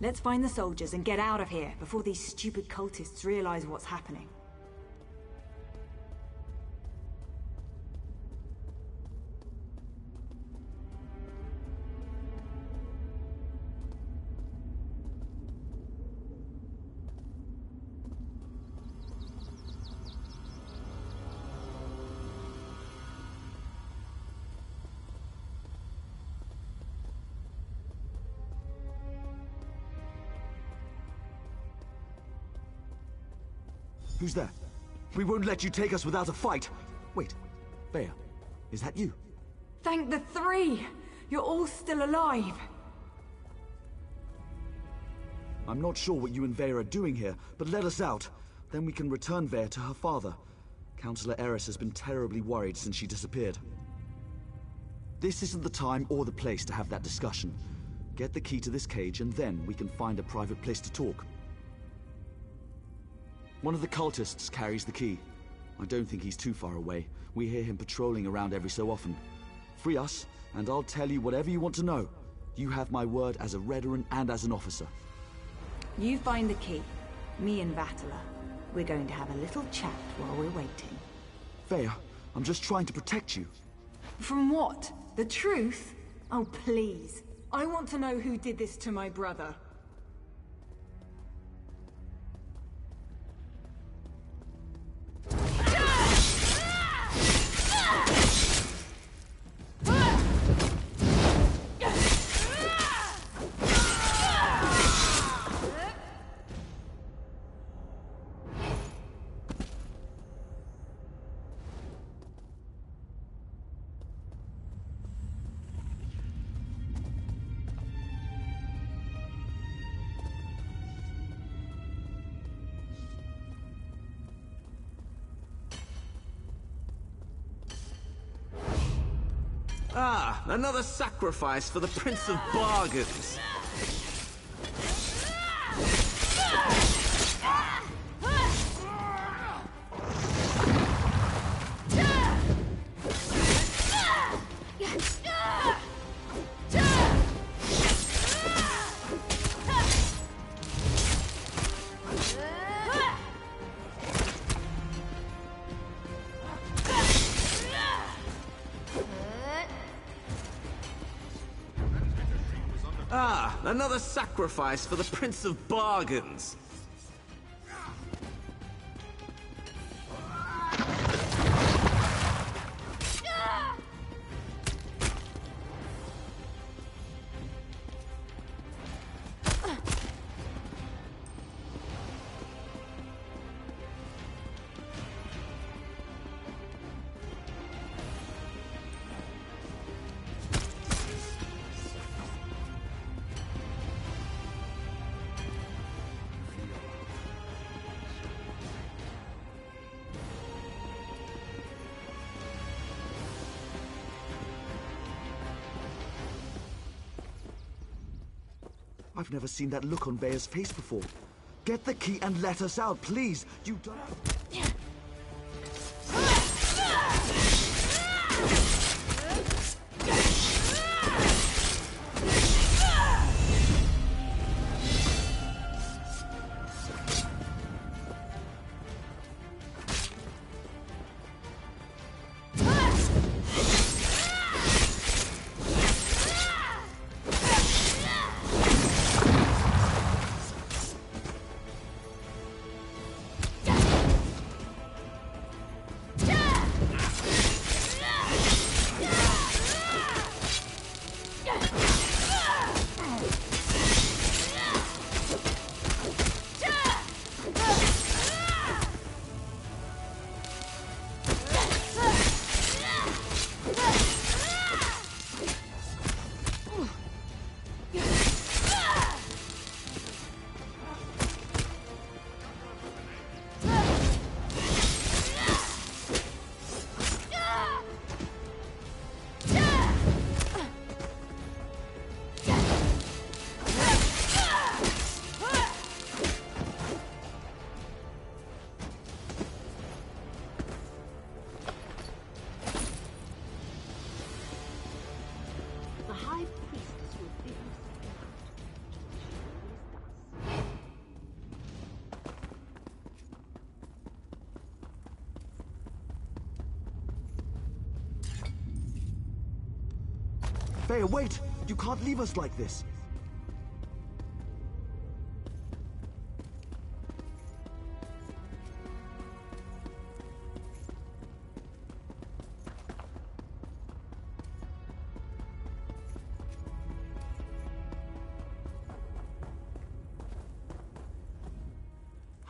[SPEAKER 7] Let's find the soldiers and get out of here before these stupid cultists realize what's happening.
[SPEAKER 12] Who's there? We won't let you take us without a fight. Wait, Bea, is that you?
[SPEAKER 7] Thank the three! You're all still alive!
[SPEAKER 12] I'm not sure what you and Vea are doing here, but let us out. Then we can return Vea to her father. Councillor Eris has been terribly worried since she disappeared. This isn't the time or the place to have that discussion. Get the key to this cage and then we can find a private place to talk. One of the cultists carries the key. I don't think he's too far away. We hear him patrolling around every so often. Free us, and I'll tell you whatever you want to know. You have my word as a Redoran and as an officer.
[SPEAKER 7] You find the key. Me and Vatala. We're going to have a little chat while we're waiting.
[SPEAKER 12] Vea, I'm just trying to protect you.
[SPEAKER 7] From what? The truth? Oh, please. I want to know who did this to my brother.
[SPEAKER 22] Ah, another sacrifice for the Prince of Bargains. Ah, another sacrifice for the Prince of Bargains.
[SPEAKER 12] I've never seen that look on Vea's face before. Get the key and let us out, please! You don't... Vea, wait! You can't leave us like this!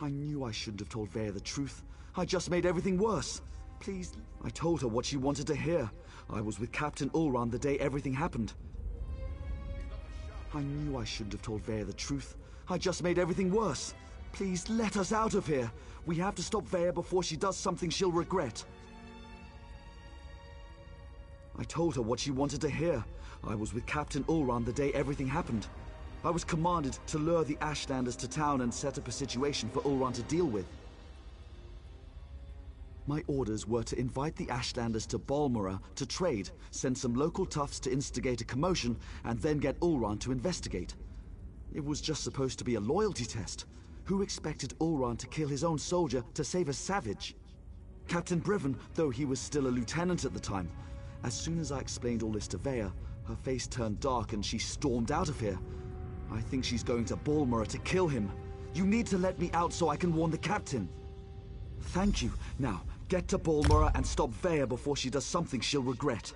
[SPEAKER 12] I knew I shouldn't have told Vea the truth. I just made everything worse. Please, I told her what she wanted to hear. I was with Captain Ulran the day everything happened. I knew I shouldn't have told Vea the truth. I just made everything worse. Please, let us out of here. We have to stop Vea before she does something she'll regret. I told her what she wanted to hear. I was with Captain Ulran the day everything happened. I was commanded to lure the Ashlanders to town and set up a situation for Ulran to deal with. My orders were to invite the Ashlanders to Balmora to trade, send some local toughs to instigate a commotion, and then get Ulran to investigate. It was just supposed to be a loyalty test. Who expected Ulran to kill his own soldier to save a savage? Captain Briven, though he was still a lieutenant at the time. As soon as I explained all this to Vea, her face turned dark and she stormed out of here. I think she's going to Balmora to kill him. You need to let me out so I can warn the captain. Thank you. Now, get to Balmora and stop Vea before she does something she'll regret.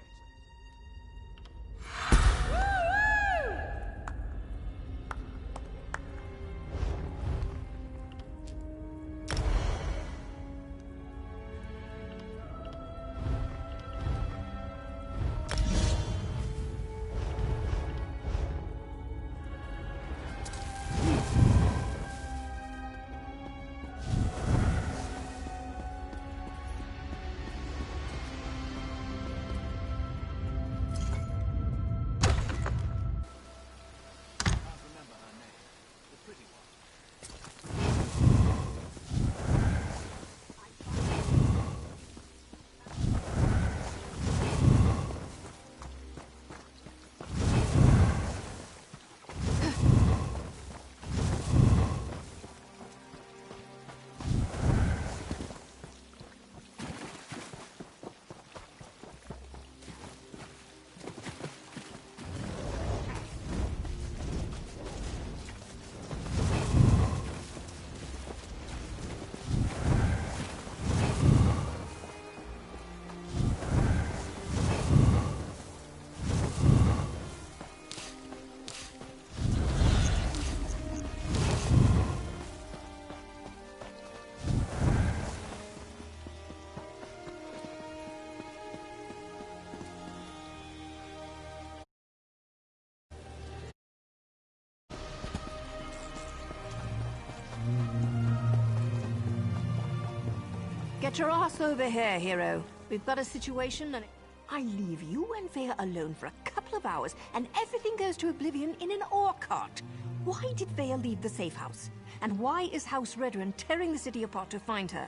[SPEAKER 4] Get your ass over here, hero. We've got a situation and... I leave you and Vea alone for a couple of hours and everything goes to oblivion in an ore cart. Why did Vea leave the safe house? And why is House Redren tearing the city apart to find her?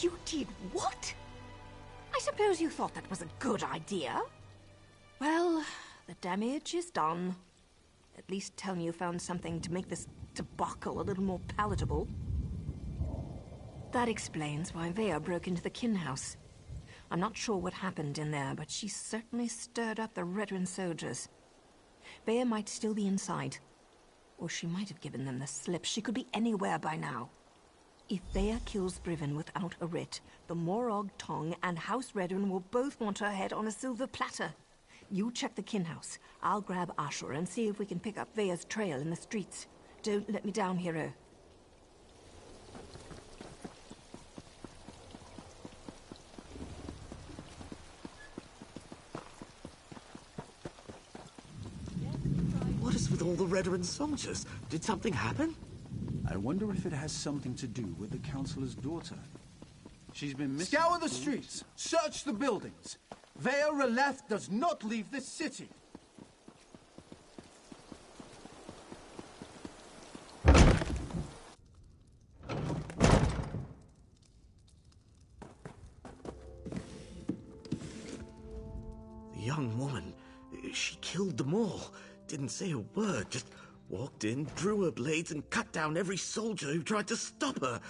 [SPEAKER 4] You did what? I suppose you thought that was a good idea? Well, the damage is done. At least tell me you found something to make this debacle a little more palatable. That explains why Vea broke into the Kin House. I'm not sure what happened in there, but she certainly stirred up the Redren soldiers. Vea might still be inside. Or she might have given them the slip. She could be anywhere by now. If Vea kills Brivin without a writ, the Morag Tong and House Redren will both want her head on a silver platter. You check the Kin House. I'll grab Ashur and see if we can pick up Vea's trail in the streets. Don't let me down, hero.
[SPEAKER 15] What is with all the Redren soldiers? Did something happen?
[SPEAKER 1] I wonder if it has something to do with the Councillor's daughter. She's been missing...
[SPEAKER 14] Scour the streets! Search the buildings! Vea R'Leth does not leave this city!
[SPEAKER 15] The young woman, she killed them all. Didn't say a word, just walked in, drew her blades, and cut down every soldier who tried to stop her.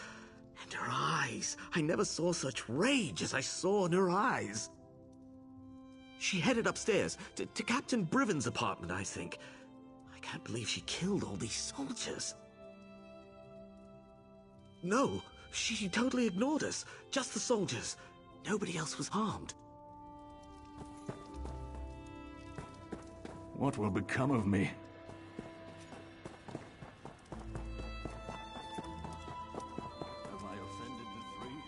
[SPEAKER 15] And her eyes, I never saw such rage as I saw in her eyes. She headed upstairs, to Captain Brivin's apartment, I think. I can't believe she killed all these soldiers. No, she totally ignored us. Just the soldiers. Nobody else was harmed.
[SPEAKER 1] What will become of me? Have I offended the three?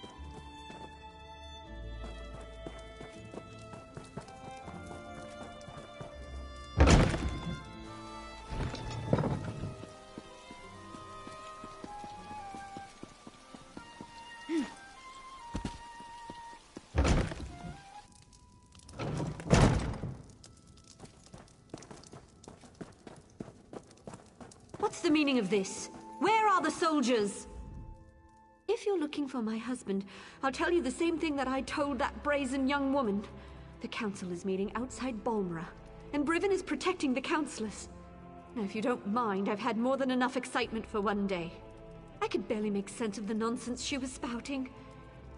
[SPEAKER 16] What's the meaning of this? Where are the soldiers? If you're looking for my husband, I'll tell you the same thing that I told that brazen young woman. The council is meeting outside Balmora, and Brivin is protecting the councillors. Now, if you don't mind, I've had more than enough excitement for one day. I could barely make sense of the nonsense she was spouting.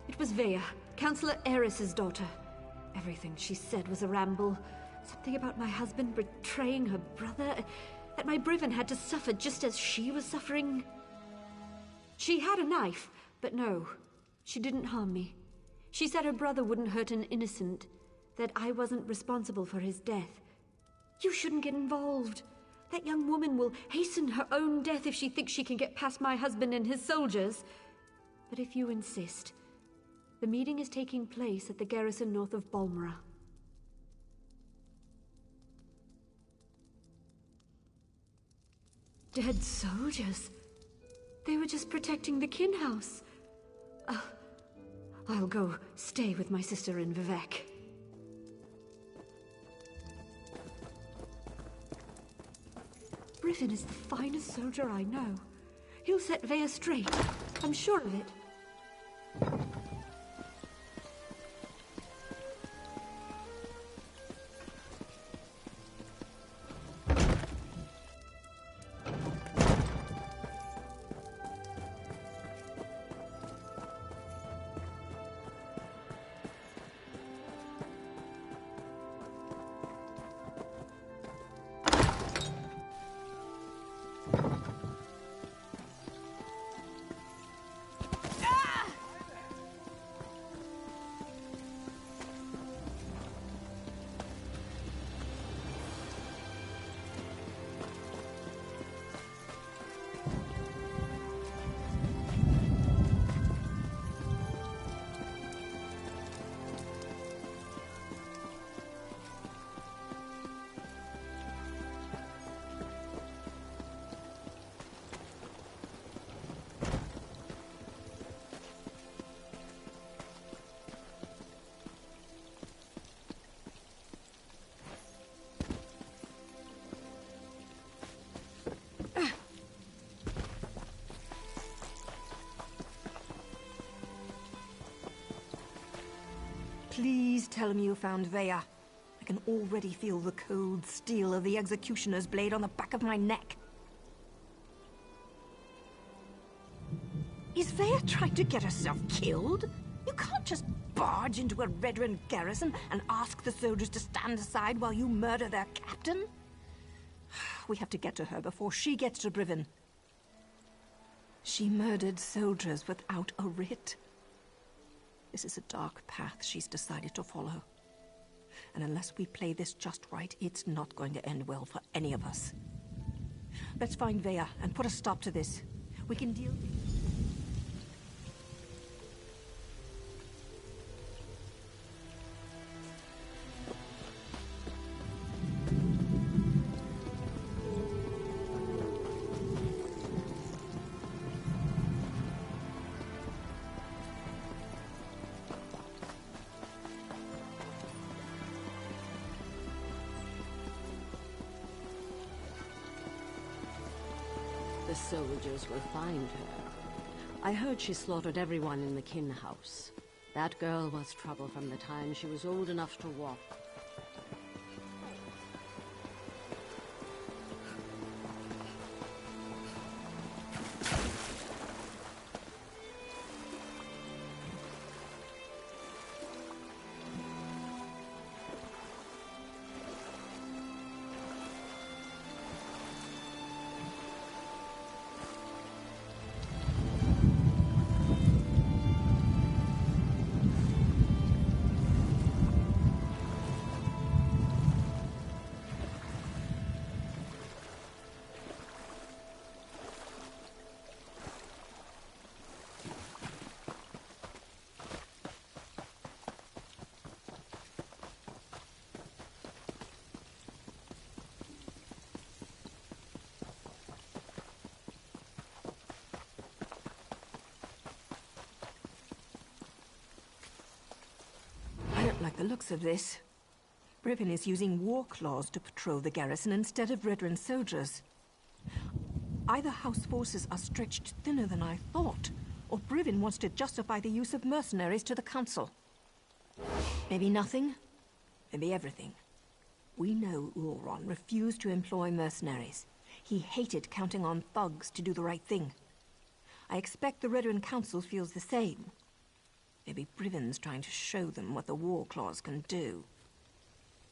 [SPEAKER 16] It was Vea, Councillor Eris's daughter. Everything she said was a ramble. Something about my husband betraying her brother, that my Brivin had to suffer just as she was suffering. She had a knife, but no, she didn't harm me. She said her brother wouldn't hurt an innocent, that I wasn't responsible for his death. You shouldn't get involved. That young woman will hasten her own death if she thinks she can get past my husband and his soldiers. But if you insist, the meeting is taking place at the garrison north of Balmora. Dead soldiers? They were just protecting the Kin House. I'll go stay with my sister in Vivec. Brivin is the finest soldier I know. He'll set Vea straight. I'm sure of it.
[SPEAKER 4] Please tell me you found Veya. I can already feel the cold steel of the executioner's blade on the back of my neck. Is Veya trying to get herself killed? You can't just barge into a Redren garrison and ask the soldiers to stand aside while you murder their captain. We have to get to her before she gets to Brivin. She murdered soldiers without a writ. This is a dark path she's decided to follow. And unless we play this just right, it's not going to end well for any of us. Let's find Veya and put a stop to this. We can deal...
[SPEAKER 2] The soldiers will find her. I heard she slaughtered everyone in the Kin house. That girl was trouble from the time she was old enough to walk.
[SPEAKER 4] I don't like the looks of this. Brivin is using war claws to patrol the garrison instead of Redren soldiers. Either House forces are stretched thinner than I thought, or Brivin wants to justify the use of mercenaries to the Council. Maybe nothing, maybe everything. We know Ulron refused to employ mercenaries. He hated counting on thugs to do the right thing. I expect the Redren Council feels the same. Maybe Brivin's trying to show them what the War Claws can do.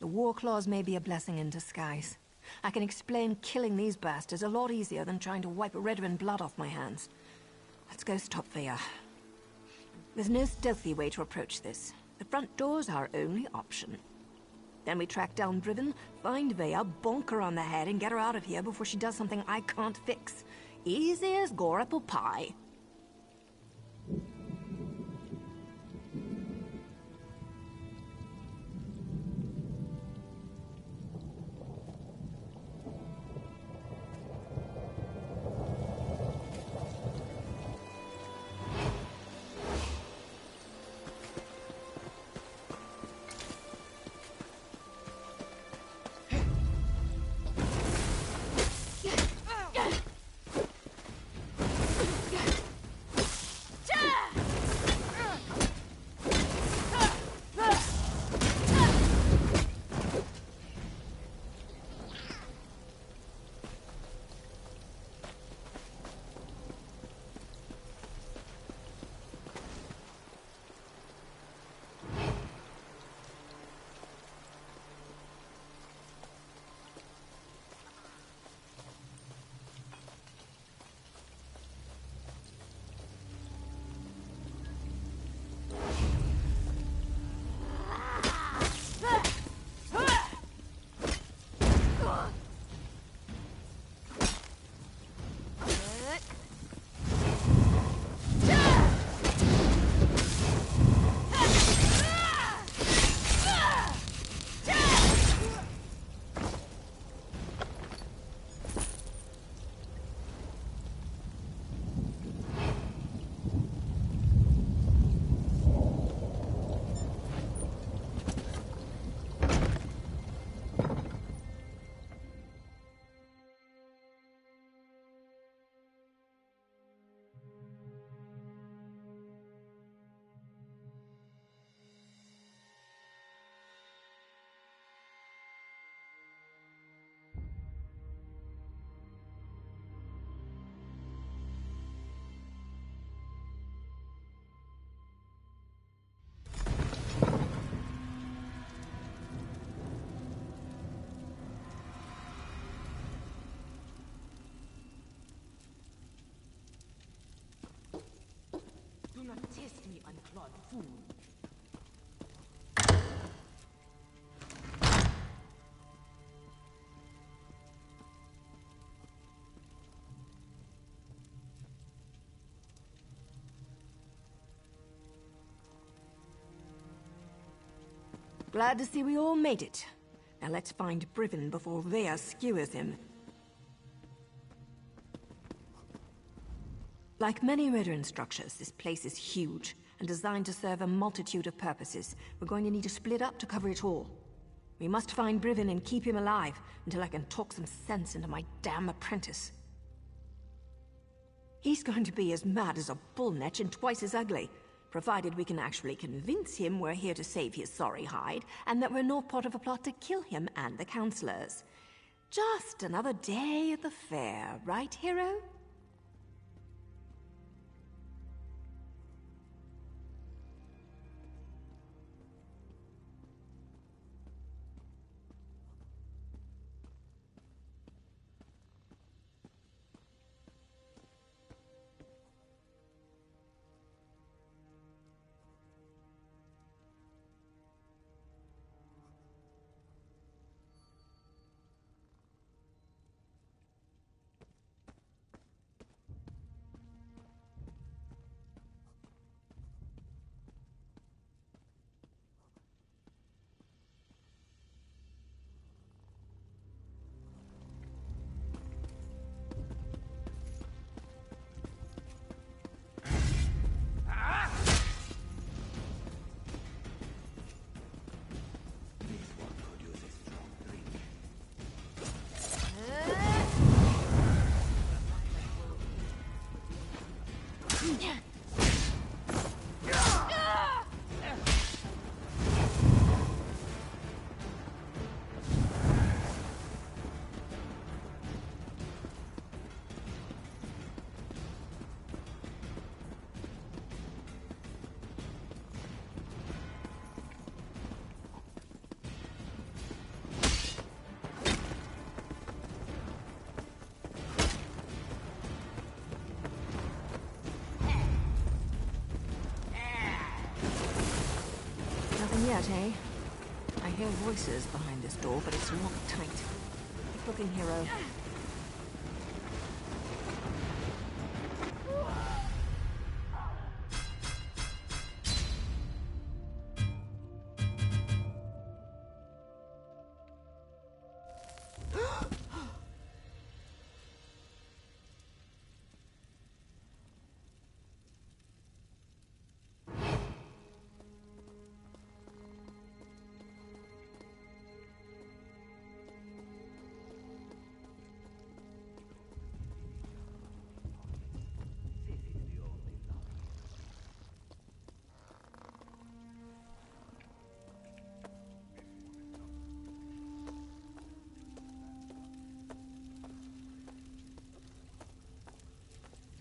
[SPEAKER 4] The War Claws may be a blessing in disguise. I can explain killing these bastards a lot easier than trying to wipe Redren blood off my hands. Let's go stop Veya. There's no stealthy way to approach this. The front door's our only option. Then we track down Brivin, find Veya, bonk her on the head, and get her out of here before she does something I can't fix. Easy as Gorapple pie.
[SPEAKER 10] Test me, unclawed fool.
[SPEAKER 4] Glad to see we all made it. Now let's find Brivin before Vea skewers him. Like many Redoran structures, this place is huge and designed to serve a multitude of purposes. We're going to need to split up to cover it all. We must find Brivin and keep him alive until I can talk some sense into my damn apprentice. He's going to be as mad as a bullnetch and twice as ugly, provided we can actually convince him we're here to save his sorry hide, and that we're not part of a plot to kill him and the counselors. Just another day at the fair, right, hero? Yet, eh? I hear voices behind this door, but it's locked tight. Keep looking, hero.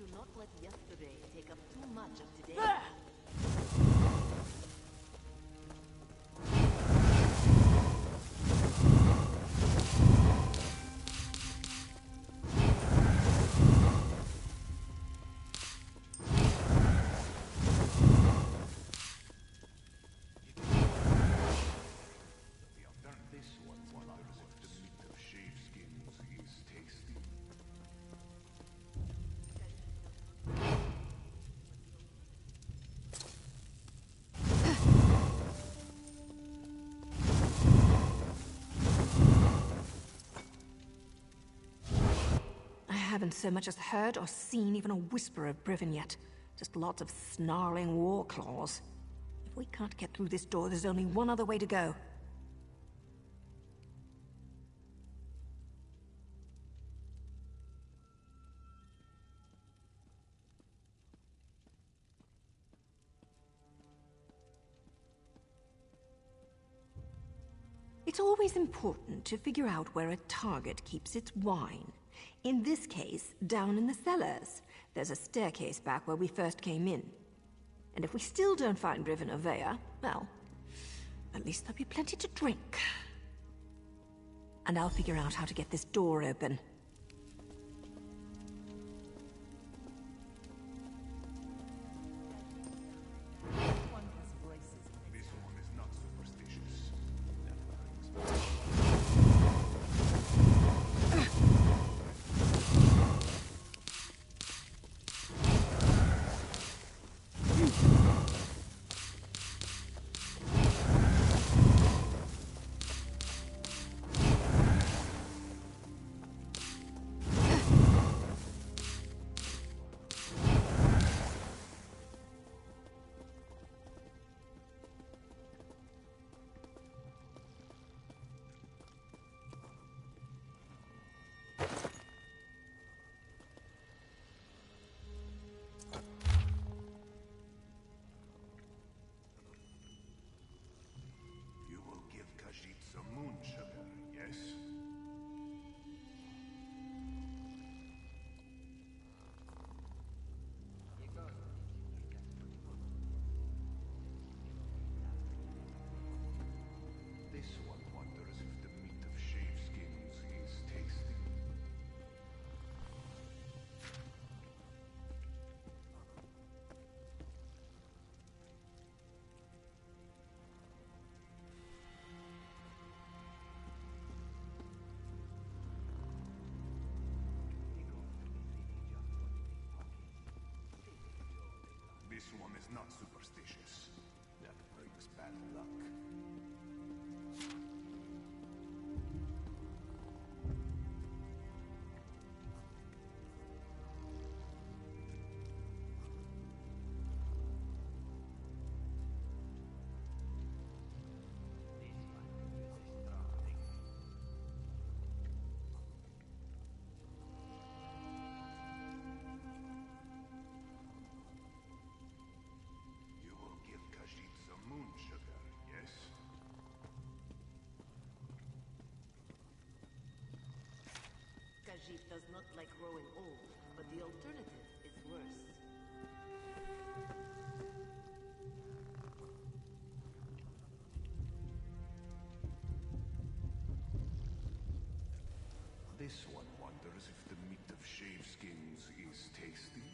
[SPEAKER 10] Do not let yesterday take up too much of today.
[SPEAKER 4] I haven't so much as heard or seen even a whisper of Brivin yet. Just lots of snarling war claws. If we can't get through this door, there's only one other way to go. It's always important to figure out where a target keeps its wine. In this case, down in the cellars. There's a staircase back where we first came in. And if we still don't find Brivin or Vea, well, at least there'll be plenty to drink. And I'll figure out how to get this door open.
[SPEAKER 8] not superstitious. That brings bad luck. You will give Khajiit some moon sugar, yes?
[SPEAKER 10] Khajiit does not like growing old, but the alternative is worse.
[SPEAKER 8] This one wonders if the meat of shaveskins is tasty.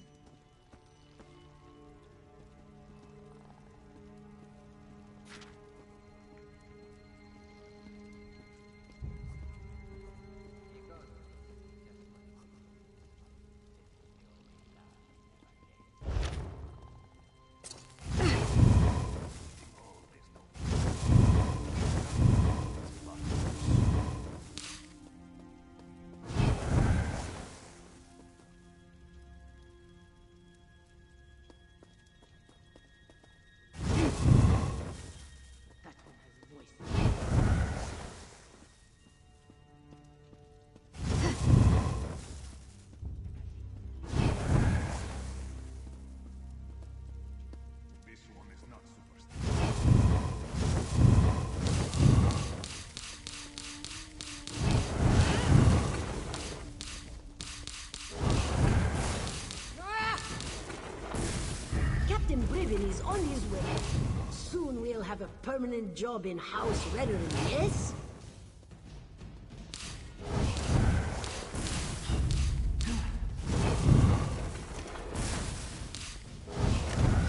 [SPEAKER 8] This one is not superstitious.
[SPEAKER 9] Captain Brivin is on his way. Soon we'll have a permanent job in House Redoran, yes?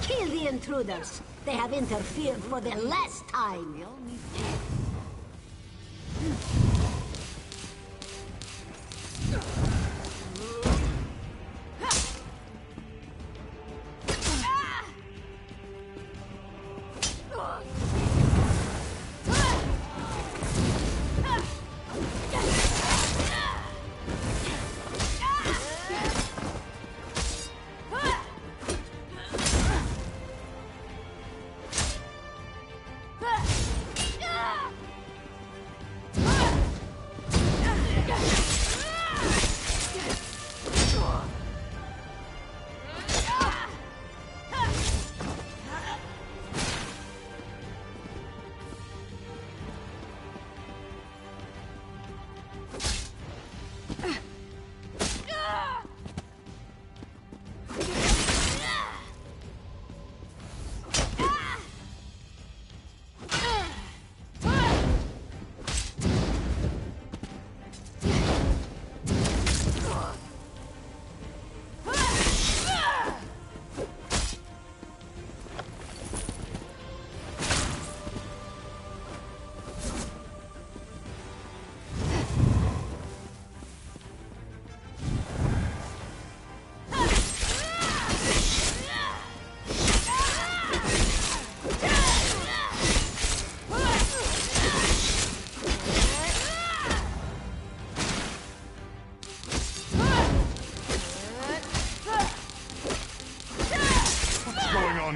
[SPEAKER 9] Kill the intruders! They have interfered for the last time! We all need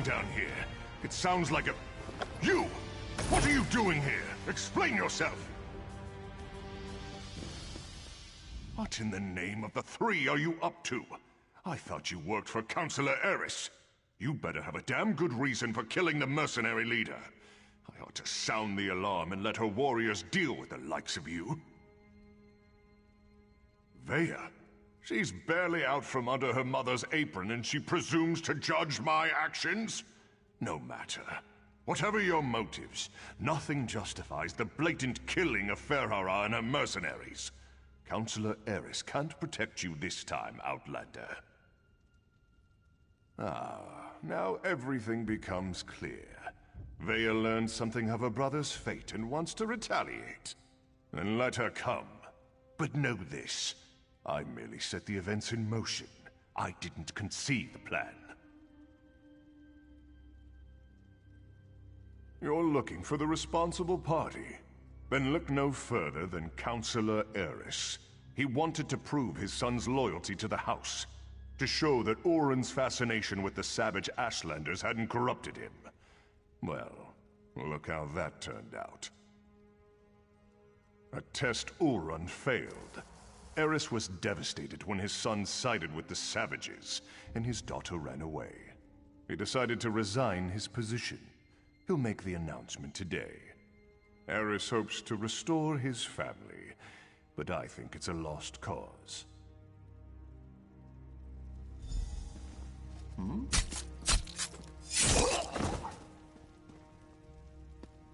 [SPEAKER 8] Down here. It sounds like a... You! What are you doing here? Explain yourself! What in the name of the three are you up to? I thought you worked for Councillor Eris. You better have a damn good reason for killing the mercenary leader. I ought to sound the alarm and let her warriors deal with the likes of you. Vea? She's barely out from under her mother's apron and she presumes to judge my actions? No matter. Whatever your motives, nothing justifies the blatant killing of Ferhara and her mercenaries. Councillor Eris can't protect you this time, Outlander. Ah, now everything becomes clear. Vea learned something of her brother's fate and wants to retaliate. Then let her come. But know this. I merely set the events in motion. I didn't conceive the plan. You're looking for the responsible party. Then look no further than Councillor Eris. He wanted to prove his son's loyalty to the House, to show that Oren's fascination with the savage Ashlanders hadn't corrupted him. Well, look how that turned out. A test Oren failed. Eris was devastated when his son sided with the savages, and his daughter ran away. He decided to resign his position. He'll make the announcement today. Eris hopes to restore his family, but I think it's a lost cause.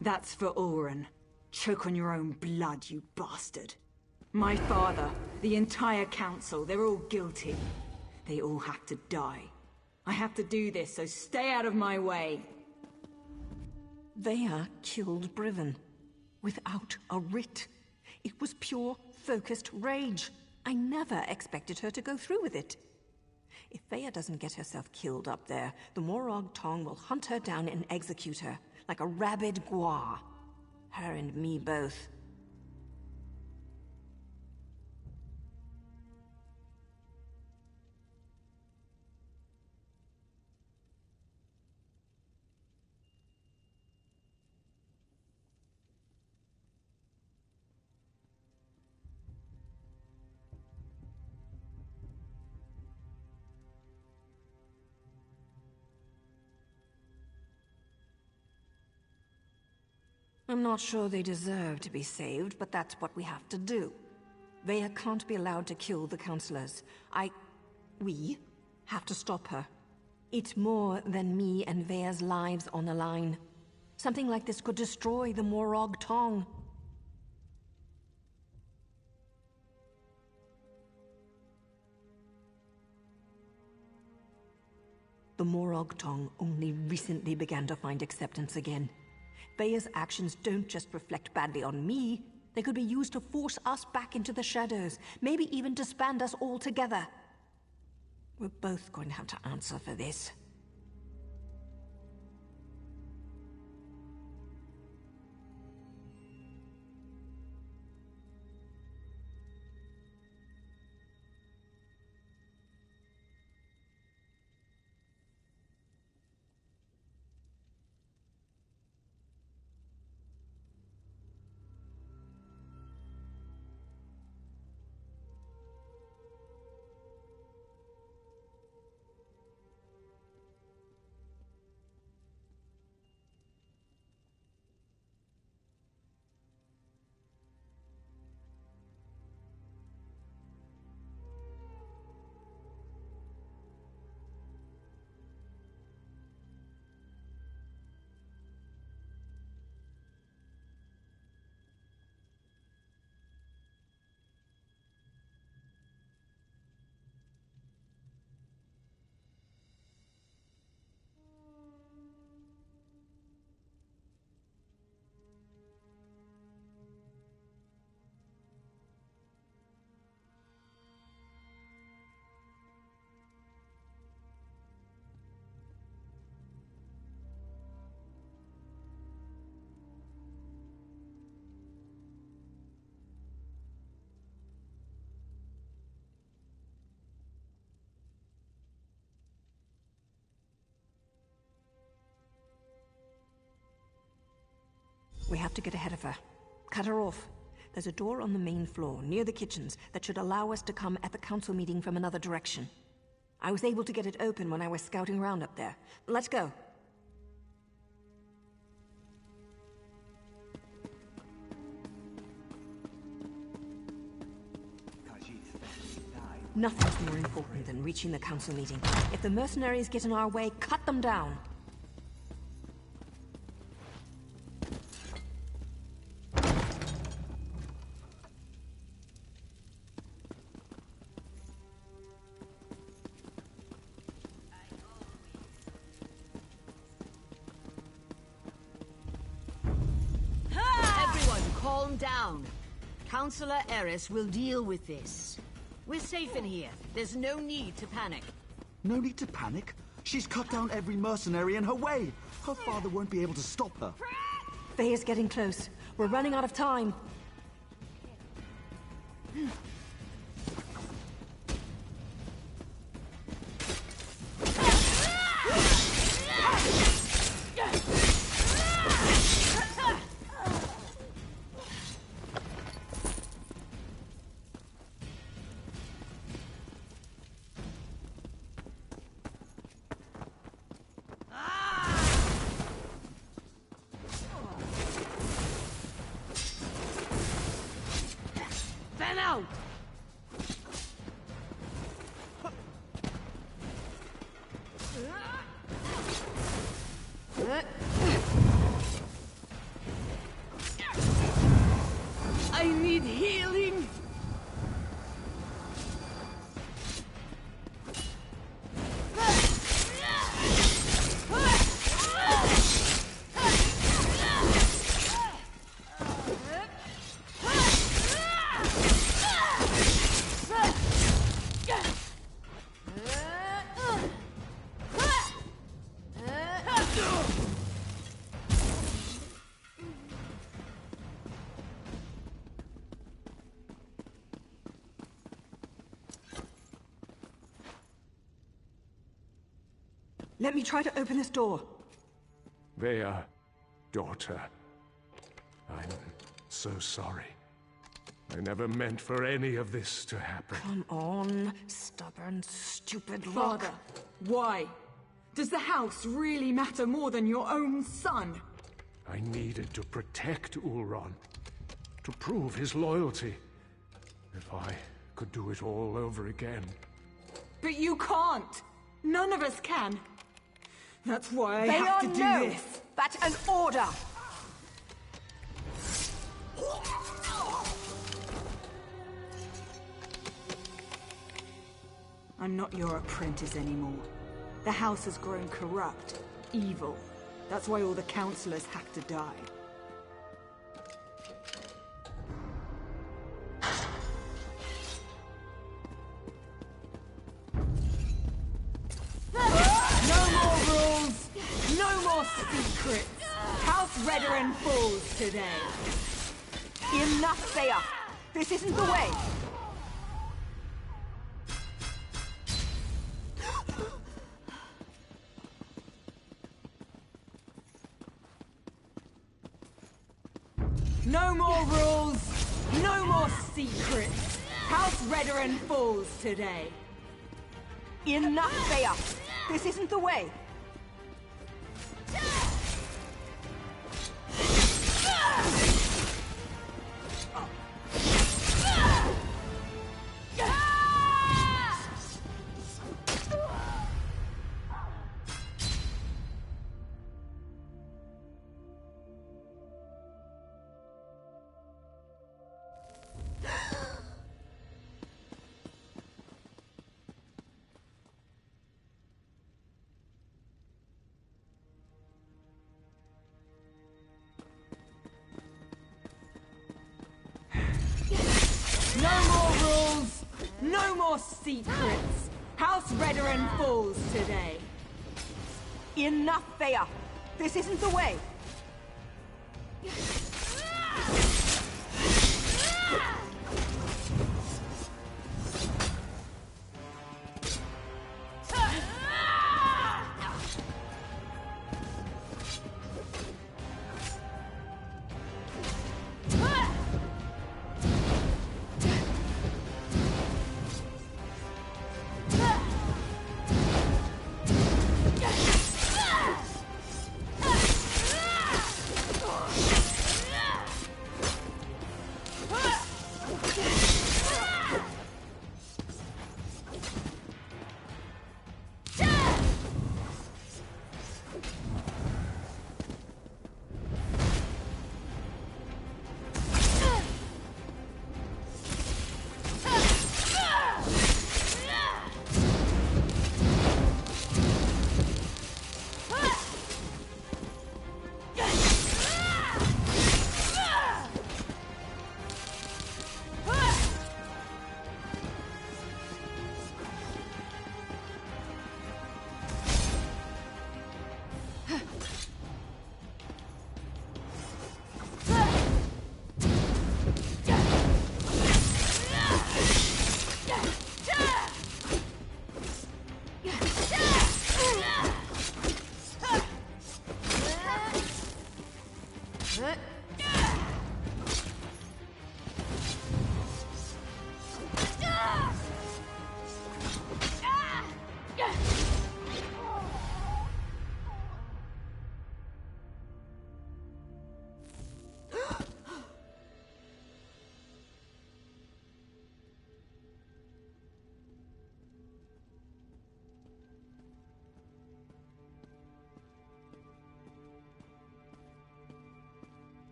[SPEAKER 7] That's for Oren. Choke on your own blood, you bastard. My father, the entire council, they're all guilty. They all have to die. I have to do this, so stay out of my way.
[SPEAKER 4] Vea killed Briven. Without a writ. It was pure, focused rage. I never expected her to go through with it. If Vea doesn't get herself killed up there, the Morag Tong will hunt her down and execute her, like a rabid Gua. Her and me both. I'm not sure they deserve to be saved, but that's what we have to do. Vea can't be allowed to kill the councillors. We have to stop her. It's more than me and Vea's lives on the line. Something like this could destroy the Morag Tong. The Morag Tong only recently began to find acceptance again. Vea's actions don't just reflect badly on me. They could be used to force us back into the shadows, maybe even disband us all together. We're both going to have to answer for this. We have to get ahead of her. Cut her off. There's a door on the main floor, near the kitchens, that should allow us to come at the council meeting from another direction. I was able to get it open when I was scouting around up there. Let's go. Nothing's more important than reaching the council meeting. If the mercenaries get in our way, cut them down.
[SPEAKER 9] Calm down. Councillor Eris will deal with this. We're safe in here. There's no need to panic.
[SPEAKER 12] No need to panic? She's cut down every mercenary in her way. Her father won't be able to stop her.
[SPEAKER 4] Veya's getting close. We're running out of time.
[SPEAKER 9] Fan out! I need healing!
[SPEAKER 4] Let me try to open this door.
[SPEAKER 8] Veya, daughter. I'm so sorry. I never meant for any of this to happen.
[SPEAKER 4] Come on, stubborn, stupid
[SPEAKER 7] Father,
[SPEAKER 4] rock.
[SPEAKER 7] why? Does the house really matter more than your own son?
[SPEAKER 8] I needed to protect Ulron, to prove his loyalty. If I could do it all over again.
[SPEAKER 7] But you can't. None of us can. That's why I
[SPEAKER 4] They
[SPEAKER 7] have to
[SPEAKER 4] are
[SPEAKER 7] do
[SPEAKER 4] no.
[SPEAKER 7] this.
[SPEAKER 4] That's an order.
[SPEAKER 7] I'm not your apprentice anymore. The house has grown corrupt, evil. That's why all the counselors have to die. No more rules! No more secrets! House Redoran falls today.
[SPEAKER 4] Enough, Veya. This isn't the way.
[SPEAKER 7] No more rules! No more secrets! House Redoran falls today.
[SPEAKER 4] Enough, Veya. This isn't the way.
[SPEAKER 7] No more rules! No more secrets! House Redoran falls today.
[SPEAKER 4] Enough, Veya. This isn't the way.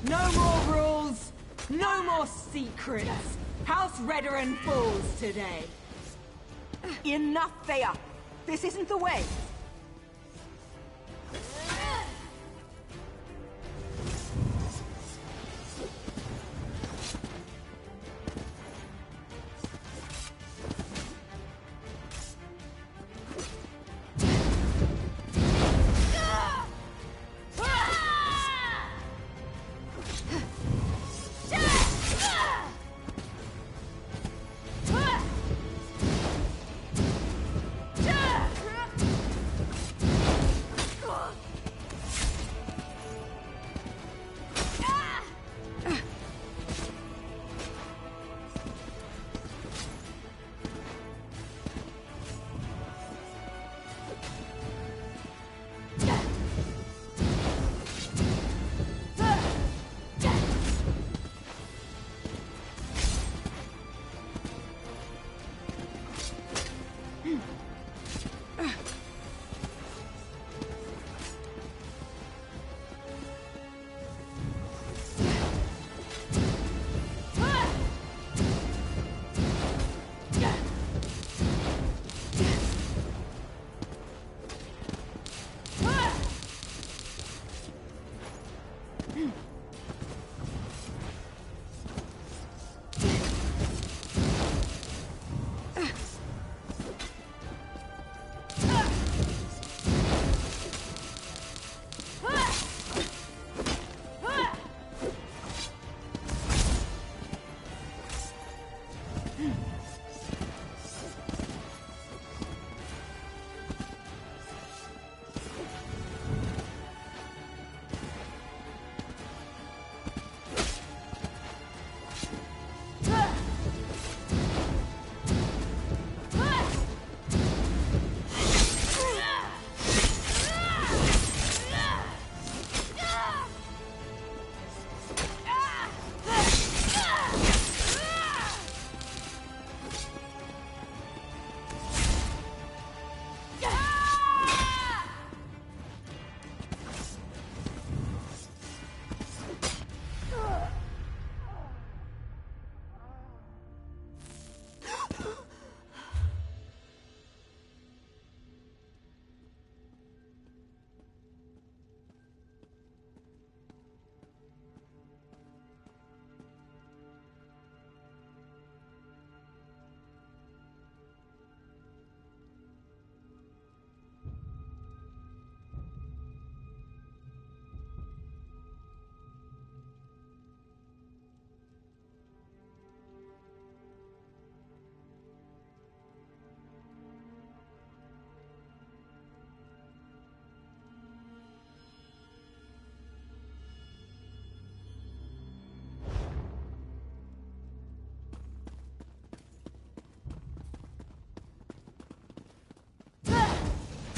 [SPEAKER 7] No more rules, no more secrets. House Redoran falls today.
[SPEAKER 17] Enough, Thea. This isn't the way.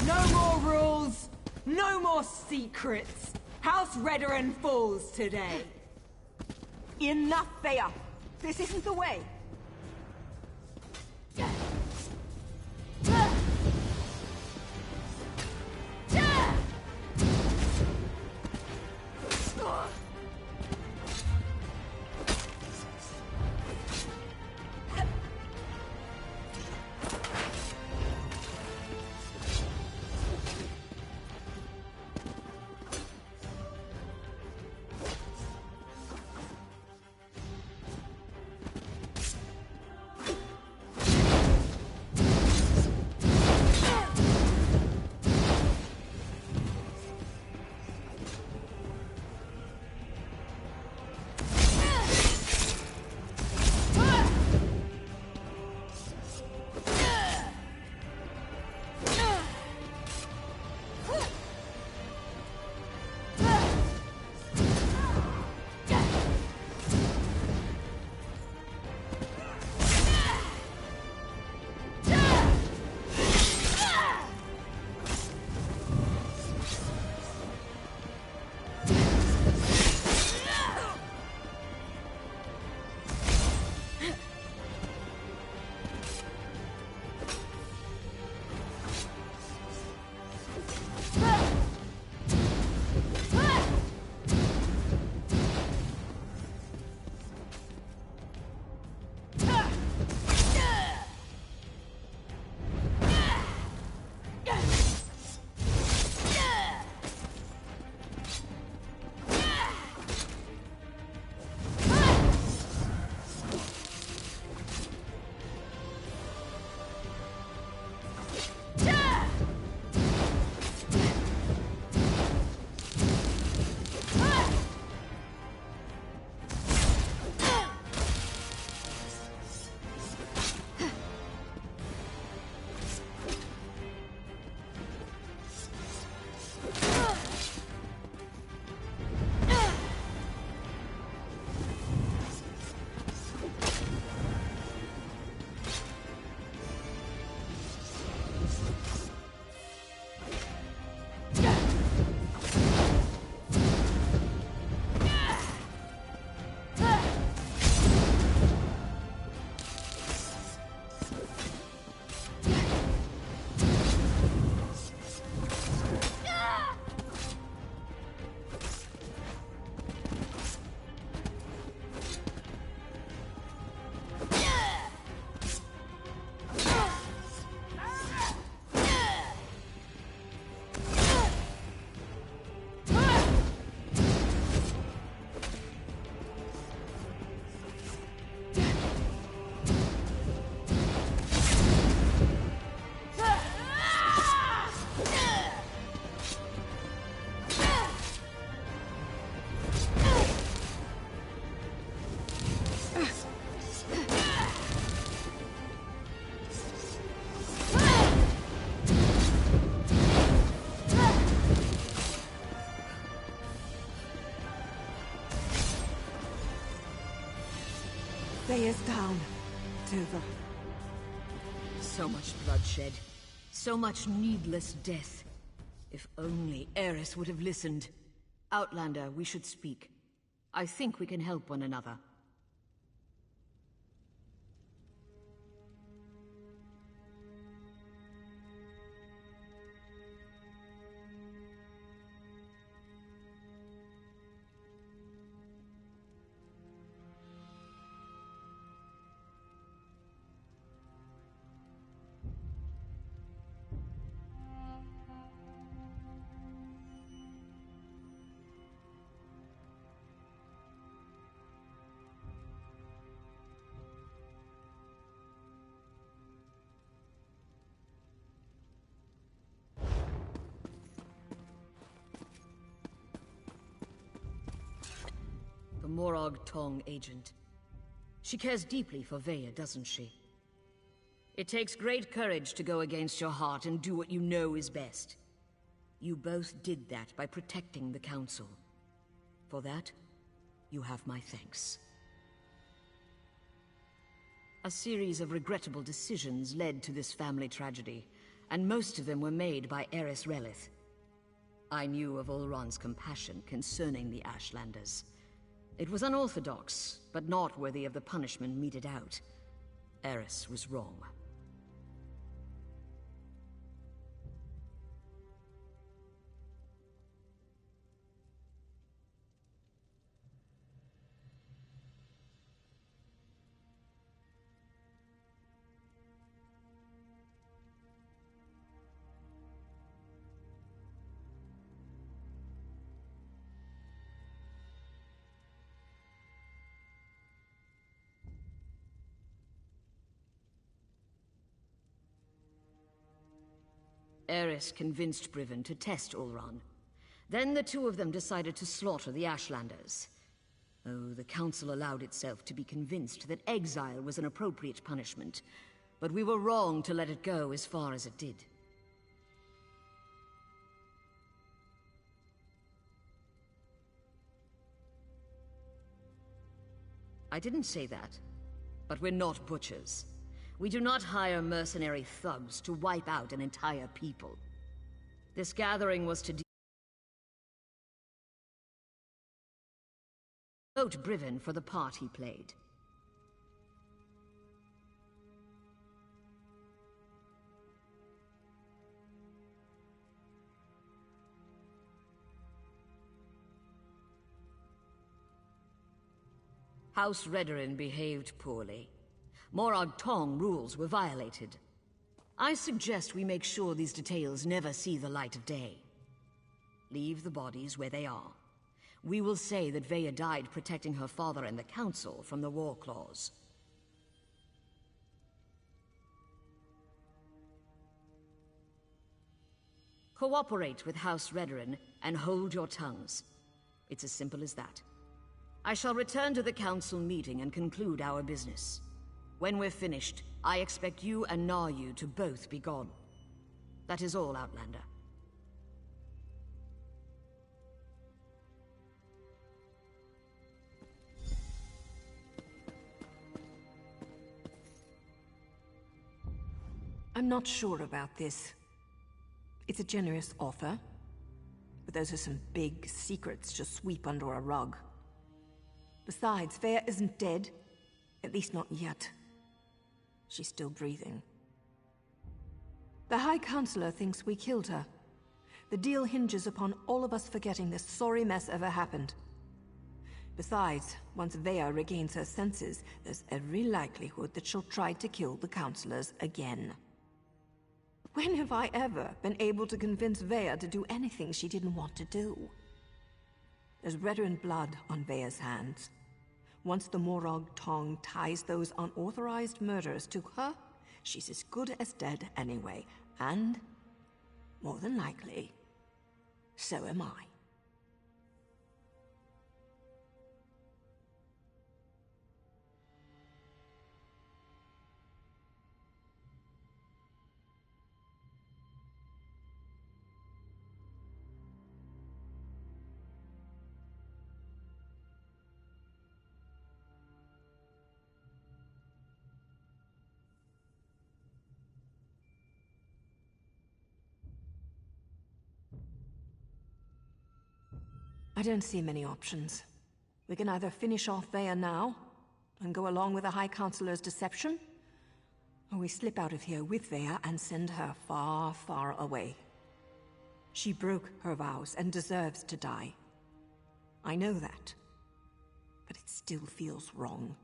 [SPEAKER 7] No more rules, no more secrets. House Redoran falls today.
[SPEAKER 17] Enough, Thea. This isn't the way.
[SPEAKER 4] Veya's down. It's over.
[SPEAKER 21] So much bloodshed. So much needless death. If only Eris would have listened. Outlander, we should speak. I think we can help one another. Morag Tong agent. She cares deeply for Veya, doesn't she? It takes great courage to go against your heart and do what you know is best. You both did that by protecting the Council. For that, you have my thanks. A series of regrettable decisions led to this family tragedy, and most of them were made by Eris Relith. I knew of Ulron's compassion concerning the Ashlanders. It was unorthodox, but not worthy of the punishment meted out. Eris was wrong. Eris convinced Briven to test Ulron. Then the two of them decided to slaughter the Ashlanders. Oh, the Council allowed itself to be convinced that exile was an appropriate punishment, but we were wrong to let it go as far as it did. I didn't say that, but we're not butchers. We do not hire mercenary thugs to wipe out an entire people. This gathering was to devote Briven for the part he played. House Redoran behaved poorly. Morag Tong rules were violated. I suggest we make sure these details never see the light of day. Leave the bodies where they are. We will say that Veya died protecting her father and the Council from the War Claws. Cooperate with House Redoran and hold your tongues. It's as simple as that. I shall return to the Council meeting and conclude our business. When we're finished, I expect you and Naryu to both be gone. That is all, Outlander.
[SPEAKER 4] I'm not sure about this. It's a generous offer, but those are some big secrets to sweep under a rug. Besides, Veya isn't dead. At least not yet. She's still breathing. The High Counselor thinks we killed her. The deal hinges upon all of us forgetting this sorry mess ever happened. Besides, once Veya regains her senses, there's every likelihood that she'll try to kill the Counselors again. When have I ever been able to convince Veya to do anything she didn't want to do? There's Redoran blood on Veya's hands. Once the Morag Tong ties those unauthorized murders to her, she's as good as dead anyway. And, more than likely, so am I. I don't see many options. We can either finish off Vea now, and go along with the High Counselor's deception, or we slip out of here with Vea and send her far, far away. She broke her vows and deserves to die. I know that, but it still feels wrong.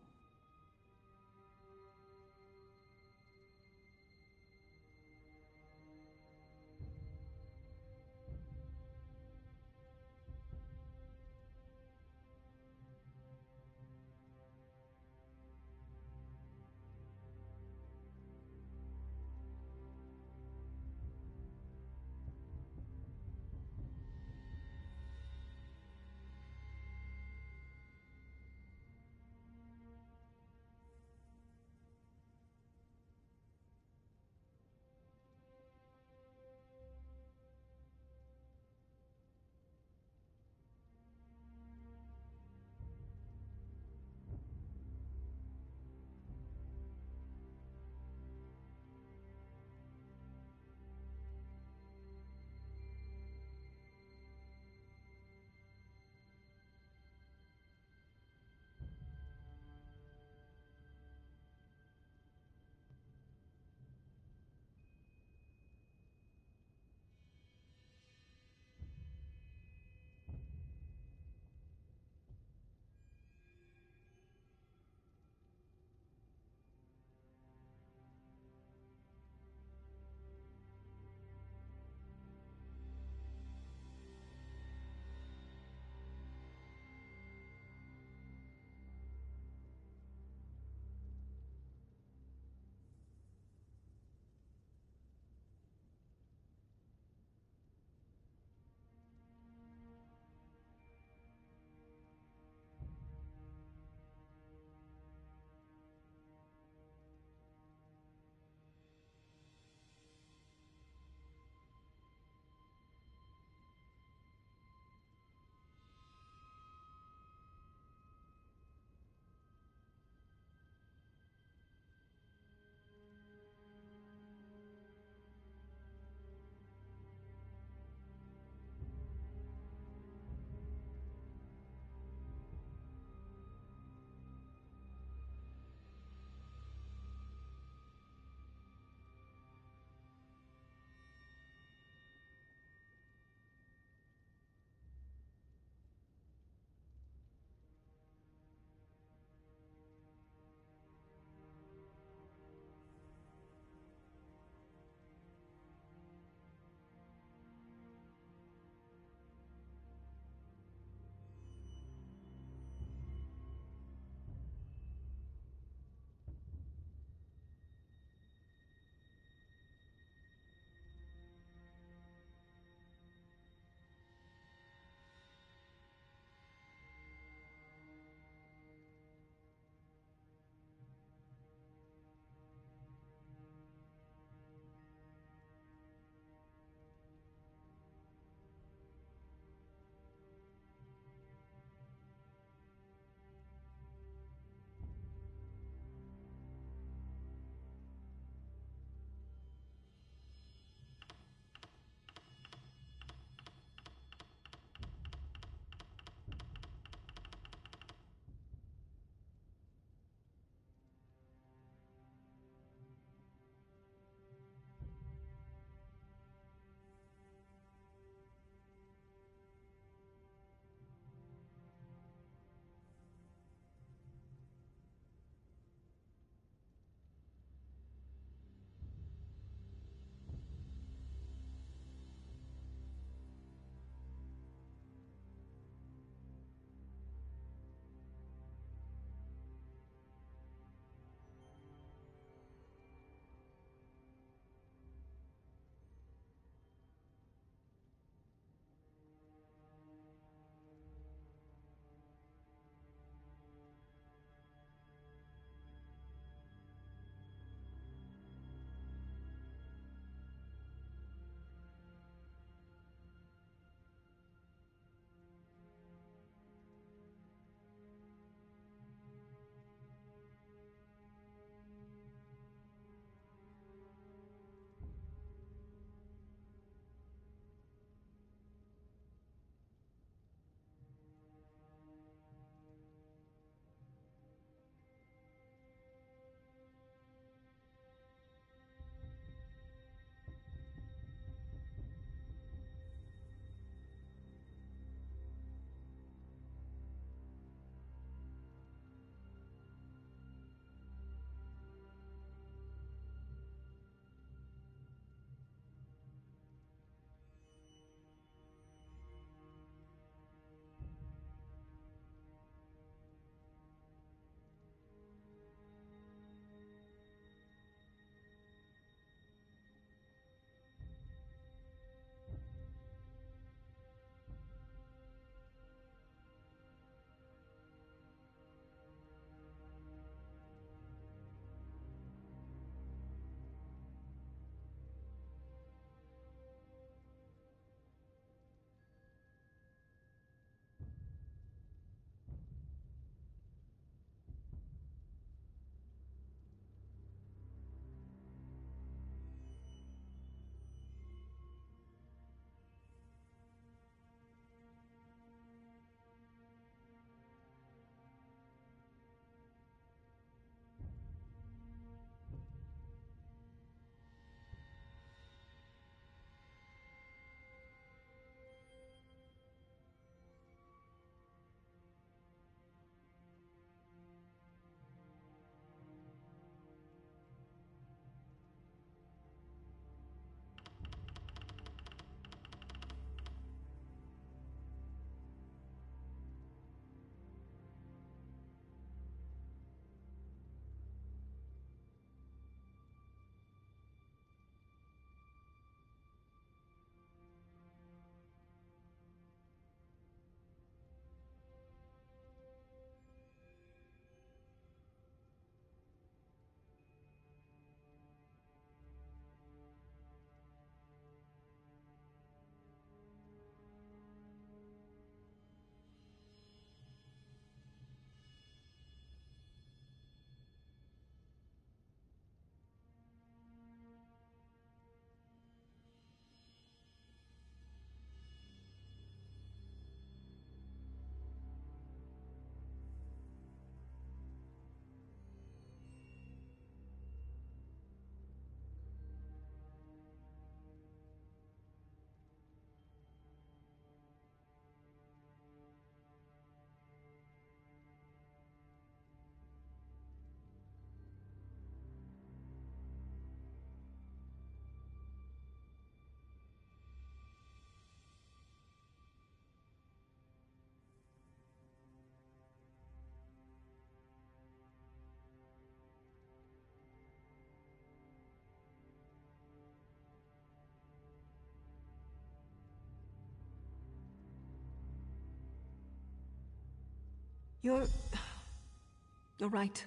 [SPEAKER 4] You're right.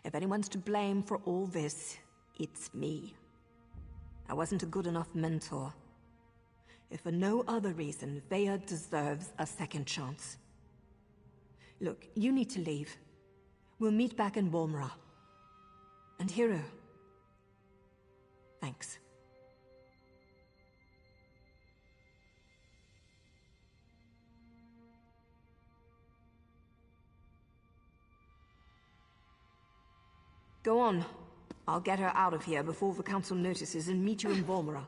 [SPEAKER 4] If anyone's to blame for all this, it's me. I wasn't a good enough mentor. If for no other reason, Vea deserves a second chance. Look, you need to leave. We'll meet back in Wolmera. And Hero, thanks. Go on. I'll get her out of here before the council notices and meet you in Wolmera.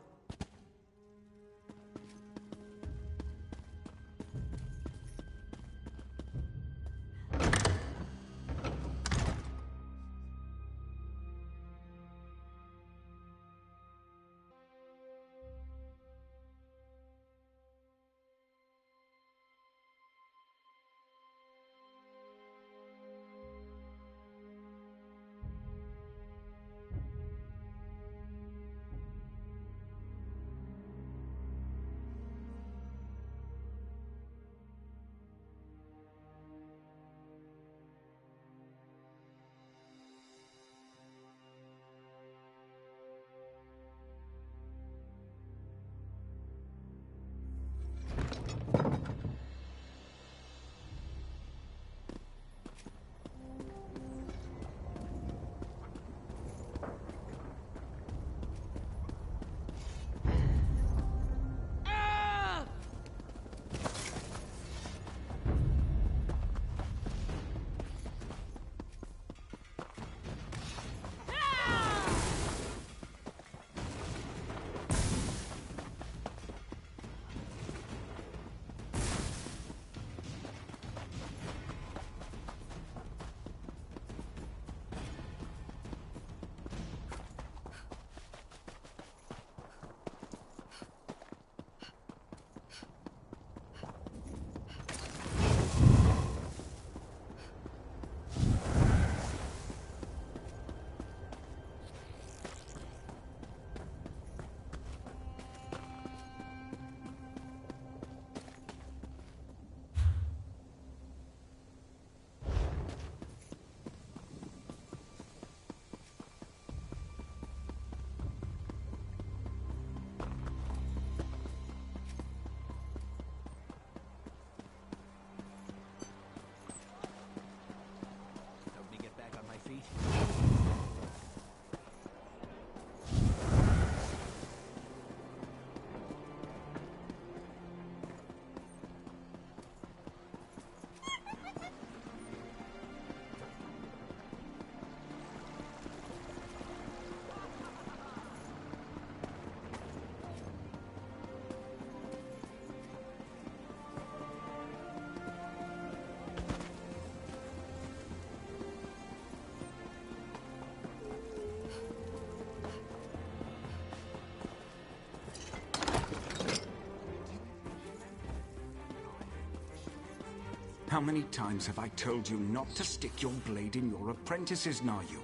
[SPEAKER 13] How many times have I told you not to stick your blade in your apprentice's Nayu?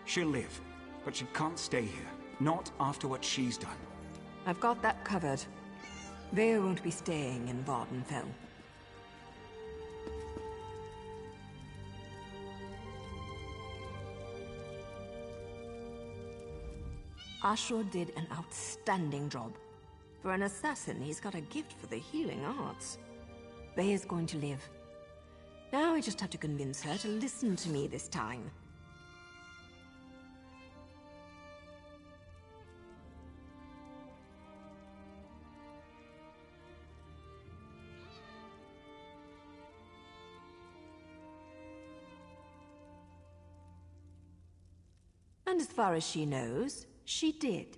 [SPEAKER 13] She'll live, but she can't stay here. Not after what she's done.
[SPEAKER 4] I've got that covered. Vea won't be staying in Vardenfell. Ashur did an outstanding job. For an assassin, he's got a gift for the healing arts. Vea's going to live. Now I just have to convince her to listen to me this time. And as far as she knows, she did.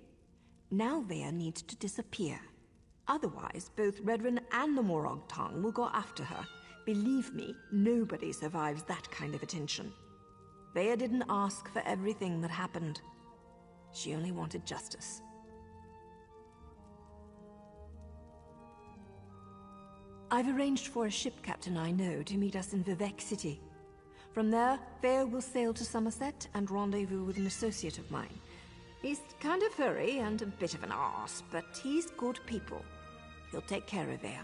[SPEAKER 4] Now Vea needs to disappear. Otherwise, both Redrin and the Morag Tongue will go after her. Believe me, nobody survives that kind of attention. Vea didn't ask for everything that happened. She only wanted justice. I've arranged for a ship captain I know to meet us in Vivec City. From there, Vea will sail to Somerset and rendezvous with an associate of mine. He's kind of furry and a bit of an arse, but he's good people. He'll take care of Vea.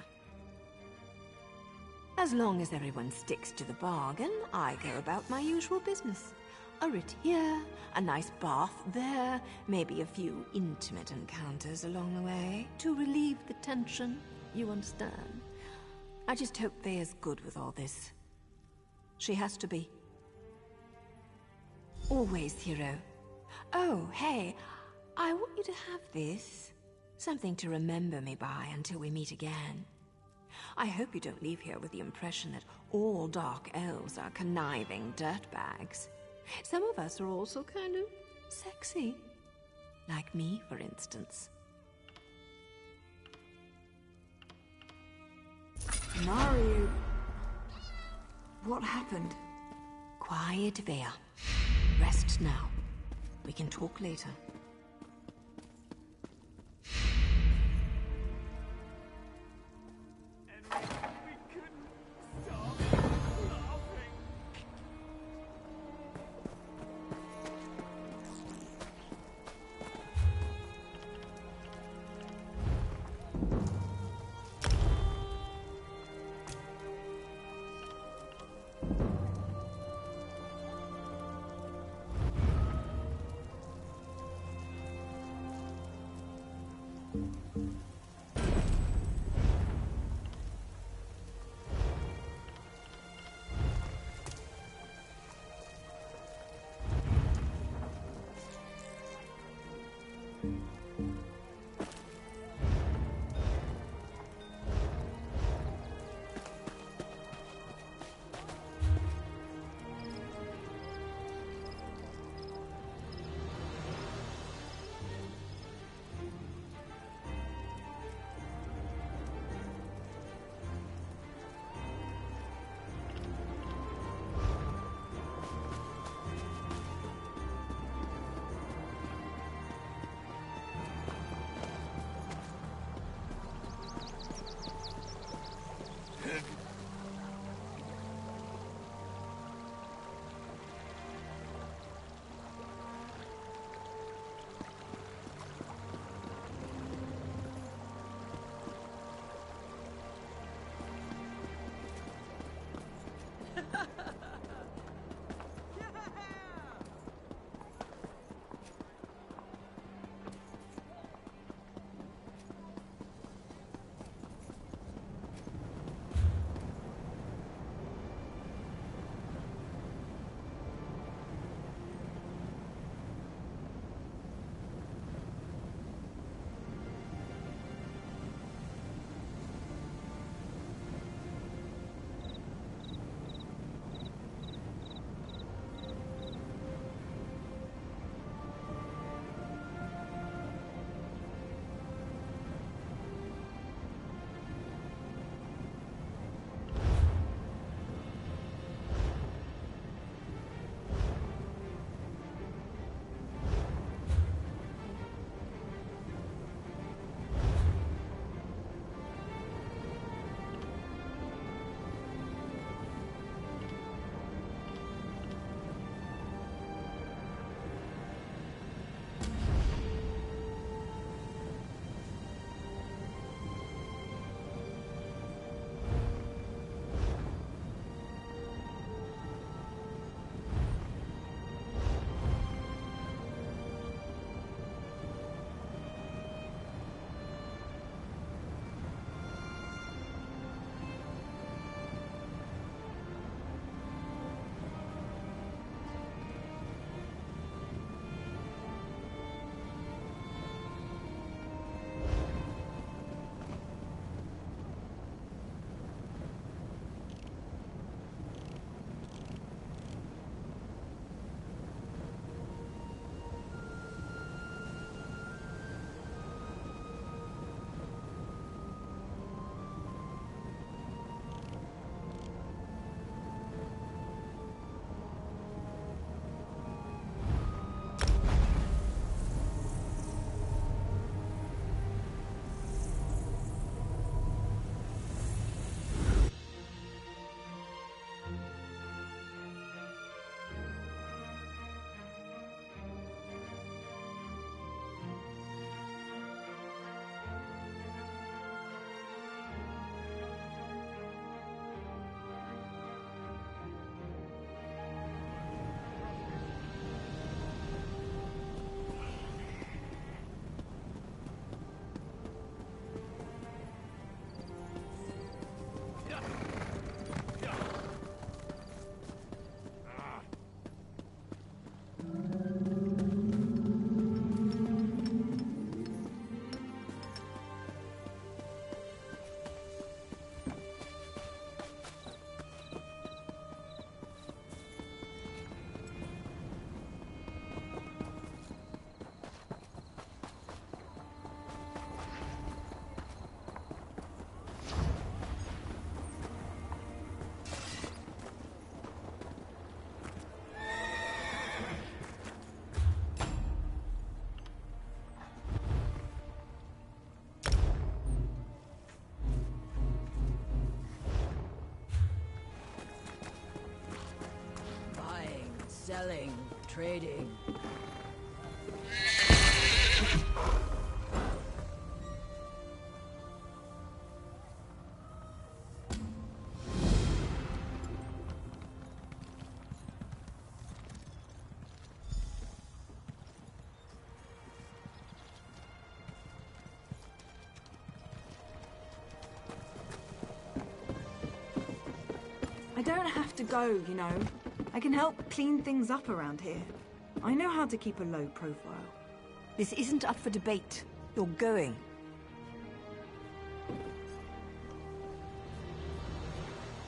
[SPEAKER 4] As As long as everyone sticks to the bargain, I go about my usual business. A writ here, a nice bath there, maybe a few intimate encounters along the way to relieve the tension, you understand? I just hope Thea's good with all this. She has to be. Always, hero. Oh, hey, I want you to have this. Something to remember me by until we meet again. I hope you don't leave here with the impression that all dark elves are conniving dirtbags. Some of us are also kind of sexy. Like me, for instance.
[SPEAKER 7] Mario... What happened?
[SPEAKER 4] Quiet, Vea. Rest now. We can talk later.
[SPEAKER 10] Selling, trading.
[SPEAKER 7] I don't have to go, you know. I can help clean things up around here. I know how to keep a low profile.
[SPEAKER 4] This isn't up for debate. You're going.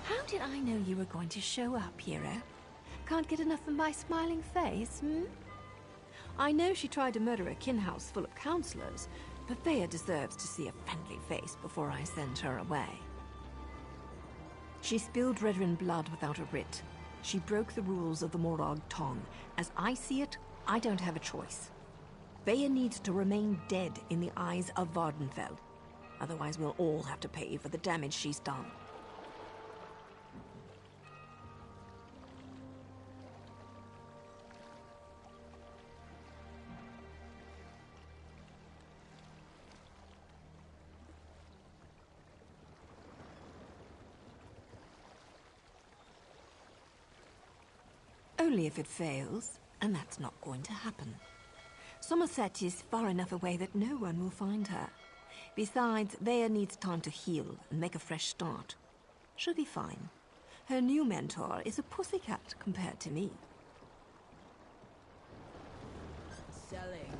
[SPEAKER 4] How did I know you were going to show up, hero? Can't get enough of my smiling face, hmm? I know she tried to murder a kin house full of counselors, but Vea deserves to see a friendly face before I send her away. She spilled Redoran blood without a writ. She broke the rules of the Morag Tong. As I see it, I don't have a choice. Vea needs to remain dead in the eyes of Vardenfell. Otherwise, we'll all have to pay for the damage she's done. Only if it fails, and that's not going to happen. Somerset is far enough away that no one will find her. Besides, Vea needs time to heal and make a fresh start. She'll be fine. Her new mentor is a pussycat compared to me.
[SPEAKER 10] Selling.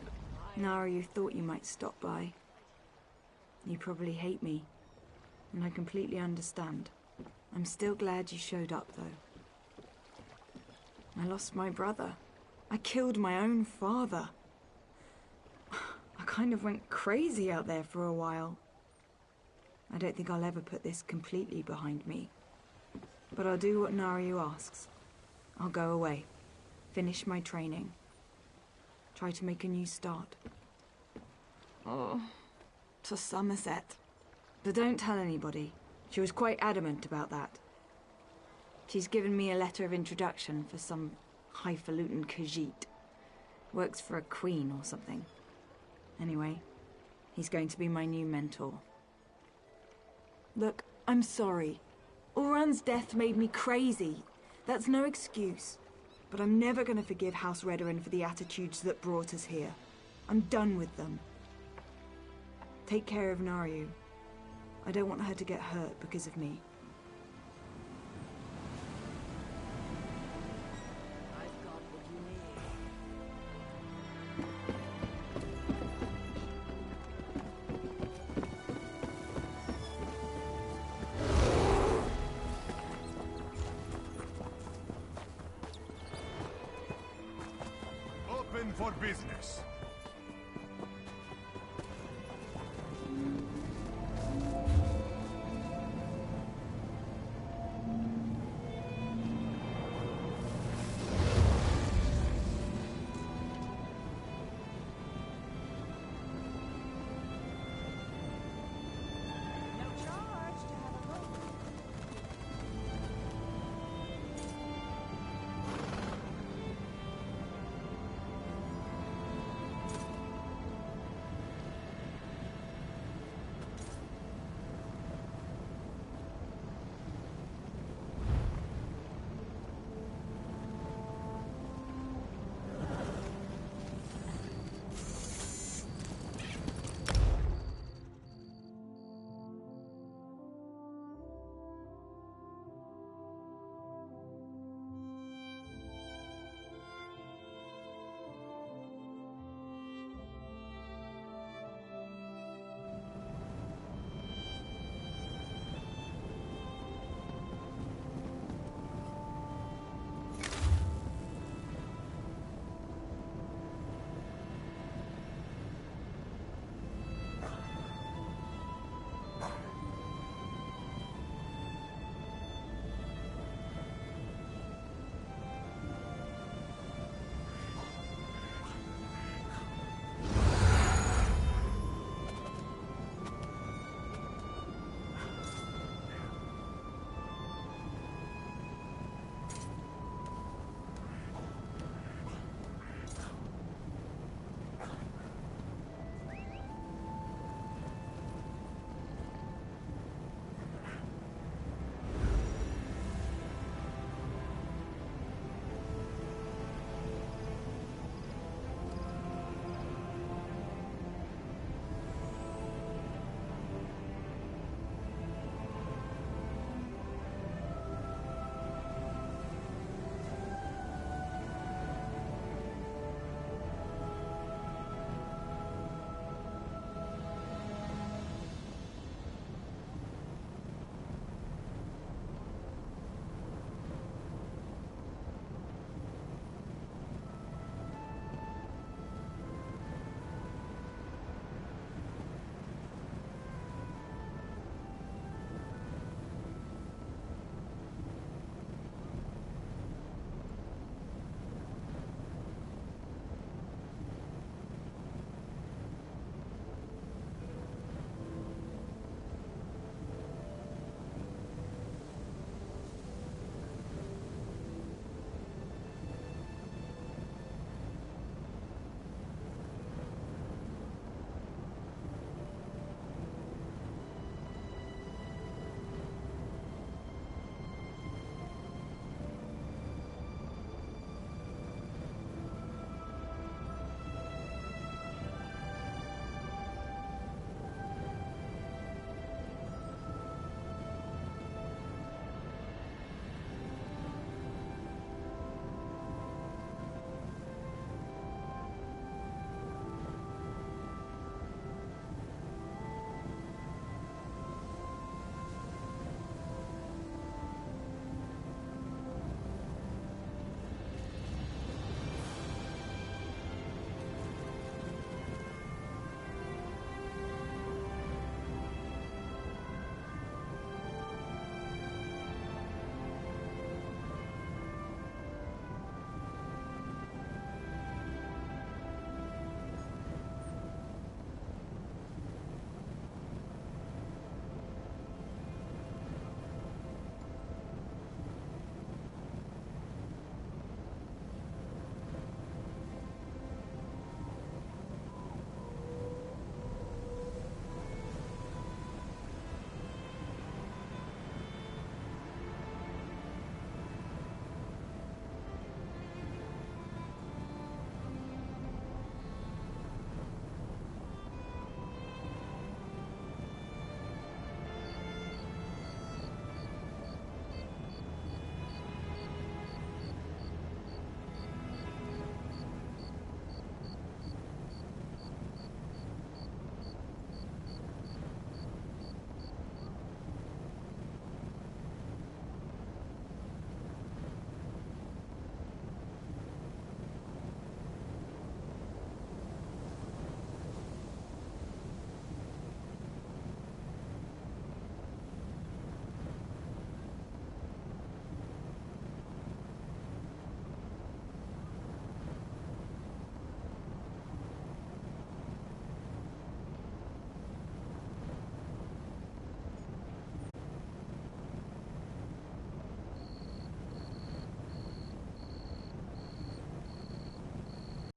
[SPEAKER 7] Nara, you thought you might stop by. You probably hate me, and I completely understand. I'm still glad you showed up, though. I lost my brother. I killed my own father. I kind of went crazy out there for a while. I don't think I'll ever put this completely behind me. But I'll do what Naryu asks. I'll go away, finish my training, try to make a new start. Oh, to Somerset. But don't tell anybody. She was quite adamant about that. She's given me a letter of introduction for some highfalutin Khajiit. Works for a queen or something. Anyway, he's going to be my new mentor. Look, I'm sorry. Oran's death made me crazy. That's no excuse. But I'm never going to forgive House Redoran for the attitudes that brought us here. I'm done with them. Take care of Naryu. I don't want her to get hurt because of me.
[SPEAKER 8] For business.